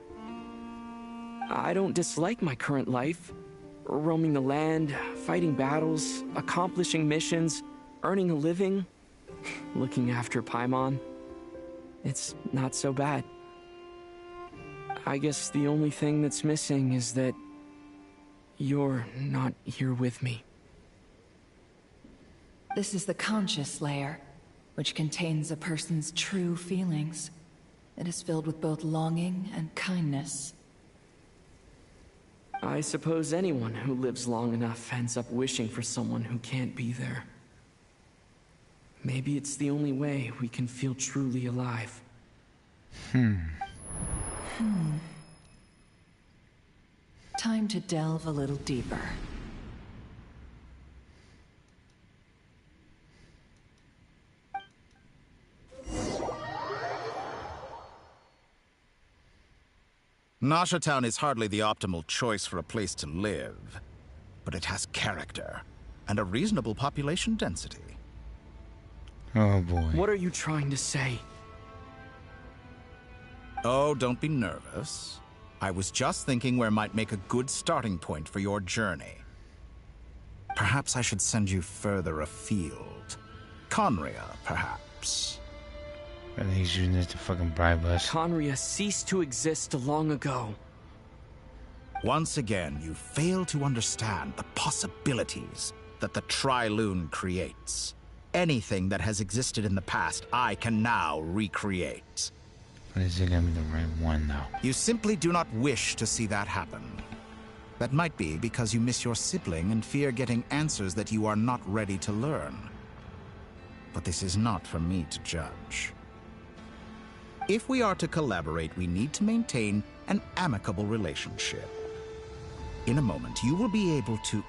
Speaker 6: I don't dislike my current life. Roaming the land, fighting battles, accomplishing missions, earning a living, looking after Paimon. It's not so bad. I guess the only thing that's missing is that you're not here with me.
Speaker 9: This is the conscious layer, which contains a person's true feelings. It is filled with both longing and kindness.
Speaker 6: I suppose anyone who lives long enough ends up wishing for someone who can't be there. Maybe it's the only way we can feel truly alive.
Speaker 9: Time to delve a little deeper.
Speaker 11: Nasha Town is hardly the optimal choice for a place to live, but it has character and a reasonable population density.
Speaker 1: Oh boy.
Speaker 6: What are you trying to say?
Speaker 11: Oh, don't be nervous. I was just thinking where might make a good starting point for your journey. Perhaps I should send you further afield. Conria, perhaps.
Speaker 1: And he's using this to fucking bribe us.
Speaker 6: Conria ceased to exist long ago.
Speaker 11: Once again, you fail to understand the possibilities that the Tri-Lune creates. Anything that has existed in the past, I can now recreate.
Speaker 1: But is it gonna be the right one, though?
Speaker 11: You simply do not wish to see that happen. That might be because you miss your sibling and fear getting answers that you are not ready to learn. But this is not for me to judge. If we are to collaborate, we need to maintain an amicable relationship. In a moment, you will be able to...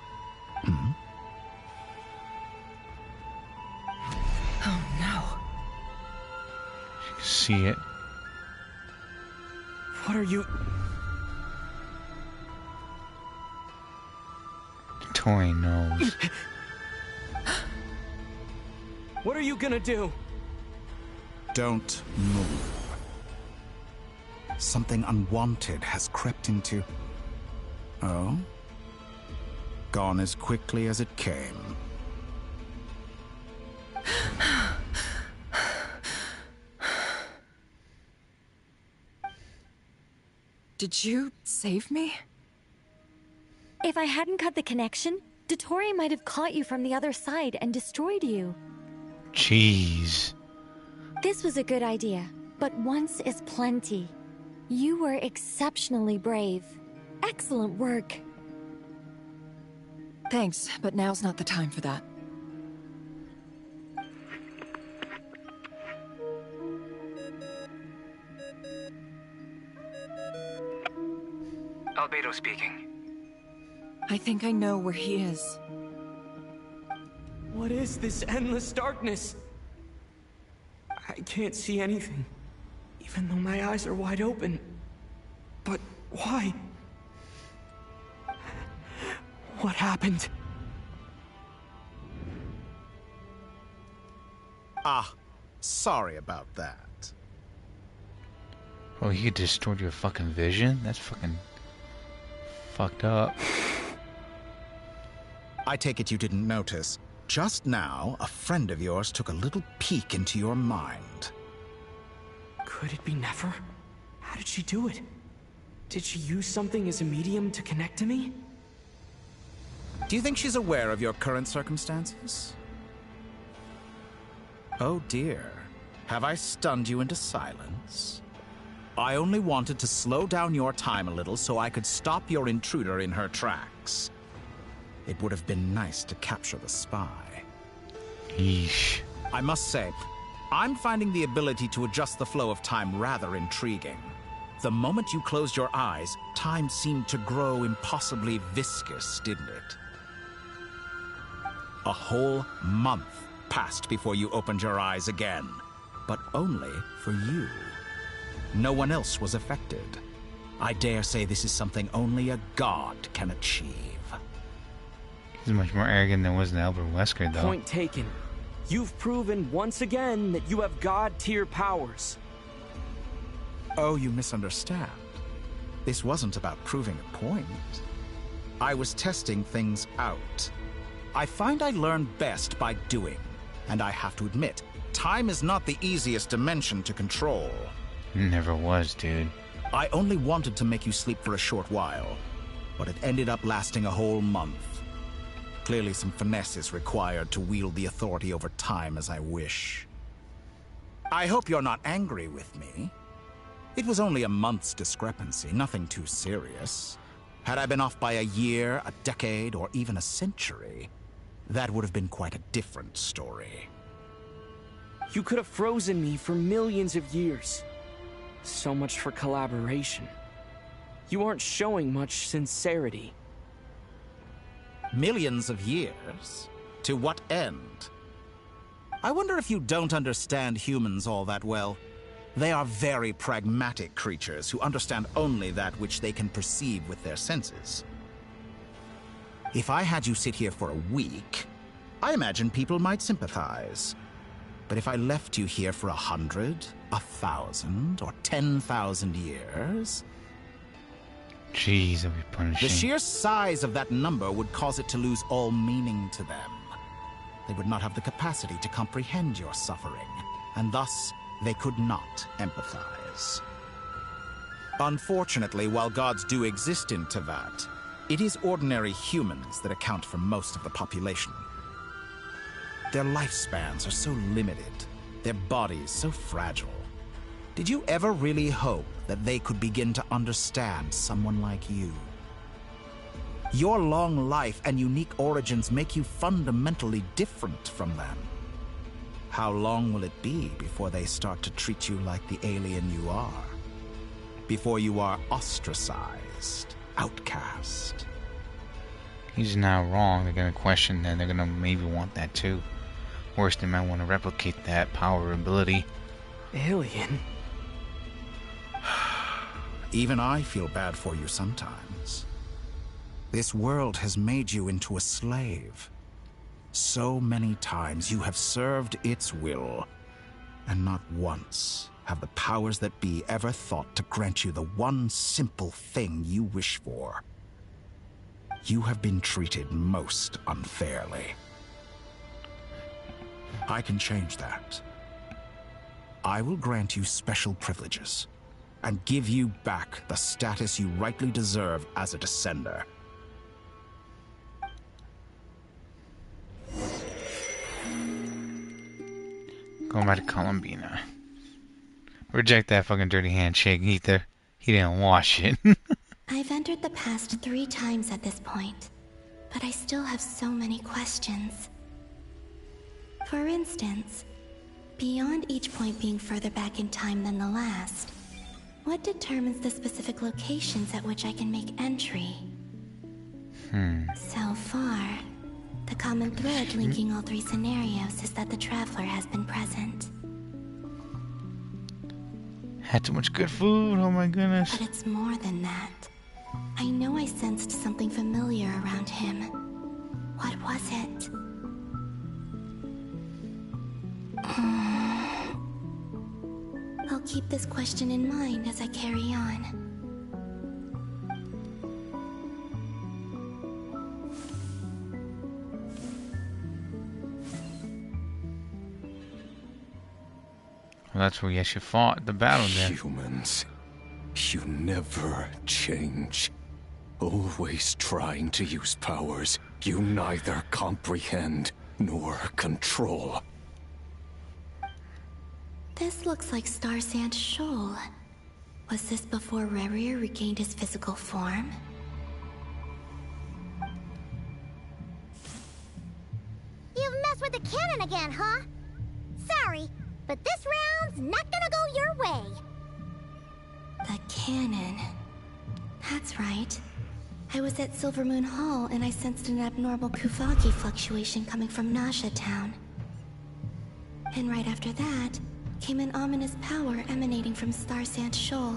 Speaker 9: Oh no.
Speaker 1: You can see it.
Speaker 6: What are you...
Speaker 1: Tori knows.
Speaker 6: What are you gonna do?
Speaker 11: Don't move. Something unwanted has crept into... Oh? Gone as quickly as it came.
Speaker 9: Did you save me?
Speaker 2: If I hadn't cut the connection, Dotori might have caught you from the other side and destroyed you.
Speaker 1: Jeez.
Speaker 2: This was a good idea, but once is plenty. You were exceptionally brave. Excellent work.
Speaker 9: Thanks, but now's not the time for that.
Speaker 6: Beto speaking.
Speaker 9: I think I know where he is.
Speaker 12: What is this endless darkness? I can't see anything, even though my eyes are wide open. But why? What happened?
Speaker 11: Ah, sorry about that.
Speaker 1: Oh, he could distort your fucking vision? That's fucking fucked up.
Speaker 11: I take it you didn't notice. Just now, a friend of yours took a little peek into your mind.
Speaker 12: Could it be Nefer? How did she do it? Did she use something as a medium to connect to me?
Speaker 11: Do you think she's aware of your current circumstances? Oh dear. Have I stunned you into silence? I only wanted to slow down your time a little so I could stop your intruder in her tracks. It would have been nice to capture the spy.
Speaker 1: Yeesh.
Speaker 11: I must say, I'm finding the ability to adjust the flow of time rather intriguing. The moment you closed your eyes, time seemed to grow impossibly viscous, didn't it? A whole month passed before you opened your eyes again, but only for you. No one else was affected. I dare say this is something only a god can achieve.
Speaker 1: He's much more arrogant than was Albert Wesker, though.
Speaker 12: Point taken. You've proven once again that you have god-tier powers.
Speaker 11: Oh, you misunderstand. This wasn't about proving a point. I was testing things out. I find I learn best by doing. And I have to admit, time is not the easiest dimension to control.
Speaker 1: Never was, dude.
Speaker 11: I only wanted to make you sleep for a short while, but it ended up lasting a whole month. Clearly some finesse is required to wield the authority over time as I wish. I hope you're not angry with me. It was only a month's discrepancy, nothing too serious. Had I been off by a year, a decade, or even a century, that would have been quite a different story.
Speaker 12: You could have frozen me for millions of years. So much for collaboration. You aren't showing much sincerity.
Speaker 11: Millions of years? To what end? I wonder if you don't understand humans all that well. They are very pragmatic creatures who understand only that which they can perceive with their senses. If I had you sit here for a week, I imagine people might sympathize. But if I left you here for 100, 1,000, or 10,000 years...
Speaker 1: Jeez, that'd be punishing.
Speaker 11: The sheer size of that number would cause it to lose all meaning to them. They would not have the capacity to comprehend your suffering, and thus they could not empathize. Unfortunately, while gods do exist in Teyvat, it is ordinary humans that account for most of the population. Their lifespans are so limited, their bodies so fragile. Did you ever really hope that they could begin to understand someone like you? Your long life and unique origins make you fundamentally different from them. How long will it be before they start to treat you like the alien you are? Before you are ostracized, outcast?
Speaker 1: He's not wrong. They're gonna question that. They're gonna maybe want that too. Worse, they might want to replicate that power ability.
Speaker 12: Alien?
Speaker 11: Even I feel bad for you sometimes. This world has made you into a slave. So many times you have served its will, and not once have the powers that be ever thought to grant you the one simple thing you wish for. You have been treated most unfairly. I can change that. I will grant you special privileges, and give you back the status you rightly deserve as a descender.
Speaker 1: Going back to Columbina. Reject that fucking dirty handshake, Ether. He didn't wash it.
Speaker 13: I've entered the past 3 times at this point, but I still have so many questions. For instance, beyond each point being further back in time than the last, What determines the specific locations at which I can make entry? So far, the common thread linking all three scenarios is that the traveler has been present.
Speaker 1: Had too much good food, oh my goodness.
Speaker 13: But it's more than that. I know I sensed something familiar around him. What was it? I'll keep this question in mind as I carry on.
Speaker 1: Well, that's where you actually fought the battle then.
Speaker 14: Humans, you never change. Always trying to use powers you neither comprehend nor control.
Speaker 13: This looks like Star Sand Shoal. Was this before Reria regained his physical form?
Speaker 15: You've messed with the cannon again, huh? Sorry, but this round's not gonna go your way.
Speaker 13: The cannon. That's right. I was at Silvermoon Hall and I sensed an abnormal Kuvaki fluctuation coming from Nasha Town. And right after that, came an ominous power emanating from Star Sand Shoal.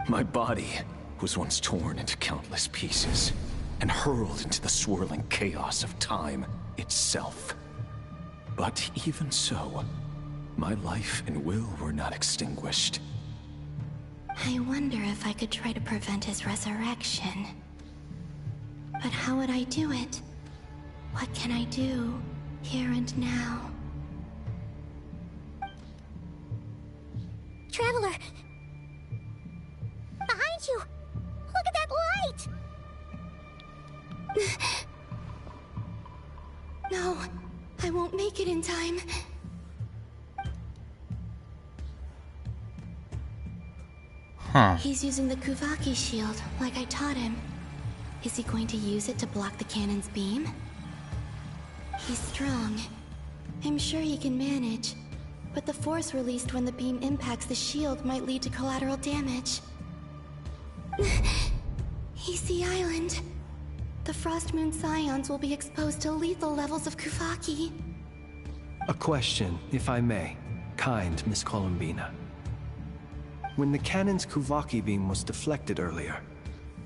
Speaker 14: My body was once torn into countless pieces and hurled into the swirling chaos of time itself. But even so, my life and will were not extinguished.
Speaker 13: I wonder if I could try to prevent his resurrection. But how would I do it? What can I do, here and now?
Speaker 15: Traveler! Behind you! Look at that light!
Speaker 13: No, I won't make it in time. He's using the Kuvaki shield, like I taught him. Is he going to use it to block the cannon's beam? He's strong. I'm sure he can manage. But the force released when the beam impacts the shield might lead to collateral damage. EC Island. The Frost Moon Scions will be exposed to lethal levels of Kuvaki.
Speaker 16: A question, if I may. Kind Miss Columbina. When the cannon's Kuvaki beam was deflected earlier,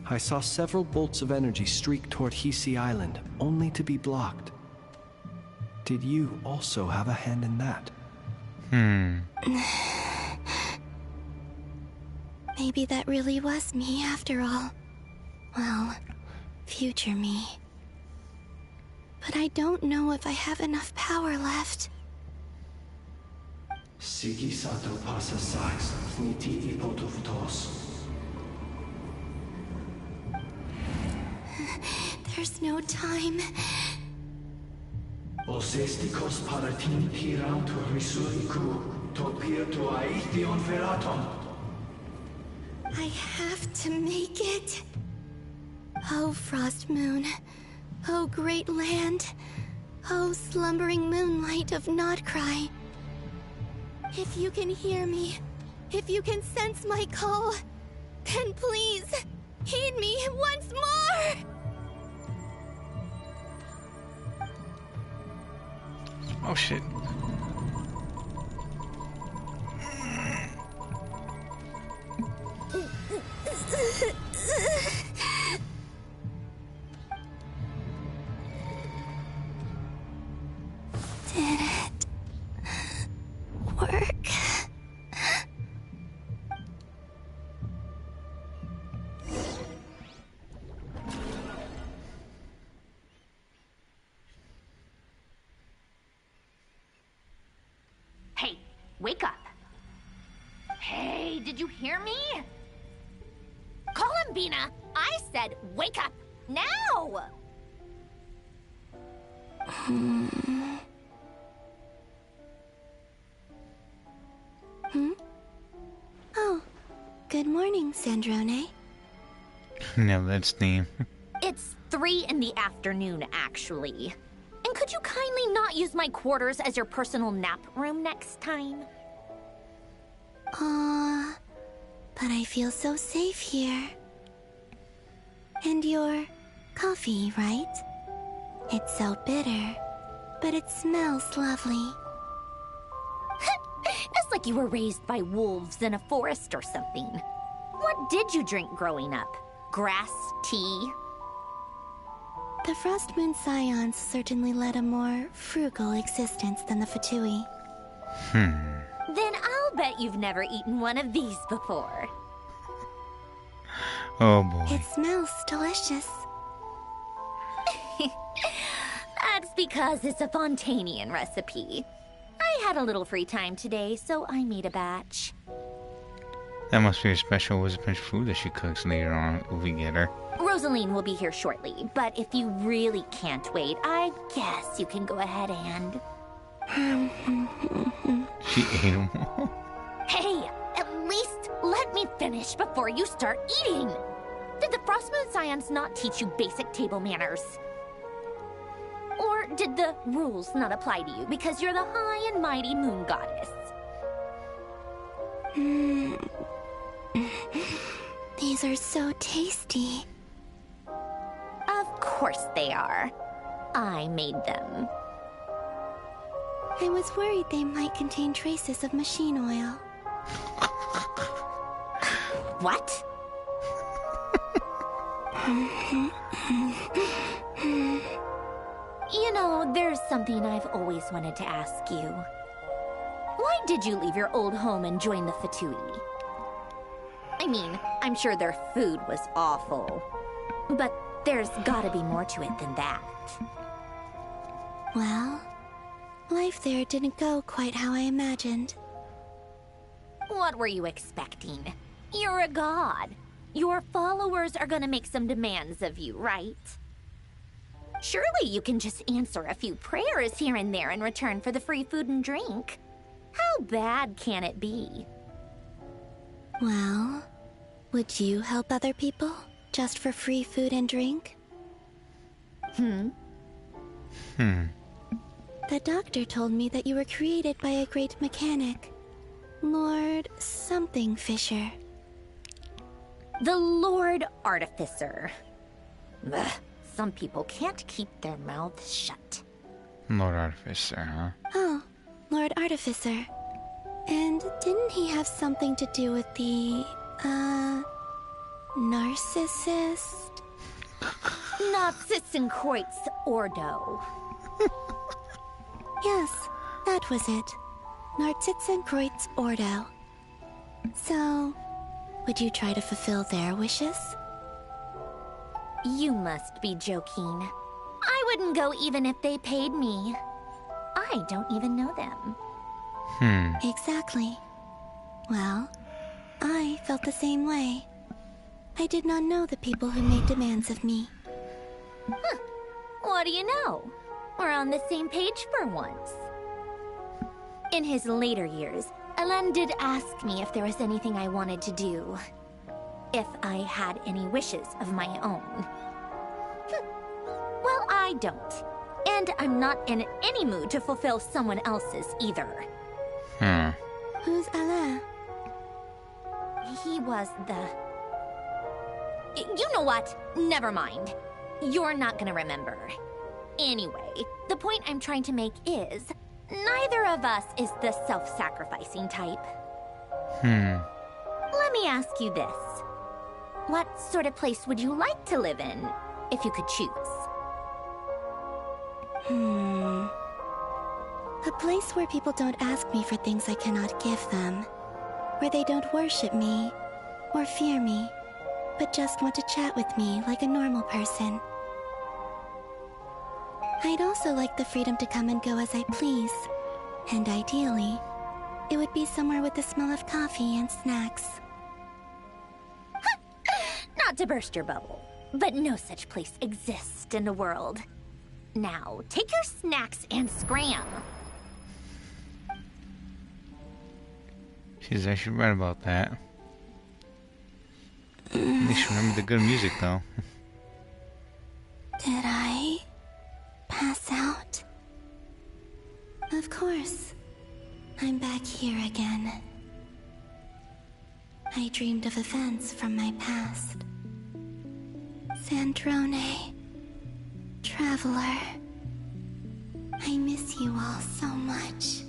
Speaker 16: I saw several bolts of energy streak toward Hisi Island, only to be blocked. Did you also have a hand in that?
Speaker 13: Maybe that really was me after all. Well, future me. But I don't know if I have enough power left.
Speaker 16: Sigi sato pasa sax, niti ipotovtos.
Speaker 13: There's no time.
Speaker 16: Osestikos paratin tiram to risuriku, topir to aithion veraton.
Speaker 13: I have to make it. Oh, Frost Moon. Oh, great land. Oh, slumbering moonlight of Nodcry. If you can hear me, if you can sense my call, then please, heed me once more!
Speaker 1: Oh shit.
Speaker 13: Did it work?
Speaker 17: Hey, wake up. Hey, did you hear me? Columbina, I said wake up now!
Speaker 13: Oh, good morning, Sandrone.
Speaker 1: No, that's Steam.
Speaker 2: It's 3 in the afternoon, actually. And could you kindly not use my quarters as your personal nap room next time?
Speaker 13: Aw, but I feel so safe here. And your coffee, right? It's so bitter, but it smells lovely.
Speaker 2: It's like you were raised by wolves in a forest or something. What did you drink growing up? Grass tea?
Speaker 13: The Frost Moon Scions certainly led a more frugal existence than the Fatui.
Speaker 2: Then I'll bet you've never eaten one of these before.
Speaker 1: Oh boy.
Speaker 13: It smells delicious.
Speaker 2: That's because it's a Fontanian recipe. I had a little free time today, so I made a batch.
Speaker 1: That must be a special Wizard's food that she cooks later on if we get her.
Speaker 2: Rosaline will be here shortly, but if you really can't wait, I guess you can go ahead and...
Speaker 1: She ate them all.
Speaker 2: Hey, at least let me finish before you start eating. Did the Frost Moon Scions not teach you basic table manners? Or did the rules not apply to you because you're the high and mighty moon goddess?
Speaker 13: These are so tasty.
Speaker 2: Of course they are. I made them.
Speaker 13: I was worried they might contain traces of machine oil.
Speaker 2: What? You know, there's something I've always wanted to ask you. Why did you leave your old home and join the Fatui? I mean, I'm sure their food was awful. But there's gotta be more to it than that.
Speaker 13: Well, life there didn't go quite how I imagined.
Speaker 2: What were you expecting? You're a god. Your followers are gonna make some demands of you, right? Surely you can just answer a few prayers here and there in return for the free food and drink. How bad can it be?
Speaker 13: Well, would you help other people just for free food and drink? The doctor told me that you were created by a great mechanic, Lord something Fisher.
Speaker 2: The Lord Artificer. Ugh, some people can't keep their mouths shut.
Speaker 1: Lord Artificer, huh?
Speaker 13: Oh, Lord Artificer. And didn't he have something to do with the, narcissist?
Speaker 2: Narcissenkreuz Ordo.
Speaker 13: Yes, that was it. Narcissenkreuz Ordo. So, would you try to fulfill their wishes?
Speaker 2: You must be joking. I wouldn't go even if they paid me. I don't even know them.
Speaker 13: Exactly. Well, I felt the same way. I did not know the people who made demands of me.
Speaker 2: What do you know? We're on the same page for once. In his later years, Elen did ask me if there was anything I wanted to do. If I had any wishes of my own. Well, I don't. And I'm not in any mood to fulfill someone else's either.
Speaker 13: Who's Alain?
Speaker 2: He was the... You know what? Never mind. You're not gonna remember. Anyway, the point I'm trying to make is, neither of us is the self-sacrificing type. Let me ask you this. What sort of place would you like to live in, if you could choose?
Speaker 13: A place where people don't ask me for things I cannot give them. Where they don't worship me, or fear me, but just want to chat with me like a normal person. I'd also like the freedom to come and go as I please. And ideally, it would be somewhere with the smell of coffee and snacks.
Speaker 2: Not to burst your bubble, but no such place exists in the world. Now, take your snacks and scram.
Speaker 1: She's actually right about that. At least remember the good music, though.
Speaker 13: Did I pass out? Of course. I'm back here again. I dreamed of events from my past. Sandrone, Traveler, I miss you all so much.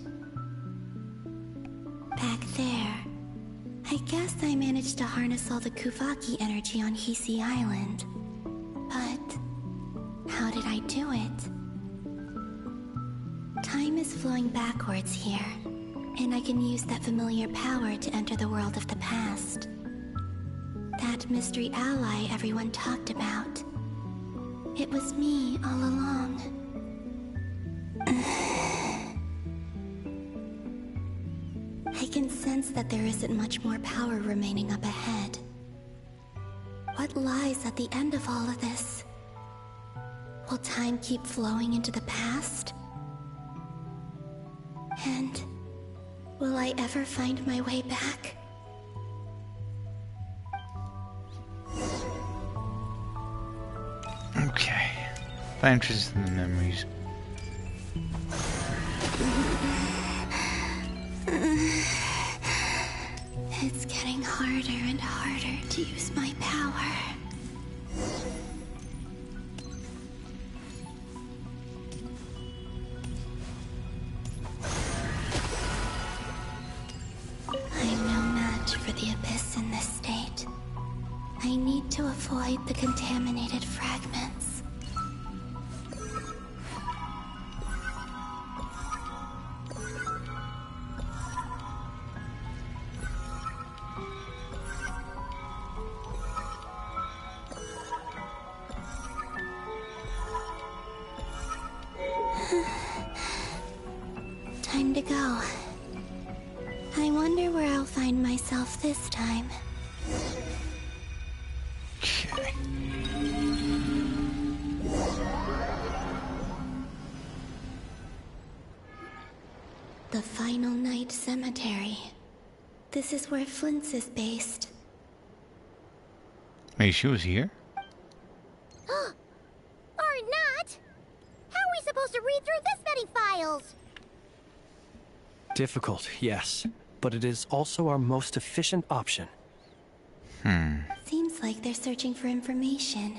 Speaker 13: Back there, I guess I managed to harness all the Kuvaki energy on Hisi Island. But how did I do it? Time is flowing backwards here, and I can use that familiar power to enter the world of the past. That mystery ally everyone talked about. It was me all along. I can sense that there isn't much more power remaining up ahead. What lies at the end of all of this? Will time keep flowing into the past? And will I ever find my way back?
Speaker 1: Okay. I'm interested in the memories.
Speaker 13: It's getting harder and harder to use my power. I'm no match for the Abyss in this state. I need to avoid the contaminated fragments. Time to go. I wonder where I'll find myself this time.
Speaker 1: Okay.
Speaker 13: The Final Night Cemetery. This is where Flint's is based.
Speaker 1: Wait, she was here?
Speaker 15: Or not! How are we supposed to read through this many files?
Speaker 16: Difficult, yes. But it is also our most efficient option.
Speaker 13: Seems like they're searching for information.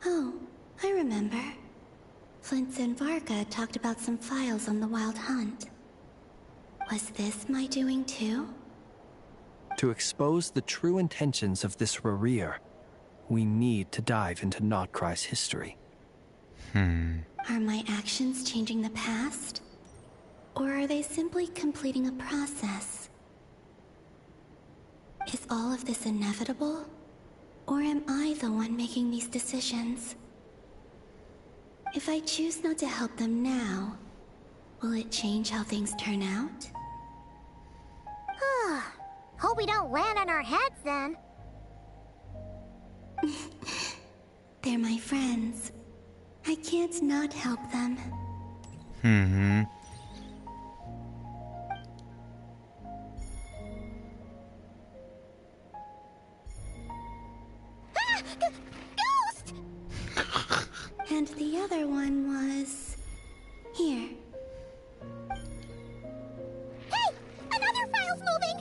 Speaker 13: Oh, I remember. Flint and Varga talked about some files on the Wild Hunt. Was this my doing too?
Speaker 16: To expose the true intentions of this Rerir, we need to dive into Notcry's history.
Speaker 13: Are my actions changing the past? Or are they simply completing a process? Is all of this inevitable? Or am I the one making these decisions? If I choose not to help them now, will it change how things turn out?
Speaker 15: Hope we don't land on our heads then.
Speaker 13: They're my friends. I can't not help them.
Speaker 15: Ghost!
Speaker 13: And the other one was... here.
Speaker 15: Hey! Another file's moving!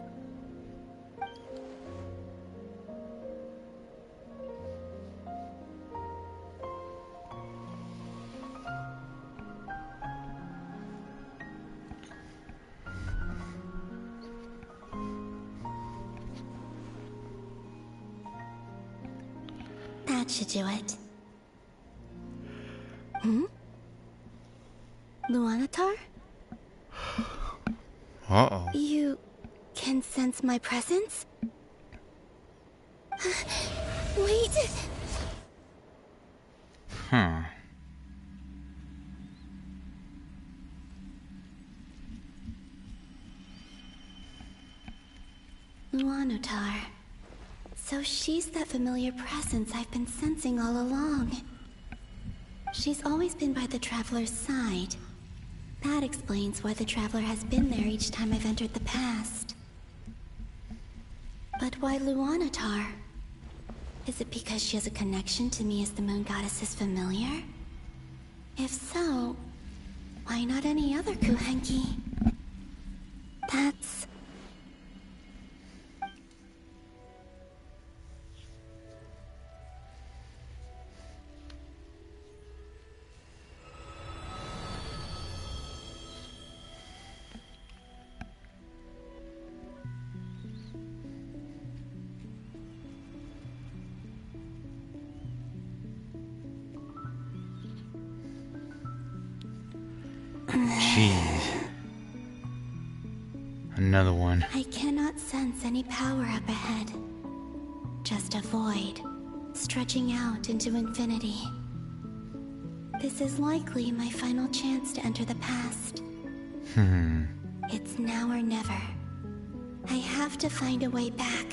Speaker 13: That should do it. Luanatar?
Speaker 1: Uh-oh.
Speaker 13: You can sense my presence? Wait! Luanatar. So she's that familiar presence I've been sensing all along. She's always been by the Traveler's side. That explains why the Traveler has been there each time I've entered the past. But why Luanatar? Is it because she has a connection to me as the Moon Goddess's familiar? If so, why not any other Kuhenki? That's...
Speaker 1: Another one.
Speaker 13: I cannot sense any power up ahead. Just a void, stretching out into infinity. This is likely my final chance to enter the past. It's now or never. I have to find a way back.